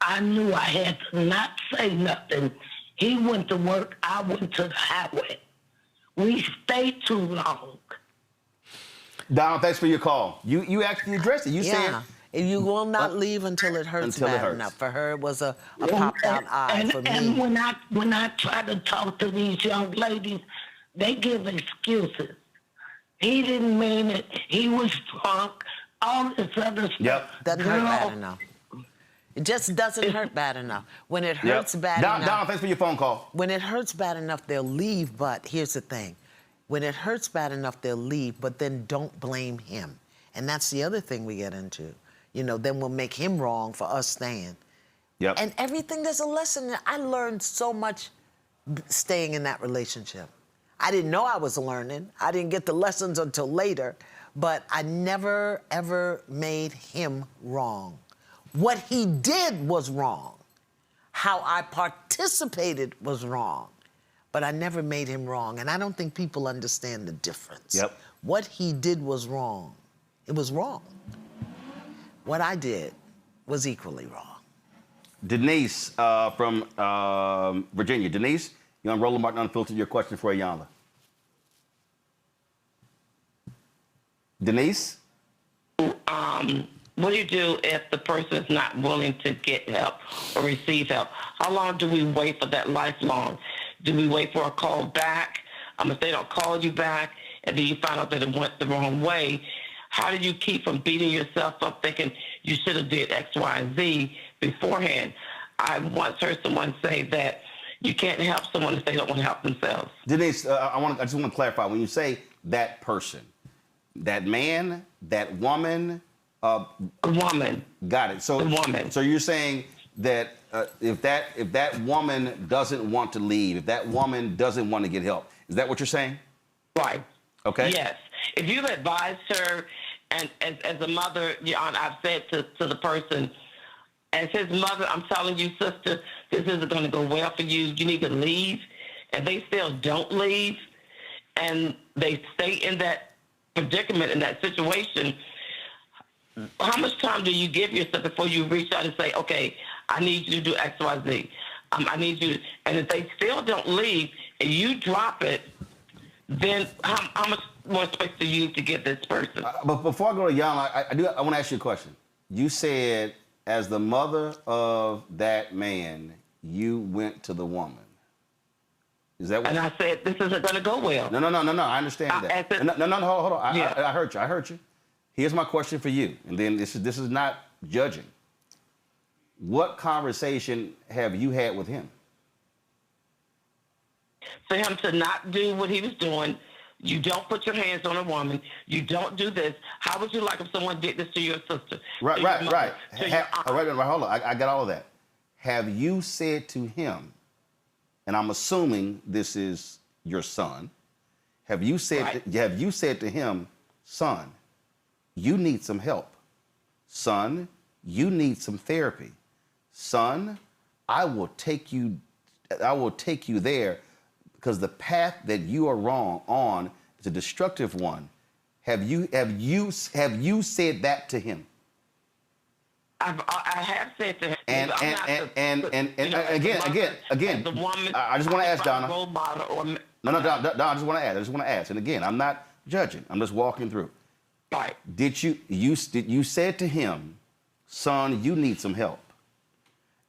I knew I had to not say nothing. He went to work, I went to the highway. We stayed too long. Donald, thanks for your call. You actually addressed it. You said... You will not leave until it hurts bad enough. For her, it was a popped-out eye. For me. And when I try to talk to these young ladies, they give excuses. He didn't mean it. He was drunk. All this other stuff. Yep. Doesn't hurt bad enough. It just doesn't hurt bad enough. When it hurts bad enough... Donald, thanks for your phone call. When it hurts bad enough, they'll leave, but here's the thing. When it hurts bad enough, they'll leave, but then don't blame him. And that's the other thing we get into. You know, then we'll make him wrong for us staying. Yep. And everything, there's a lesson. I learned so much staying in that relationship. I didn't know I was learning. I didn't get the lessons until later, but I never, ever made him wrong. What he did was wrong. How I participated was wrong. But I never made him wrong, and I don't think people understand the difference. Yep. What he did was wrong. It was wrong. What I did was equally wrong. Denise from Virginia. Denise, you're on Roland Martin Unfiltered. Your question for Iyanla. Denise? What do you do if the person is not willing to get help or receive help? How long do we wait for that lifelong? Do we wait for a call back? If they don't call you back and then you find out that it went the wrong way, how do you keep from beating yourself up thinking you should have did X, Y, and Z beforehand? I once heard someone say that you can't help someone if they don't want to help themselves. Denise, I just want to clarify. When you say that person, that man, that woman... woman. Got it. So, the woman. So you're saying that if that woman doesn't want to leave, if that woman doesn't want to get help, is that what you're saying? Right. Okay. Yes. If you've advised her, and as a mother, I've said to the person, as his mother, I'm telling you, sister, this isn't going to go well for you. You need to leave. And they still don't leave, and they stay in that predicament, in that situation. How much time do you give yourself before you reach out and say, okay, I need you to do X, Y, Z. I need you to, and if they still don't leave and you drop it, then how much more space do you need to give this person? But before I go to Iyanla, I want to ask you a question. You said, as the mother of that man, you went to the woman. Is that what? And I said, this isn't going to go well. No. I understand that. No, hold on. I heard you. Here's my question for you, and then this is not judging. What conversation have you had with him? For him to not do what he was doing, you don't put your hands on a woman, you don't do this. How would you like if someone did this to your sister? Right. Hold on, I got all of that. Have you said to him, and I'm assuming this is your son, have you said to him, son, you need some help. Son, you need some therapy. Son, I will take you there because the path that you are wrong on is a destructive one. Have you said that to him? I have said to him. And again, the woman, I just want to ask Donna. Role model or, No, Donna, I just want to ask. And again, I'm not judging. I'm just walking through. Right. Did you said to him, son, you need some help?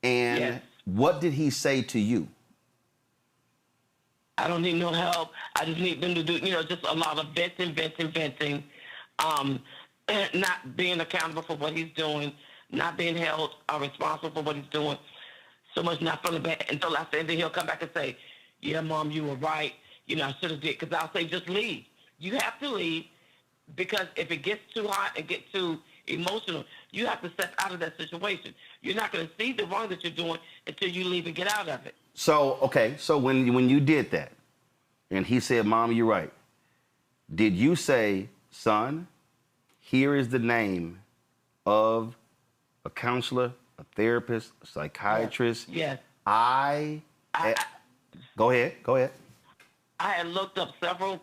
And Yes. what did he say to you? I don't need no help. I just need them to do, just a lot of venting. Not being accountable for what he's doing, not being held responsible for what he's doing. So much not feeling bad until I say, and then he'll come back and say, yeah, Mom, you were right. I should have did. Because I'll say, just leave. You have to leave, because if it gets too hot and get too emotional, you have to step out of that situation. You're not going to see the wrong that you're doing until you leave and get out of it. So, okay, so when you did that, and he said, Mom, you're right, did you say, son, here is the name of a counselor, a therapist, a psychiatrist? Yes. Go ahead. I had looked up several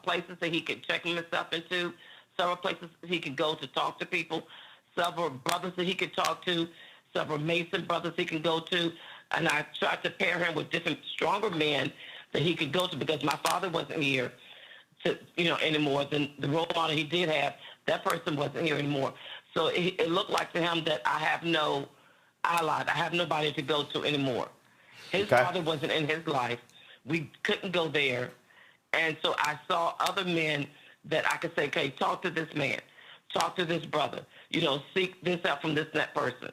places that he could check himself into, several places he could go to talk to people, several brothers that he could talk to, several Mason brothers he can go to, and I tried to pair him with different stronger men that he could go to, because my father wasn't here to, anymore. The role model he did have, that person wasn't here anymore. So it looked like to him that I have no ally. I have nobody to go to anymore. His father wasn't in his life. We couldn't go there. And so I saw other men that I could say, okay, talk to this man, talk to this brother, seek this out from this and that person.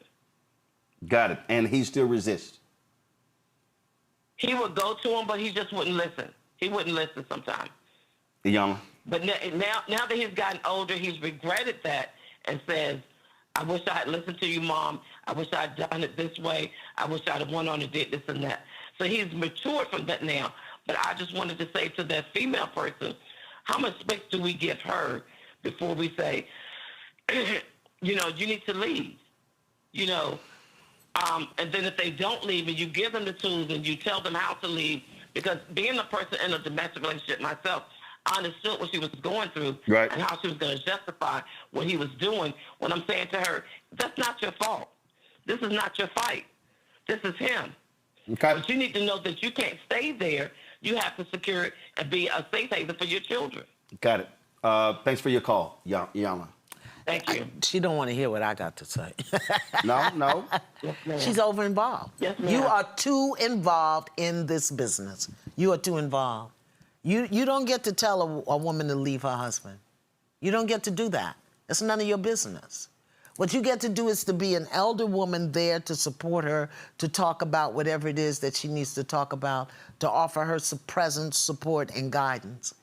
Got it. And he still resists. He would go to him, but he just wouldn't listen. He wouldn't listen sometimes. Iyanla. But now that he's gotten older, he's regretted that and says, I wish I had listened to you, Mom. I wish I had done it this way. I wish I'd have went on and did this and that. So he's matured from that now. But I just wanted to say to that female person, how much space do we give her before we say, you need to leave, and then if they don't leave and you give them the tools and you tell them how to leave, because being a person in a domestic relationship myself, I understood what she was going through, right, and how she was going to justify what he was doing, when I'm saying to her, that's not your fault. This is not your fight. This is him. Okay. But you need to know that you can't stay there. You have to secure it and be a safe haven for your children. Got it. Thanks for your call, Iyanla. Thank you. She don't want to hear what I got to say. No. Yes, she's over involved. Yes, ma'am. You are too involved in this business. You are too involved. You don't get to tell a woman to leave her husband. You don't get to do that. It's none of your business. What you get to do is to be an elder woman there to support her, to talk about whatever it is that she needs to talk about, to offer her some presence, support, and guidance.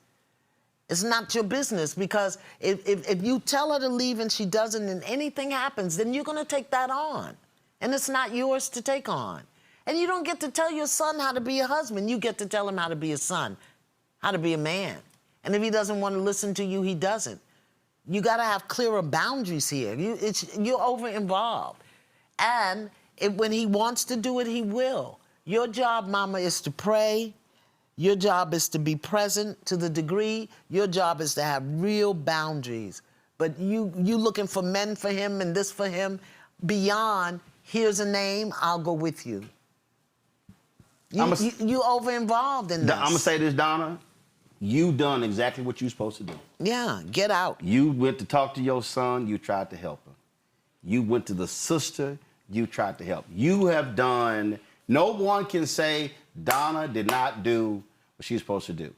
It's not your business, because if you tell her to leave and she doesn't and anything happens, then you're going to take that on. And it's not yours to take on. And you don't get to tell your son how to be a husband. You get to tell him how to be a son, how to be a man. And if he doesn't want to listen to you, he doesn't. You got to have clearer boundaries here. You're over-involved. And when he wants to do it, he will. Your job, Mama, is to pray. Your job is to be present to the degree. Your job is to have real boundaries. But you looking for men for him and this for him, beyond, here's a name, I'll go with you. You over-involved in this. I'm going to say this, Donna. You done exactly what you're supposed to do. Yeah, get out. You went to talk to your son, you tried to help him. You went to the sister, you tried to help. You have done, no one can say Donna did not do what she's supposed to do.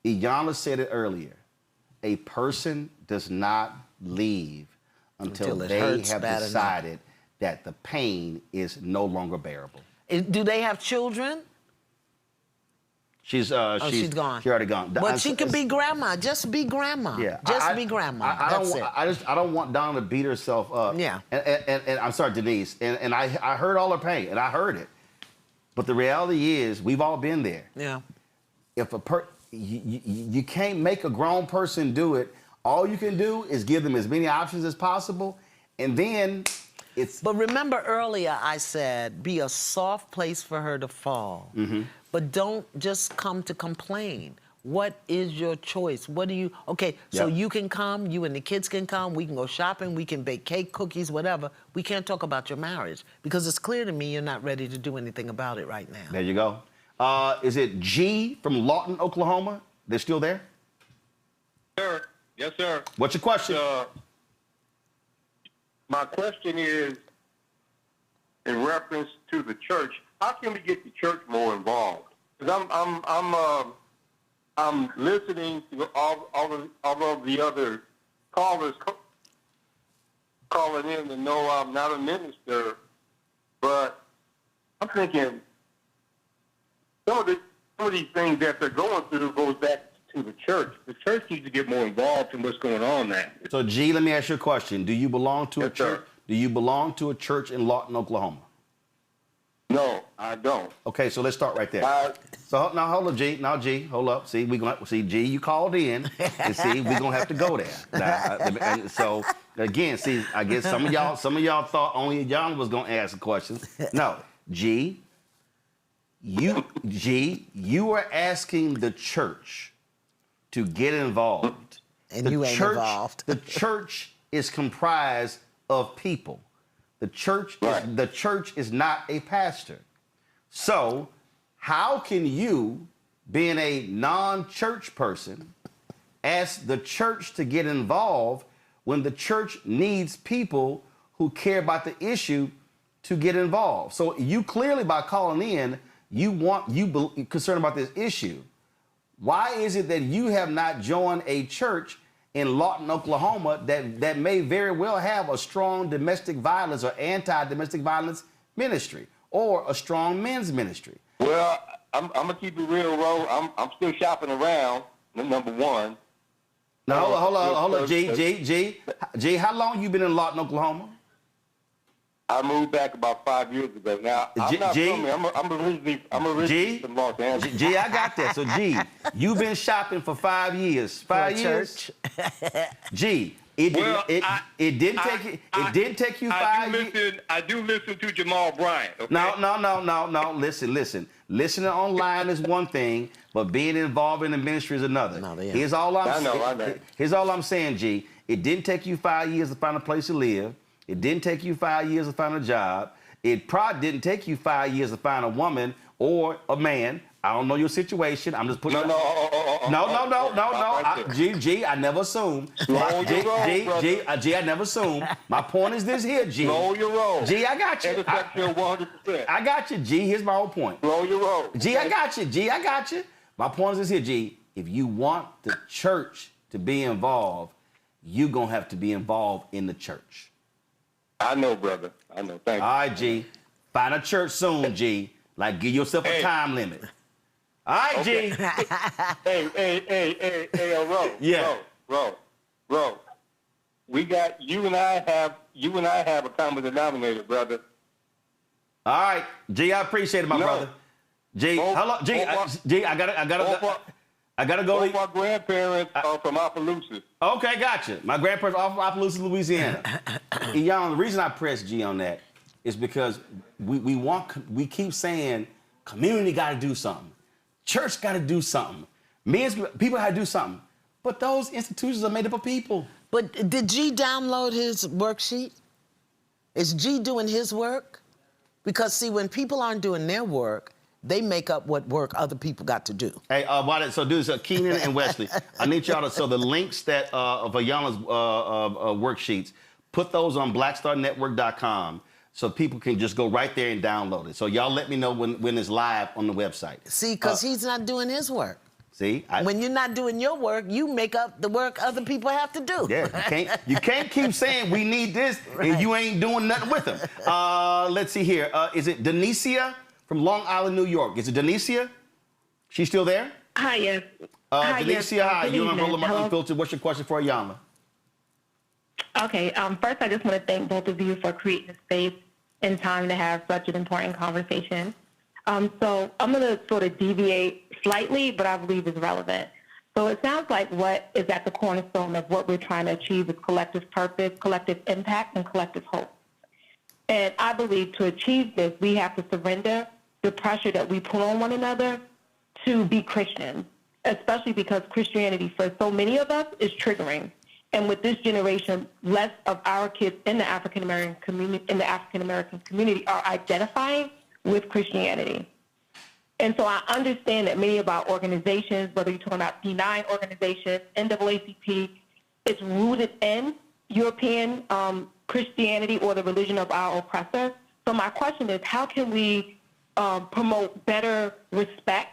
Iyanla said it earlier. A person does not leave until they have decided that the pain is no longer bearable. Do they have children? She's gone. She's already gone. But she could be grandma. Just be grandma. Yeah. Just be grandma. I don't want Donna to beat herself up. Yeah. And I'm sorry, Denise. And I heard all her pain, and I heard it. But the reality is, we've all been there. Yeah. If you can't make a grown person do it, all you can do is give them as many options as possible, and then it's... But remember earlier I said, be a soft place for her to fall. Mm-hmm. But don't just come to complain. What is your choice? What do you... Okay, so you can come, you and the kids can come, we can go shopping, we can bake cake, cookies, whatever. We can't talk about your marriage, because it's clear to me you're not ready to do anything about it right now. There you go. Is it G from Lawton, Oklahoma? They're still there? Sure. Yes, sir. What's your question? My question is in reference to the church. How can we get the church more involved? Because I'm listening to all of the other callers calling in to know I'm not a minister, but I'm thinking some of these things that they're going through goes back to the church. The church needs to get more involved in what's going on now. So, G, let me ask you a question. Do you belong to a church? Sir. Do you belong to a church in Lawton, Oklahoma? No, I don't. Okay, so let's start right there. So now hold up, G. Now, G, hold up. See, G, you called in, and see, we're gonna have to go there. Now, and so again, see, I guess some of y'all thought only Iyanla was gonna ask a question. No, G, you are asking the church to get involved. And you ain't involved. The church is comprised of people. The church is not a pastor. So how can you, being a non-church person, ask the church to get involved when the church needs people who care about the issue to get involved? So you clearly, by calling in, you concerned about this issue. Why is it that you have not joined a church in Lawton, Oklahoma that may very well have a strong domestic violence or anti-domestic violence ministry or a strong men's ministry? Well, I'm gonna keep it real, Ro. I'm still shopping around. Number one. Now hold on, G. How long you been in Lawton, Oklahoma? I moved back about 5 years ago. Now I'm not from here. I'm originally from Los Angeles. G, I got that. So G, you've been shopping for 5 years. 5 years. G, it didn't take you 5 years. I do listen to Jamal Bryant. Okay? No. Listen. Listening online is one thing, but being involved in the ministry is another. Here's all I'm saying, G. It didn't take you 5 years to find a place to live. It didn't take you 5 years to find a job. It probably didn't take you 5 years to find a woman or a man. I don't know your situation. I'm just putting. No. G, I never assume. G, I never assume. My point is this here, G. Roll your roll. G, I got you. 100%. I got you, G. Here's my whole point. Roll your roll. G, I got you. G, I got you. My point is this here, G. If you want the church to be involved, you're going to have to be involved in the church. I know, brother. I know. Thank you. All right, G. Find a church soon, G. Like, give yourself a time limit. All right, okay. G. Hey, Ro. Yeah. Ro. We got you and I have a common denominator, brother. All right, G. I appreciate it, my brother. G, hello, G. I gotta go. Both my grandparents are from Opelousas. Okay, gotcha. My grandparents are from Opelousas, Louisiana. Iyanla, the reason I press G on that is because we keep saying community got to do something, church got to do something, people got to do something, but those institutions are made up of people. But did G download his worksheet? Is G doing his work? Because see, when people aren't doing their work, they make up what work other people got to do. Hey, so do this, Keenan and Wesley. I need y'all to, so the links that of Iyanla's worksheets, put those on blackstarnetwork.com so people can just go right there and download it. So y'all let me know when it's live on the website. See, because he's not doing his work. See? When you're not doing your work, you make up the work other people have to do. Yeah, you can't keep saying we need this and you ain't doing nothing with them. Let's see here. Is it Denicia from Long Island, New York? Is it Denicia? She's still there? Hi, yes. Denicia, hi. You're on Roland Hello. Unfiltered. What's your question for Iyanla? Okay, first I just want to thank both of you for creating a space and time to have such an important conversation. So I'm going to sort of deviate slightly, but I believe is relevant. So it sounds like what is at the cornerstone of what we're trying to achieve is collective purpose, collective impact, and collective hope. And I believe to achieve this, we have to surrender the pressure that we put on one another to be Christians, especially because Christianity for so many of us is triggering. And with this generation, less of our kids in the African American community are identifying with Christianity. And so I understand that many of our organizations, whether you're talking about D9 organizations, NAACP, it's rooted in European Christianity or the religion of our oppressor. So my question is, how can we promote better respect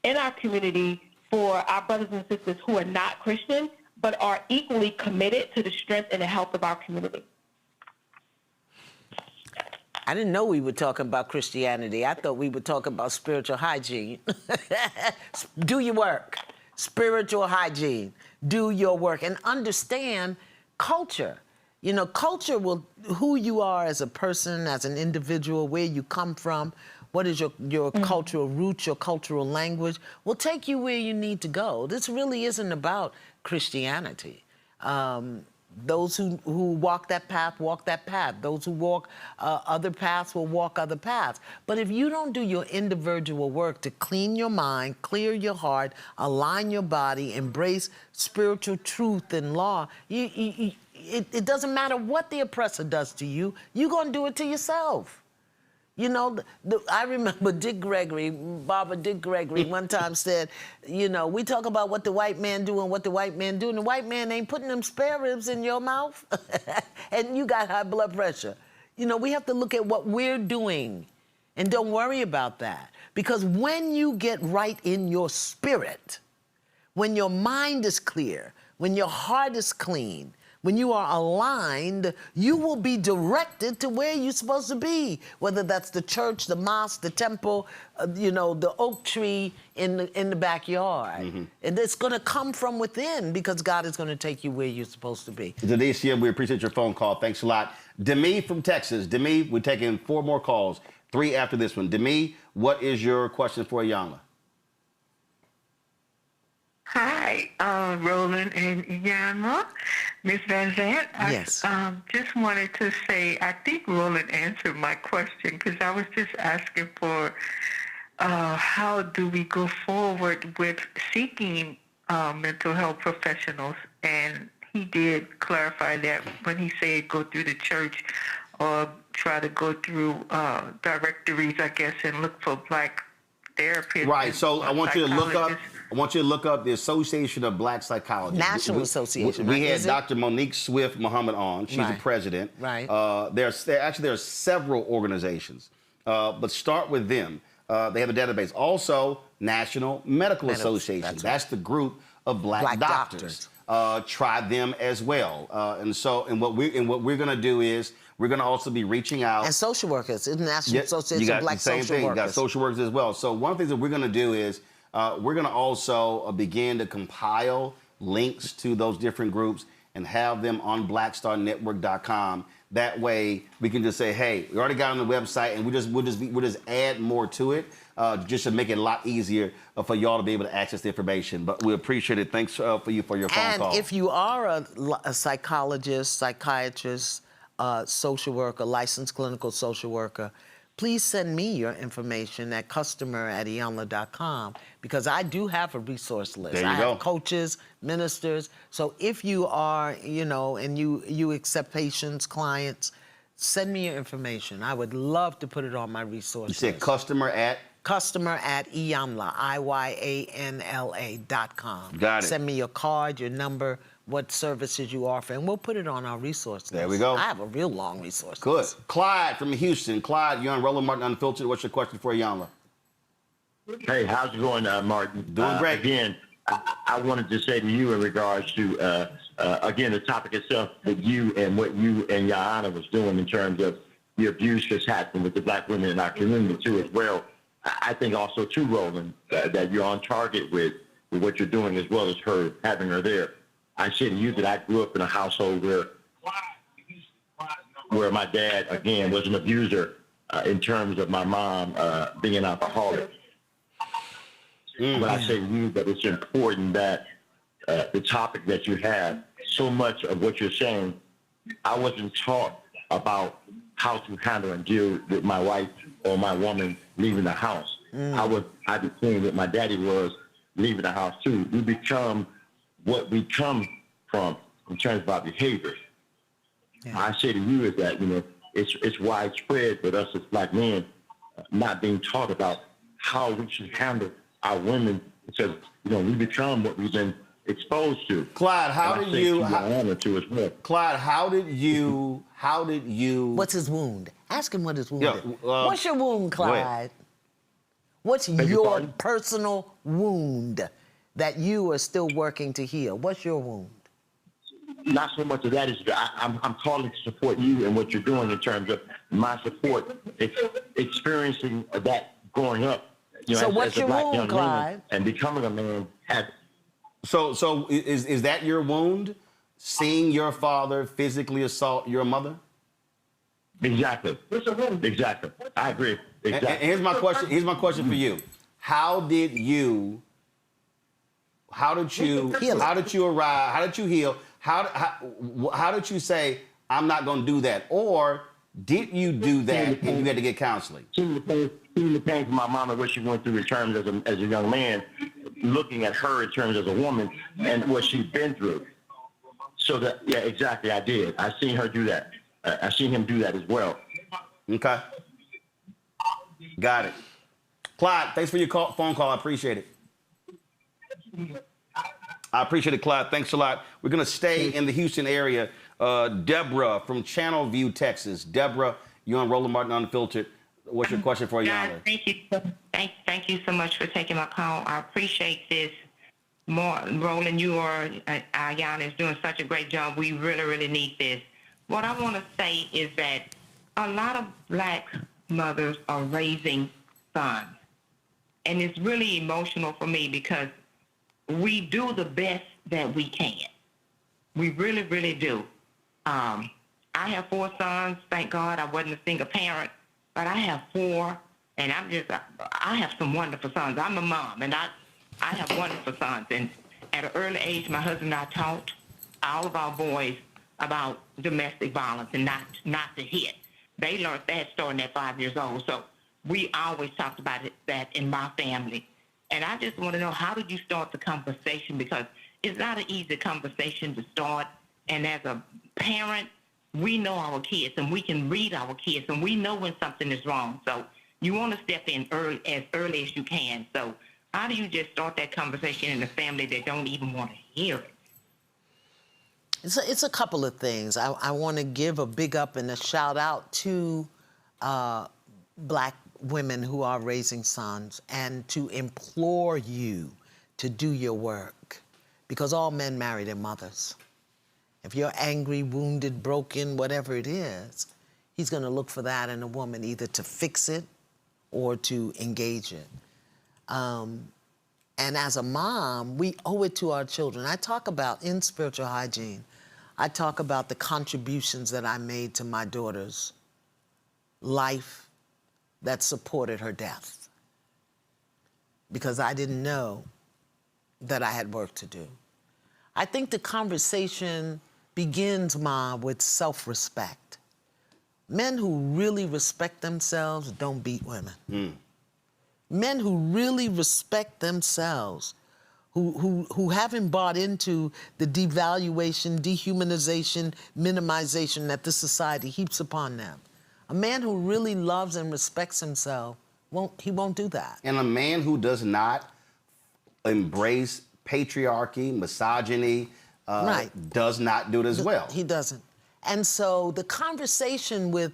in our community for our brothers and sisters who are not Christian, but are equally committed to the strength and the health of our community? I didn't know we were talking about Christianity. I thought we were talking about spiritual hygiene. Do your work. Spiritual hygiene. Do your work. And understand culture. You know, culture will, who you are as a person, as an individual, where you come from, what is your cultural roots, your cultural language, will take you where you need to go. This really isn't about Christianity. Those who walk that path, walk that path. Those who walk other paths will walk other paths. But if you don't do your individual work to clean your mind, clear your heart, align your body, embrace spiritual truth and law, it doesn't matter what the oppressor does to you, you're going to do it to yourself. You know, I remember Barbara Dick Gregory one time said, you know, we talk about what the white man do and what the white man do, and the white man ain't putting them spare ribs in your mouth, and you got high blood pressure. You know, we have to look at what we're doing, and don't worry about that. Because when you get right in your spirit, when your mind is clear, when your heart is clean, when you are aligned, you will be directed to where you're supposed to be, whether that's the church, the mosque, the temple, you know, the oak tree in the backyard. Mm-hmm. And it's going to come from within because God is going to take you where you're supposed to be. Denicia, we appreciate your phone call. Thanks a lot. Demi from Texas. Demi, we're taking 4 more calls, 3 after this one. Demi, what is your question for Iyanla? Hi, Roland and Iyanla. Ms. Vanzant, yes. I just wanted to say, I think Roland answered my question because I was just asking for how do we go forward with seeking mental health professionals, and he did clarify that when he said go through the church or try to go through directories, I guess, and look for Black therapists. Right, so I want you to look up the Association of Black Psychologists. National Association. We right? had Dr. Monique Swift Muhammad on. She's the president. Right. There are several organizations, but start with them. They have a database. Also, National Medical Association. That's the group of black doctors. Try them as well. And what we're going to do is we're going to also be reaching out. And social workers, International Association of Black Social Workers. You got social workers as well. So one of the things that we're going to do is we're going to also begin to compile links to those different groups and have them on blackstarnetwork.com. That way we can just say, hey, we already got on the website, and we'll just add more to it just to make it a lot easier for y'all to be able to access the information. But we appreciate it. Thanks for your phone call. And if you are a psychologist, psychiatrist, social worker, licensed clinical social worker, please send me your information at customer@iyanla.com because I do have a resource list. There you I go. have coaches, ministers. So if you are, you know, and you accept patients, clients, send me your information. I would love to put it on my resource list. You said customer@Iyanla, IYANLA.com. Got it. Send me your card, your number, what services you offer, and we'll put it on our resource list. There we go. I have a real long resource Good. list. Clyde from Houston. Clyde, you're on Roland Martin Unfiltered. What's your question for Iyanla? Hey, how's it going, Martin? Doing great. Again, I wanted to say to you in regards to, again, the topic itself, that you and what you and Iyanla was doing in terms of the abuse that's happening with the Black women in our community, too, as well. I think also, too, Roland, that you're on target with what you're doing as well as her, having her there. I said to you that I grew up in a household where my dad, again, was an abuser in terms of my mom being an alcoholic. But I say to you that it's important that the topic that you have, so much of what you're saying, I wasn't taught about how to handle and deal with my wife or my woman leaving the house. I became what my daddy was leaving the house too. We become what we come from in terms of our behavior. Yeah. I say to you is that, you know, it's widespread with us as Black men not being taught about how we should handle our women, because, you know, we become what we've been exposed to. Clyde, how And I did say you? to your honor too as well. Clyde, how did you? What's his wound? Ask him what his wound Yeah, is. What's your wound, go ahead. Clyde? What's your personal wound that you are still working to heal? What's your wound? Not so much of that is I'm calling to support you and what you're doing in terms of my support, experiencing that growing up. You know, So as what's a your black wound, young Clyde? man and becoming a man. So is that your wound? Seeing your father physically assault your mother? Exactly. Exactly. I agree. Exactly. And here's my question. Here's my question for you. How did you arrive? How did you heal? How did you say, I'm not going to do that? Or did you do that and you had to get counseling? Seeing the pain from my mom and what she went through in terms as a young man, looking at her in terms as a woman and what she's been through. So that, yeah, exactly, I did. I seen her do that. I seen him do that as well. Okay. Got it. Clyde, thanks for your phone call. I appreciate it. I appreciate it, Clyde. Thanks a lot. We're going to stay in the Houston area. Deborah from Channelview, Texas. Deborah, you're on Roland Martin Unfiltered. What's your question for Iyanla? Thank you. Thank you so much for taking my call. I appreciate this. Roland, you are, Iyanla is doing such a great job. We really, really need this. What I want to say is that a lot of black mothers are raising sons. And it's really emotional for me because we do the best that we can. We really, really do. I have 4 sons. Thank God I wasn't a single parent, but I have 4, and I have some wonderful sons. I'm a mom, and I have wonderful sons. And at an early age, my husband and I taught all of our boys about domestic violence and not to hit. They learned that starting at 5 years old. So we always talked about that in my family. And I just want to know, how did you start the conversation? Because it's not an easy conversation to start. And as a parent, we know our kids, and we can read our kids, and we know when something is wrong. So you want to step in as early as you can. So how do you just start that conversation in a family that don't even want to hear it? It's a couple of things. I want to give a big up and a shout out to black women who are raising sons and to implore you to do your work, because all men marry their mothers. If you're angry, wounded, broken, whatever it is, he's going to look for that in a woman, either to fix it or to engage it. And as a mom, we owe it to our children. I talk about, in Spiritual Hygiene, I talk about the contributions that I made to my daughter's life that supported her death, because I didn't know that I had work to do. I think the conversation begins, Ma, with self-respect. Men who really respect themselves don't beat women. Men who really respect themselves, who haven't bought into the devaluation, dehumanization, minimization that this society heaps upon them. A man who really loves and respects himself, won't do that. And a man who does not embrace patriarchy, misogyny, does not do it as well. He doesn't. And so the conversation with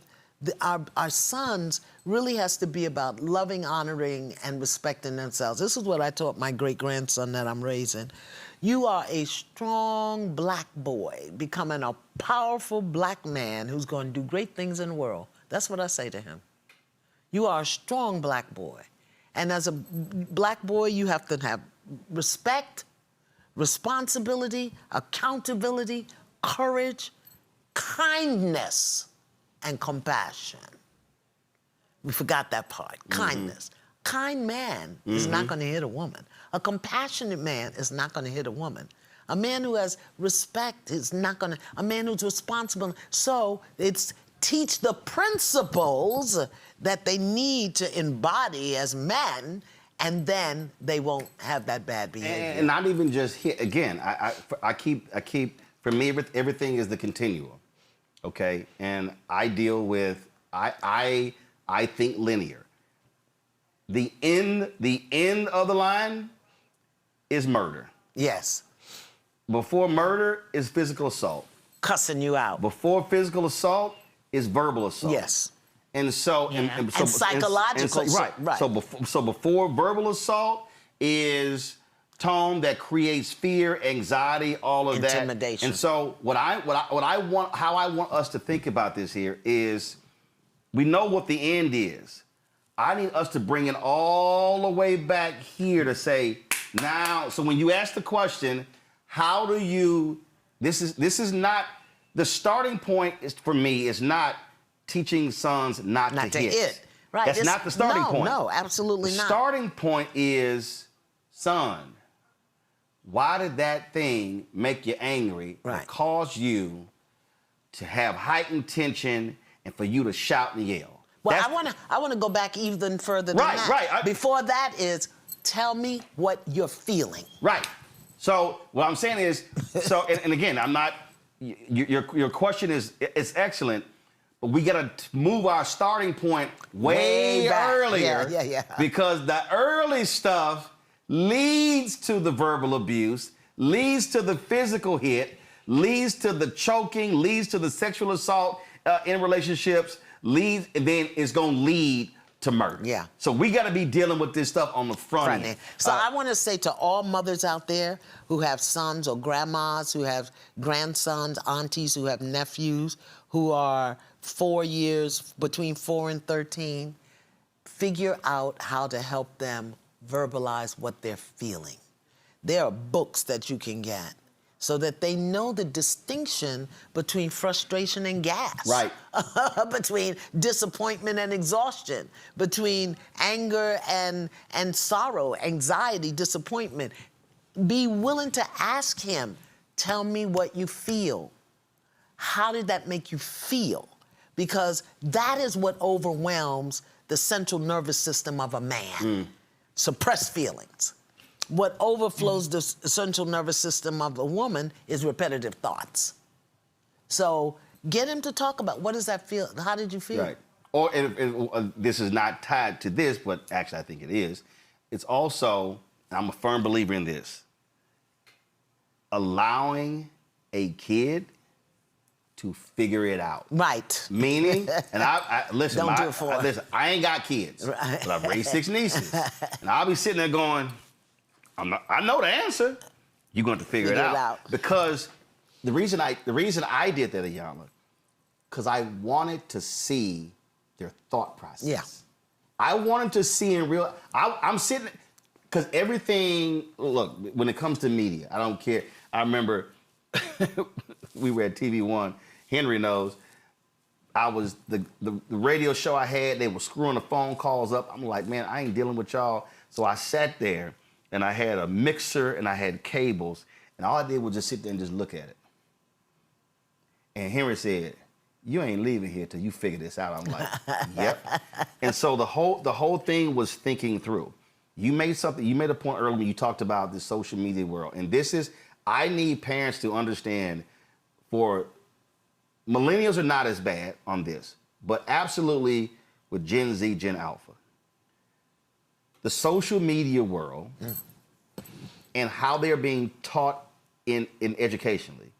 our sons really has to be about loving, honoring, and respecting themselves. This is what I taught my great-grandson that I'm raising. You are a strong black boy becoming a powerful black man who's going to do great things in the world. That's what I say to him. You are a strong black boy. And as a black boy, you have to have respect, responsibility, accountability, courage, kindness, and compassion. We forgot that part, kindness. Kind man is not going to hit a woman. A compassionate man is not going to hit a woman. A man who has respect is not going to, a man who's responsible. So it's teach the principles that they need to embody as men, and then they won't have that bad behavior. And not even just hit. Again, I keep, for me, everything is the continuum, okay? And I deal with, I think linear. The end of the line is murder. Yes. Before murder is physical assault. Cussing you out. Before physical assault is verbal assault. Yes. And so, And psychological. Right. So before verbal assault is tone that creates fear, anxiety, all of that. Intimidation. And so how I want us to think about this here is, we know what the end is. I need us to bring it all the way back here to say, now, so when you ask the question, how do you, this is not, the starting point is, for me, is not teaching sons not to hit. Right. That's not the starting point. No, absolutely the not. Starting point is, son, why did that thing make you angry and cause you to have heightened tension and for you to shout and yell? Well, I want to go back even further than that. Right. Before that is, tell me what you're feeling. Right. So what I'm saying is, and again, I'm not. Your question is excellent, but we got to move our starting point way earlier. Yeah. Because the early stuff leads to the verbal abuse, leads to the physical hit, leads to the choking, leads to the sexual assault in relationships. And then it's going to lead to murder. Yeah. So we got to be dealing with this stuff on the front end. So I want to say to all mothers out there who have sons or grandmas, who have grandsons, aunties, who have nephews, who are 4 years, between 4 and 13, figure out how to help them verbalize what they're feeling. There are books that you can get so that they know the distinction between frustration and gas. Right. Between disappointment and exhaustion. Between anger and sorrow, anxiety, disappointment. Be willing to ask him, tell me what you feel. How did that make you feel? Because that is what overwhelms the central nervous system of a man. Suppressed feelings. What overflows the central nervous system of a woman is repetitive thoughts. So get him to talk about, what does that feel? How did you feel? Right. Or this is not tied to this, but actually I think it is. It's also, I'm a firm believer in this, allowing a kid to figure it out. Right. Meaning, and listen, Don't do it for her. listen, I ain't got kids, but I've raised 6 nieces. And I'll be sitting there going, I know the answer. You're going to figure it out. Because the reason I did that, Iyanla, because I wanted to see their thought process. Yeah. I wanted to see in real. I'm sitting, because everything. Look, when it comes to media, I don't care. I remember we were at TV One. Henry knows. I was the radio show I had. They were screwing the phone calls up. I'm like, man, I ain't dealing with y'all. So I sat there. And I had a mixer and I had cables, and all I did was just sit there and just look at it. And Henry said, "You ain't leaving here till you figure this out." I'm like, "Yep." And so the whole thing was thinking through. You made a point earlier when you talked about the social media world, and I need parents to understand. For millennials are not as bad on this, but absolutely with Gen Z, Gen Alpha. The social media world and how they're being taught in educationally.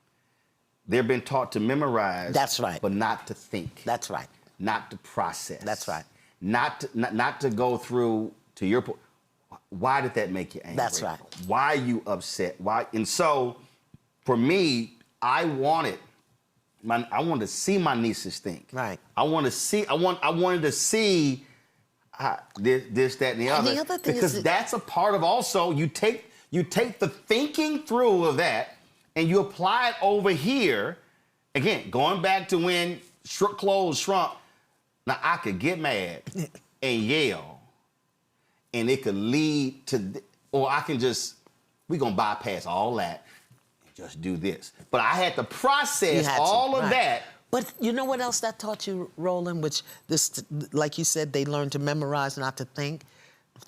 They're being taught to memorize. That's right. But not to think. That's right. Not to process. That's right. Not to go through, to your point, why did that make you angry? That's right. Why are you upset? Why? And so, for me, I wanted to see my nieces think. Right. I wanted to see this, that, and the other. The other thing because that's a part of also, you take the thinking through of that and you apply it over here. Again, going back to when clothes shrunk. Now, I could get mad and yell, and it could lead to, or I can we're going to bypass all that and just do this. But I had to process all of that. But you know what else that taught you, Roland? Which like you said, they learn to memorize, not to think.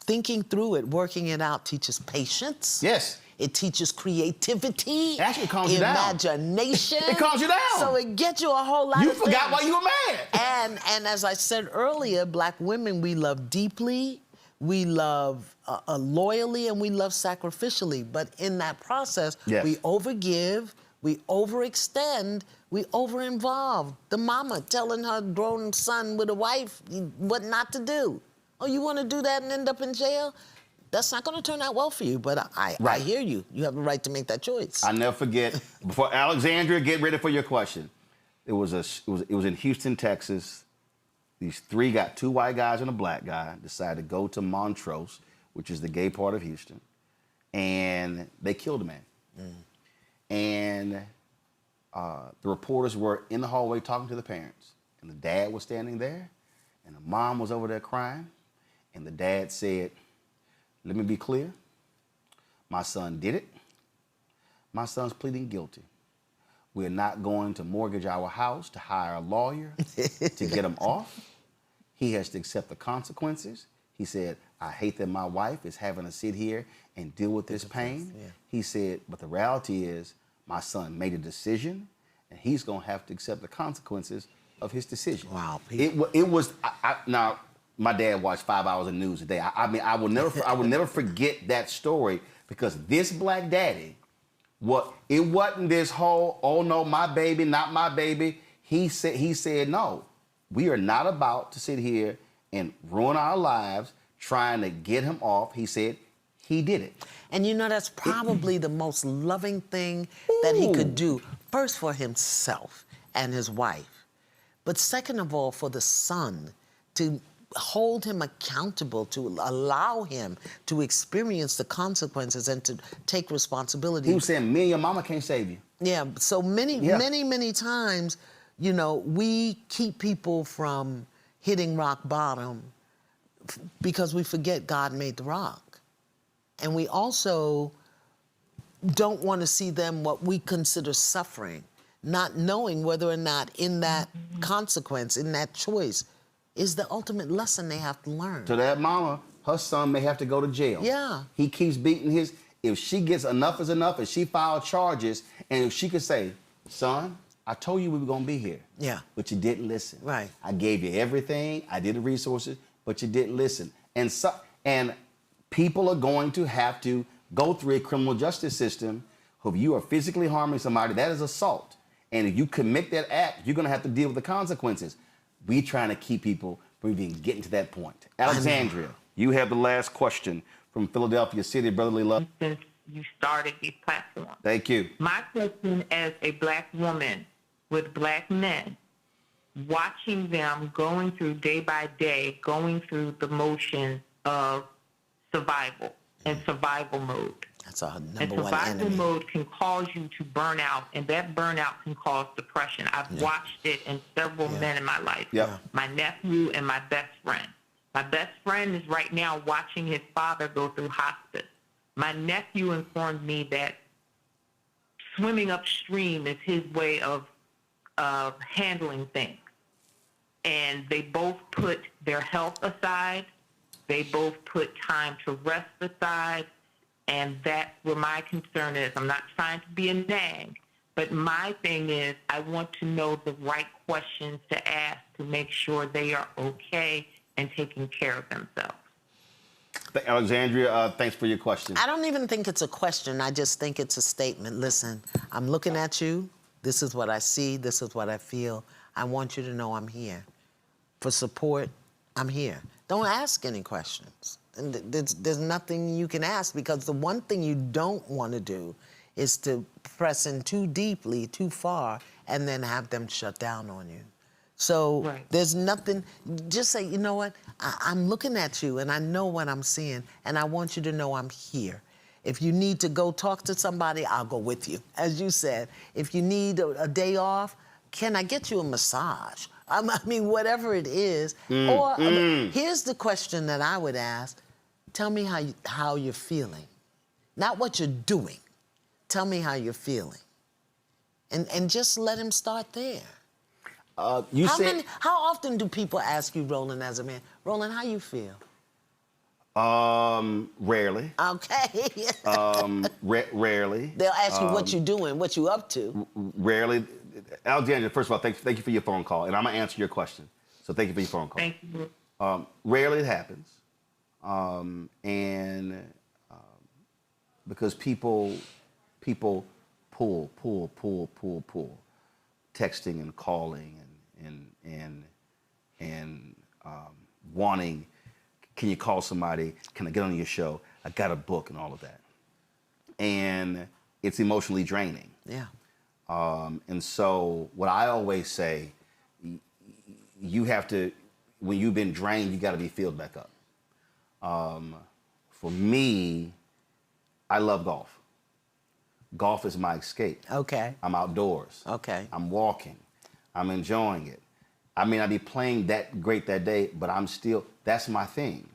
Thinking through it, working it out teaches patience. Yes. It teaches creativity. It actually calms you down. Imagination. It calms you down. So it gets you a whole lot You of forgot things. why you were mad. And as I said earlier, Black women, we love deeply, we love loyally, and we love sacrificially. But in that process, we overgive, we overextend, we overinvolve. The mama telling her grown son with a wife what not to do. Oh, you want to do that and end up in jail? That's not going to turn out well for you, but I hear you. You have a right to make that choice. I never forget. Before Alexandria, get ready for your question. It was in Houston, Texas. These two white guys and a black guy decided to go to Montrose, which is the gay part of Houston, and they killed a man. And the reporters were in the hallway talking to the parents, and the dad was standing there, and the mom was over there crying, and the dad said, "Let me be clear. My son did it. My son's pleading guilty. We're not going to mortgage our house to hire a lawyer to get him off. He has to accept the consequences." He said, "I hate that my wife is having to sit here and deal with this pain." He said, "But the reality is my son made a decision, and he's going to have to accept the consequences of his decision." Wow. It was, now, my dad watched 5 hours of news a day. I mean, I will never forget that story, because this black daddy, it wasn't this whole, "Oh no, my baby, not my baby." He said, "No, we are not about to sit here and ruin our lives trying to get him off." He said he did it. And you know, that's probably the most loving thing that he could do, first for himself and his wife, but second of all for the son, to hold him accountable, to allow him to experience the consequences and to take responsibility. He was saying, "Me and your mama can't save you." Yeah, so many times, you know, we keep people from hitting rock bottom because we forget God made the rock. And we also don't want to see them what we consider suffering, not knowing whether or not in that consequence, in that choice, is the ultimate lesson they have to learn. To that mama, her son may have to go to jail. Yeah. He keeps beating his, if she gets enough is enough, if she filed charges, and if she could say, "Son, I told you we were going to be here. Yeah. But you didn't listen. Right. I gave you everything. I did the resources, but you didn't listen." And people are going to have to go through a criminal justice system. If you are physically harming somebody, that is assault. And if you commit that act, you're going to have to deal with the consequences. We're trying to keep people from even getting to that point. Alexandria, you have the last question from Philadelphia City Brotherly Love. Since you started the platform. Thank you. My question, as a black woman with black men, watching them going through day by day, going through the motion of survival and survival mode. That's our number And one survival enemy. mode can cause you to burn out, and that burnout can cause depression. I've watched it in several men in my life. My nephew and my best friend. My best friend is right now watching his father go through hospice. My nephew informed me that swimming upstream is his way of handling things. And they both put their health aside. They both put time to rest aside. And that's where my concern is. I'm not trying to be a nag, but my thing is I want to know the right questions to ask to make sure they are okay and taking care of themselves. Alexandria, thanks for your question. I don't even think it's a question. I just think it's a statement. Listen, I'm looking at you. This is what I see. This is what I feel. I want you to know I'm here. For support, I'm here. Don't ask any questions. And there's nothing you can ask, because the one thing you don't want to do is to press in too deeply, too far, and then have them shut down on you. So there's nothing, just say, you know what, I'm looking at you and I know what I'm seeing, and I want you to know I'm here. If you need to go talk to somebody, I'll go with you. As you said, if you need a day off, can I get you a massage? I mean, whatever it is. Here's the question that I would ask. Tell me how you're feeling. Not what you're doing. Tell me how you're feeling. And just let him start there. How often do people ask you, Roland, as a man, Roland, how you feel? Rarely. Okay. Rarely. They'll ask you what you doing, what you up to. Rarely. Alexandria, first of all, thank you for your phone call, and I'm gonna answer your question. So thank you for your phone call. Thank you. Rarely it happens. Because people pull, texting and calling and wanting, can you call somebody? Can I get on your show? I got a book and all of that. And it's emotionally draining. Yeah. And so what I always say, you have to, when you've been drained, you got to be filled back up. For me, I love golf. Golf is my escape. Okay. I'm outdoors. Okay. I'm walking. I'm enjoying it. I may not be playing that great that day, but that's my thing.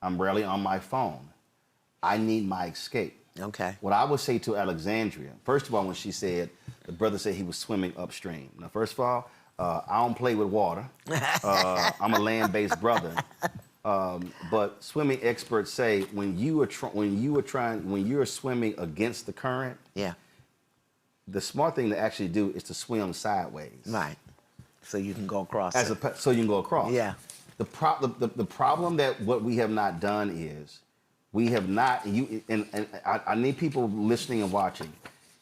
I'm rarely on my phone. I need my escape. Okay. What I would say to Alexandria, first of all, when she said, the brother said he was swimming upstream. Now, first of all, I don't play with water. I'm a land-based brother. But swimming experts say when you are swimming against the current, yeah, the smart thing to actually do is to swim sideways. Right. So you can go across. So you can go across. Yeah. The problem that what we have not done is we have not, I need people listening and watching.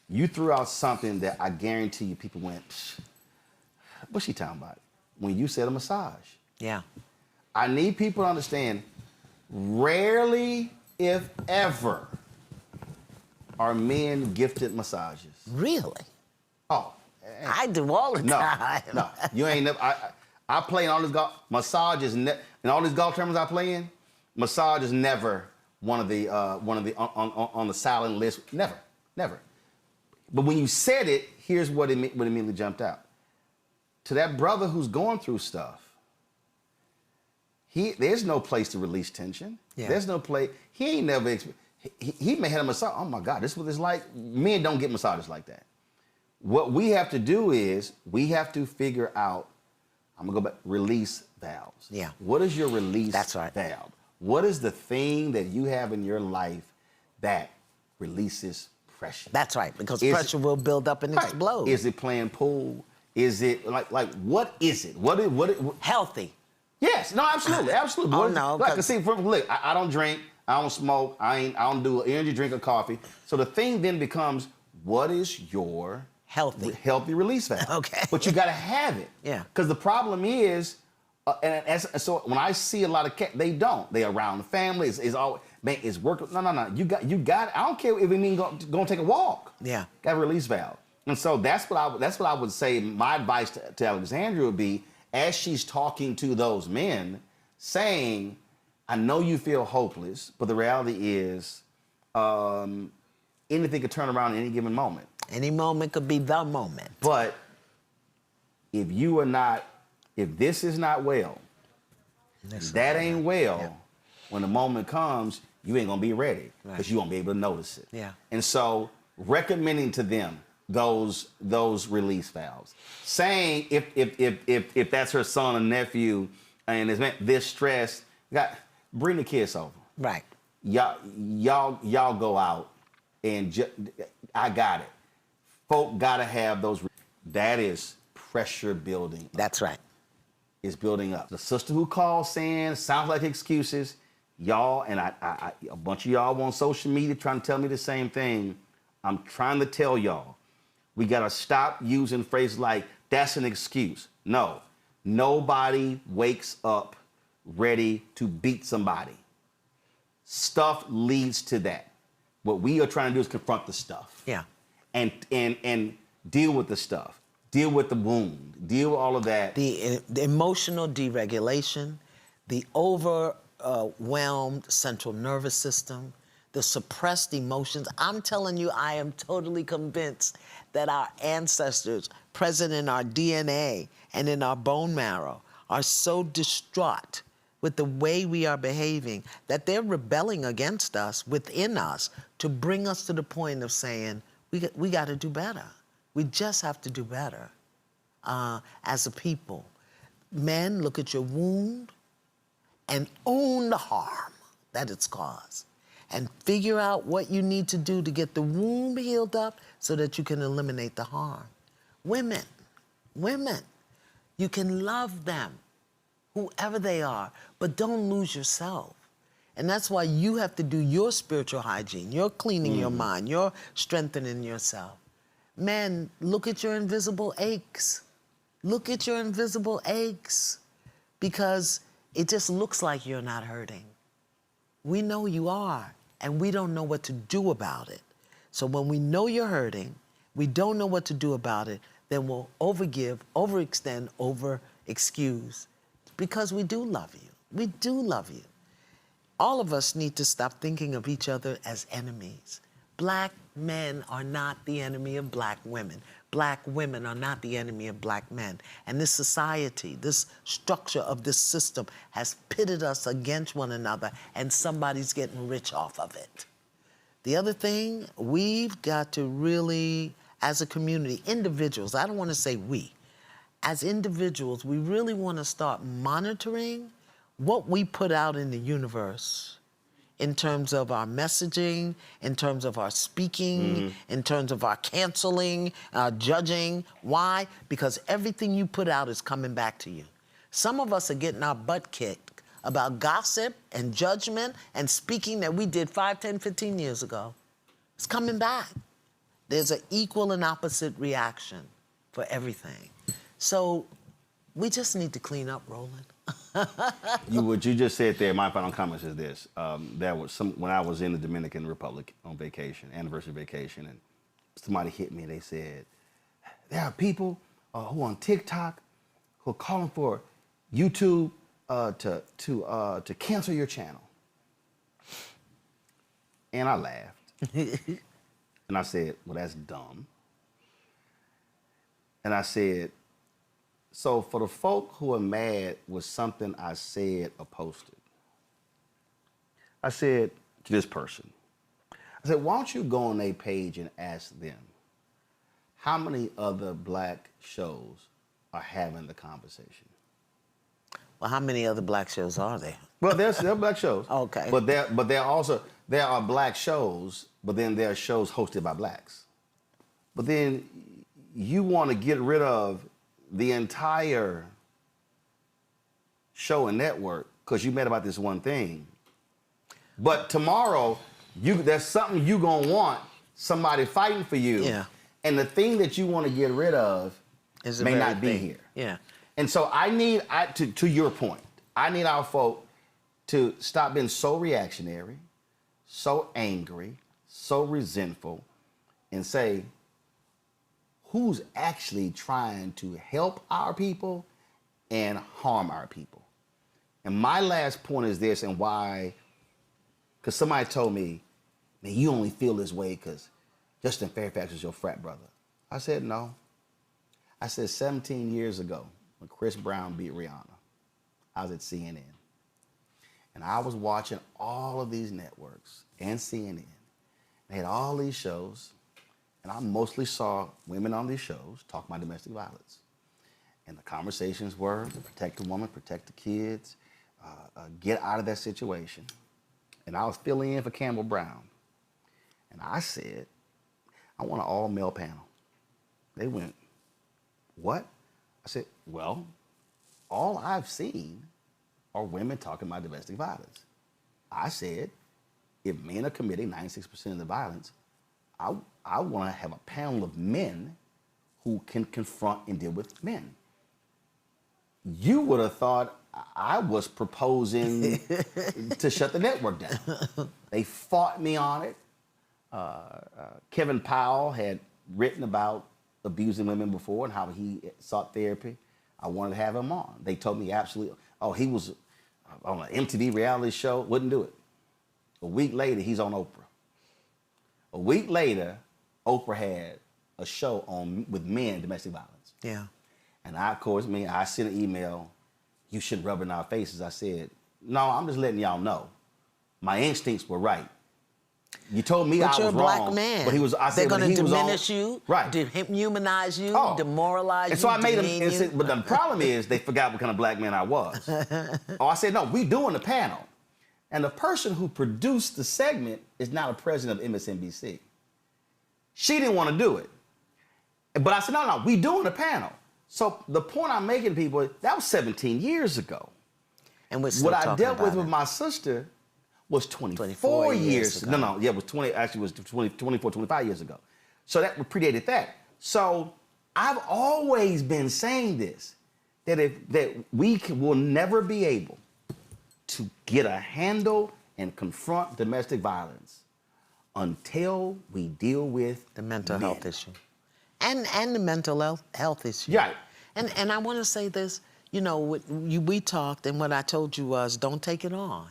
You threw out something that I guarantee you people went, psh, what's she talking about? When you said a massage. Yeah. I need people to understand, rarely, if ever, are men gifted massages. Really? Oh. I do all the time. No, you ain't never. I play in all these golf. Massage is in all these golf tournaments I play in. Massage is never one of the on the silent list. Never. But when you said it, here's what immediately jumped out. To that brother who's going through stuff, there's no place to release tension. Yeah. There's no place. He ain't never. He may have a massage. Oh my God, this is what it's like. Men don't get massages like that. What we have to do is we have to figure out, I'm gonna go back, release valves. Yeah. What is your release valve? What is the thing that you have in your life that releases pressure? That's right, because pressure will build up and explode. Is it playing pool? Is it like what is it? What healthy? Yes, no, absolutely. Oh no. Like, see, look, I don't drink, I don't smoke, I don't do an energy drink or coffee. So the thing then becomes, what is your healthy release valve? Okay. But you got to have it. Yeah. Because the problem is, so when I see a lot of cats, they don't. They around the family. It's all, man, it's work. No. You got. I don't care if it means go take a walk. Yeah. Got a release valve. And so that's what I would say. My advice to Alexandria would be, as she's talking to those men, saying, I know you feel hopeless, but the reality is, anything could turn around at any given moment. Any moment could be the moment. But if this is not well, that ain't well, yeah. When the moment comes, you ain't gonna be ready because you won't be able to notice it. Yeah. And so recommending to them those release valves, saying if that's her son or nephew and is this stress, bring the kids over. Right. Y'all go out and I got it. Folk gotta have those. That is pressure building. That's right. It's building up. The sister who called saying sounds like excuses. Y'all and I a bunch of y'all on social media trying to tell me the same thing. I'm trying to tell y'all, we gotta stop using phrases like that's an excuse. No, nobody wakes up ready to beat somebody. Stuff leads to that. What we are trying to do is confront the stuff. Yeah. And deal with the stuff, deal with the wound, deal with all of that. The emotional deregulation, the overwhelmed central nervous system, the suppressed emotions. I'm telling you, I am totally convinced that our ancestors, present in our DNA and in our bone marrow, are so distraught with the way we are behaving that they're rebelling against us, within us, to bring us to the point of saying, we got to do better. We just have to do better as a people. Men, look at your wound and own the harm that it's caused and figure out what you need to do to get the wound healed up so that you can eliminate the harm. Women, you can love them, whoever they are, but don't lose yourself. And that's why you have to do your spiritual hygiene. You're cleaning your mind. You're strengthening yourself. Man, look at your invisible aches. Look at your invisible aches, because it just looks like you're not hurting. We know you are, and we don't know what to do about it. So when we know you're hurting, we don't know what to do about it, then we'll overgive, overextend, over-excuse, because we do love you. We do love you. All of us need to stop thinking of each other as enemies. Black men are not the enemy of black women. Black women are not the enemy of black men. And this society, this structure of this system has pitted us against one another, and somebody's getting rich off of it. The other thing, we've got to really, as a community, individuals, I don't want to say we, as individuals, we really want to start monitoring what we put out in the universe in terms of our messaging, in terms of our speaking, in terms of our canceling, judging. Why? Because everything you put out is coming back to you. Some of us are getting our butt kicked about gossip and judgment and speaking that we did 5, 10, 15 years ago. It's coming back. There's an equal and opposite reaction for everything. So we just need to clean up, Roland. What you just said there, my final comment is this. There was when I was in the Dominican Republic on vacation, anniversary vacation, and somebody hit me and they said, there are people who on TikTok who are calling for YouTube to cancel your channel. And I laughed. And I said, well, that's dumb. And I said, so for the folk who are mad with something I said or posted, I said to this person, I said, why don't you go on their page and ask them how many other black shows are having the conversation? Well, how many other black shows are there? Well, there are black shows. Okay. But there are black shows, but then there are shows hosted by blacks. But then you want to get rid of the entire show and network because you mad about this one thing. But tomorrow, there's something you gonna want somebody fighting for you. Yeah. And the thing that you want to get rid of may not be here. Yeah. And so to your point, I need our folk to stop being so reactionary, so angry, so resentful, and say, who's actually trying to help our people and harm our people? And my last point is this, and why, because somebody told me, man, you only feel this way because Justin Fairfax is your frat brother. I said, no. I said 17 years ago, when Chris Brown beat Rihanna, I was at CNN. And I was watching all of these networks and CNN. They had all these shows. And I mostly saw women on these shows talk about domestic violence. And the conversations were to protect the woman, protect the kids, get out of that situation. And I was filling in for Campbell Brown. And I said, I want an all-male panel. They went, what? I said, well, all I've seen are women talking about domestic violence. I said, if men are committing 96% of the violence, I want to have a panel of men who can confront and deal with men. You would have thought I was proposing to shut the network down. They fought me on it. Kevin Powell had written about abusing women before and how he sought therapy. I wanted to have him on. They told me absolutely, he was on an MTV reality show, wouldn't do it. A week later, he's on Oprah. A week later, Oprah had a show with men domestic violence. Yeah. And I sent an email, you shouldn't rub it in our faces. I said, no, I'm just letting y'all know. My instincts were right. You told me I was wrong. But you're a black man. But they're going to diminish you, right. Dehumanize you, demoralize you. And so I made them, but the problem is they forgot what kind of black man I was. I said, no, we doing the panel. And the person who produced the segment is now the president of MSNBC. She didn't want to do it. But I said, no, we doing the panel. So the point I'm making, people, that was 17 years ago. And we're still what I talking dealt about with my sister was 24 years ago. No, yeah, it was 20, actually it was 24, 25 years ago. So that predated that. So I've always been saying this, that we will never be able to get a handle and confront domestic violence until we deal with the mental health issue. And the mental health issue. Right. And I want to say this, you know, we talked, and what I told you was, don't take it on.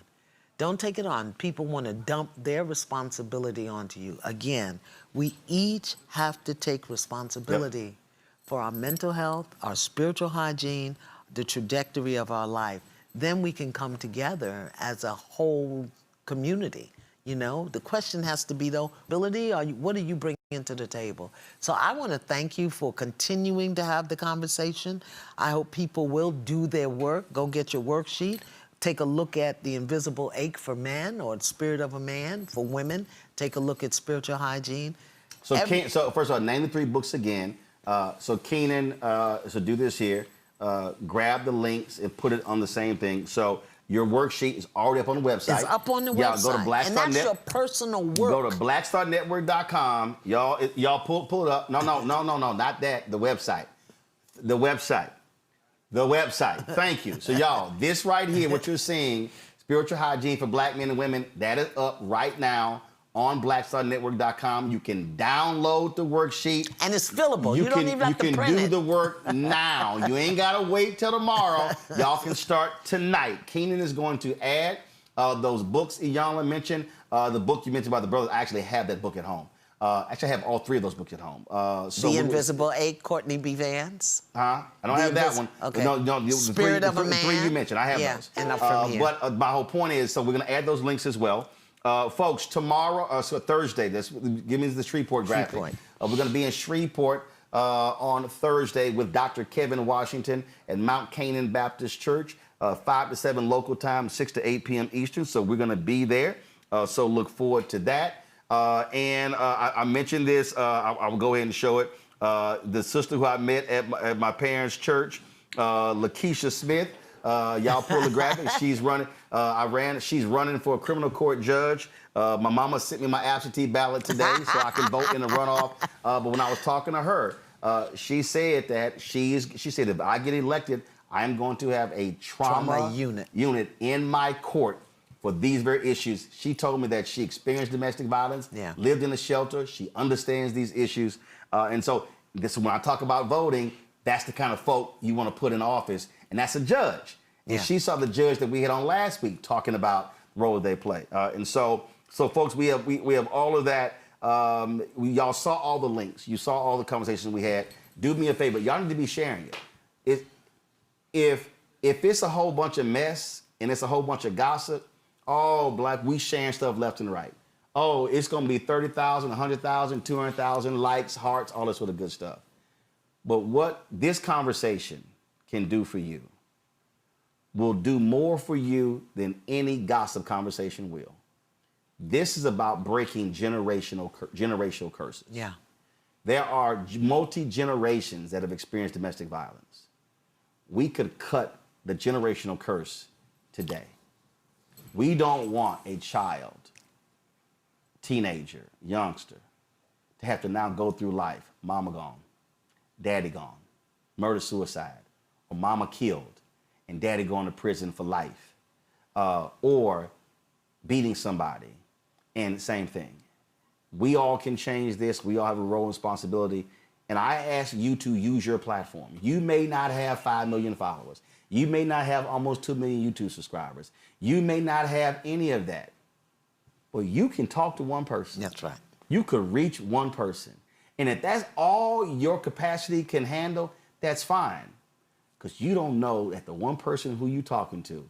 Don't take it on. People want to dump their responsibility onto you. Again, we each have to take responsibility for our mental health, our spiritual hygiene, the trajectory of our life. Then we can come together as a whole community. You know, the question has to be, though, ability, or what are you bringing to the table? So I want to thank you for continuing to have the conversation. I hope people will do their work. Go get your worksheet. Take a look at The Invisible Ache for Men, or The Spirit of a Man for women. Take a look at Spiritual Hygiene. So, so first of all, name the 3 books again. So Keenan, so do this here. Grab the links and put it on the same thing. So your worksheet is already up on the website. It's up on the website. Go to Black and Star that's your personal work. Go to blackstarnetwork.com. Y'all pull it up. No, not that. The website. The website. The website. Thank you. So y'all, this right here, what you're seeing, Spiritual Hygiene for Black Men and Women, that is up right now on blackstarnetwork.com. You can download the worksheet. And it's fillable. You don't even have to print it. You can do the work now. You ain't got to wait till tomorrow. Y'all can start tonight. Keenan is going to add those books Iyanla mentioned. The book you mentioned about the brothers, I actually have that book at home. Actually, I have all 3 of those books at home. So The Invisible Ache, Courtney B. Vance. I don't have that one. Okay. No, Spirit of a Man. The 3 you mentioned, I have those. And I'm from here. But my whole point is, so we're going to add those links as well. Folks, tomorrow, so Thursday, give me the Shreveport graphic. We're going to be in Shreveport on Thursday with Dr. Kevin Washington at Mount Canaan Baptist Church, 5 to 7 local time, 6 to 8 p.m. Eastern. So we're going to be there. So look forward to that. And I mentioned this. I will go ahead and show it. The sister who I met at my parents' church, Lakeisha Smith. Y'all pull the graphic. She's running. She's running for a criminal court judge. My mama sent me my absentee ballot today so I can vote in the runoff. But when I was talking to her, she said that she said if I get elected, I am going to have a trauma unit in my court for these very issues. She told me that she experienced domestic violence, lived in a shelter. She understands these issues. And so this, when I talk about voting, that's the kind of folk you want to put in office. And that's a judge. And she saw the judge that we had on last week talking about the role they play. And so folks, we have all of that. Y'all saw all the links. You saw all the conversations we had. Do me a favor. Y'all need to be sharing it. If it's a whole bunch of mess and it's a whole bunch of gossip, we sharing stuff left and right. Oh, it's going to be 30,000, 100,000, 200,000 likes, hearts, all this sort of good stuff. But what this conversation can do for you will do more for you than any gossip conversation will. This is about breaking generational curses. Yeah. There are multi-generations that have experienced domestic violence. We could cut the generational curse today. We don't want a child, teenager, youngster, to have to now go through life, mama gone, daddy gone, murder-suicide, or mama killed, and daddy going to prison for life, or beating somebody, and same thing. We all can change this. We all have a role and responsibility. And I ask you to use your platform. You may not have 5 million followers. You may not have almost 2 million YouTube subscribers. You may not have any of that. But you can talk to one person. That's right. You could reach one person. And if that's all your capacity can handle, that's fine. Because you don't know that the one person who you're talking to,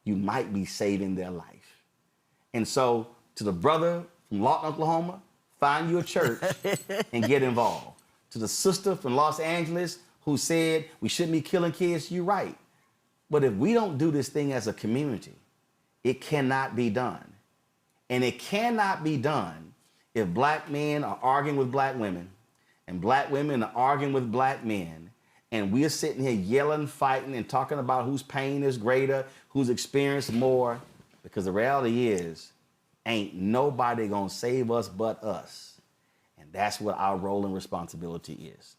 you might be saving their life. And so to the brother from Lawton, Oklahoma, find you a church and get involved. To the sister from Los Angeles who said we shouldn't be killing kids, you're right. But if we don't do this thing as a community, it cannot be done. And it cannot be done if black men are arguing with black women and black women are arguing with black men, and we're sitting here yelling, fighting, and talking about whose pain is greater, who's experienced more. The Because the reality is, ain't nobody gonna save us but us. And that's what our role and responsibility is.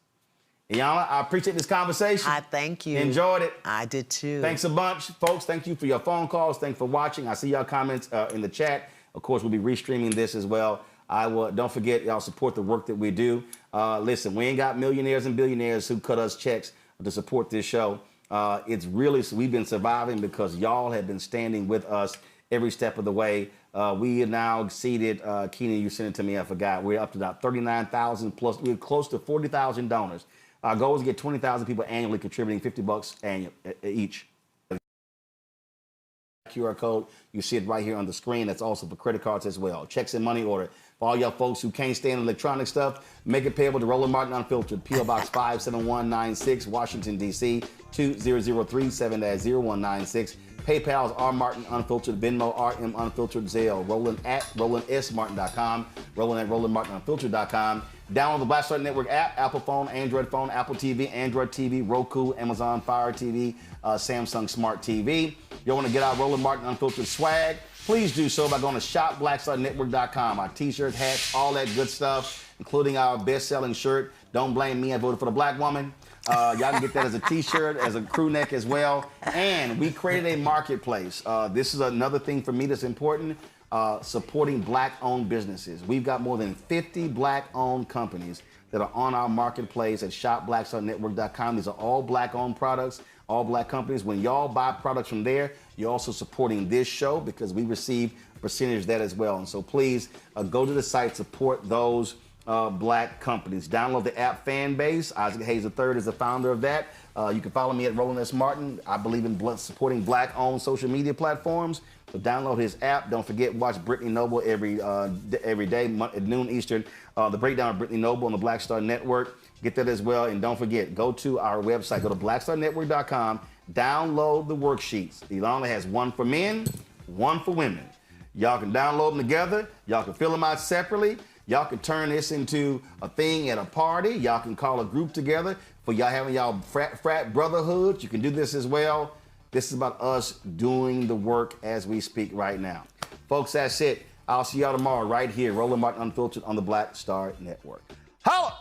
Iyanla, I appreciate this conversation. I thank you. Enjoyed it. I did too. Thanks a bunch, folks. Thank you for your phone calls. Thanks for watching. I see y'all comments in the chat. Of course, we'll be restreaming this as well. Don't forget, y'all support the work that we do. Listen, we ain't got millionaires and billionaires who cut us checks to support this show. It's really, we've been surviving because y'all have been standing with us every step of the way. We are now exceeded, Keenan, you sent it to me, I forgot. We're up to about 39,000 plus. We're close to 40,000 donors. Our goal is to get 20,000 people annually contributing $50 each. QR code, you see it right here on the screen. That's also for credit cards as well. Checks and money order. For all y'all folks who can't stand electronic stuff, make it payable to Roland Martin Unfiltered, P.O. Box 57196, Washington, D.C. 20037-0196. PayPal's R Martin Unfiltered, Venmo RM Unfiltered, Zelle, Roland at RolandSMartin.com, Roland at RolandMartinUnfiltered.com. Download the Black Star Network app, Apple phone, Android phone, Apple TV, Android TV, Roku, Amazon Fire TV, Samsung Smart TV. You want to get our Roland Martin Unfiltered swag? Please do so by going to shopblackstarnetwork.com. Our t-shirts, hats, all that good stuff, including our best-selling shirt, Don't Blame Me, I Voted for the Black Woman. Y'all can get that as a t-shirt, as a crew neck as well. And we created a marketplace. This is another thing for me that's important, supporting black-owned businesses. We've got more than 50 black-owned companies that are on our marketplace at shopblackstarnetwork.com. These are all black-owned products, all black companies. When y'all buy products from there, you're also supporting this show because we receive a percentage of that as well. And so please go to the site, support those black companies. Download the app Fanbase. Isaac Hayes III is the founder of that. You can follow me at Roland S. Martin. I believe in supporting black-owned social media platforms. So download his app. Don't forget, watch Brittany Noble every day at noon Eastern. The breakdown of Brittany Noble on the Black Star Network. Get that as well. And don't forget, go to our website. Go to blackstarnetwork.com. Download the worksheets. Iyanla has one for men, one for women. Y'all can download them together. Y'all can fill them out separately. Y'all can turn this into a thing at a party. Y'all can call a group together for y'all having y'all frat brotherhood. You can do this as well. This is about us doing the work as we speak right now. Folks, that's it. I'll see y'all tomorrow right here, Roland Martin Unfiltered on the Black Star Network. Holla!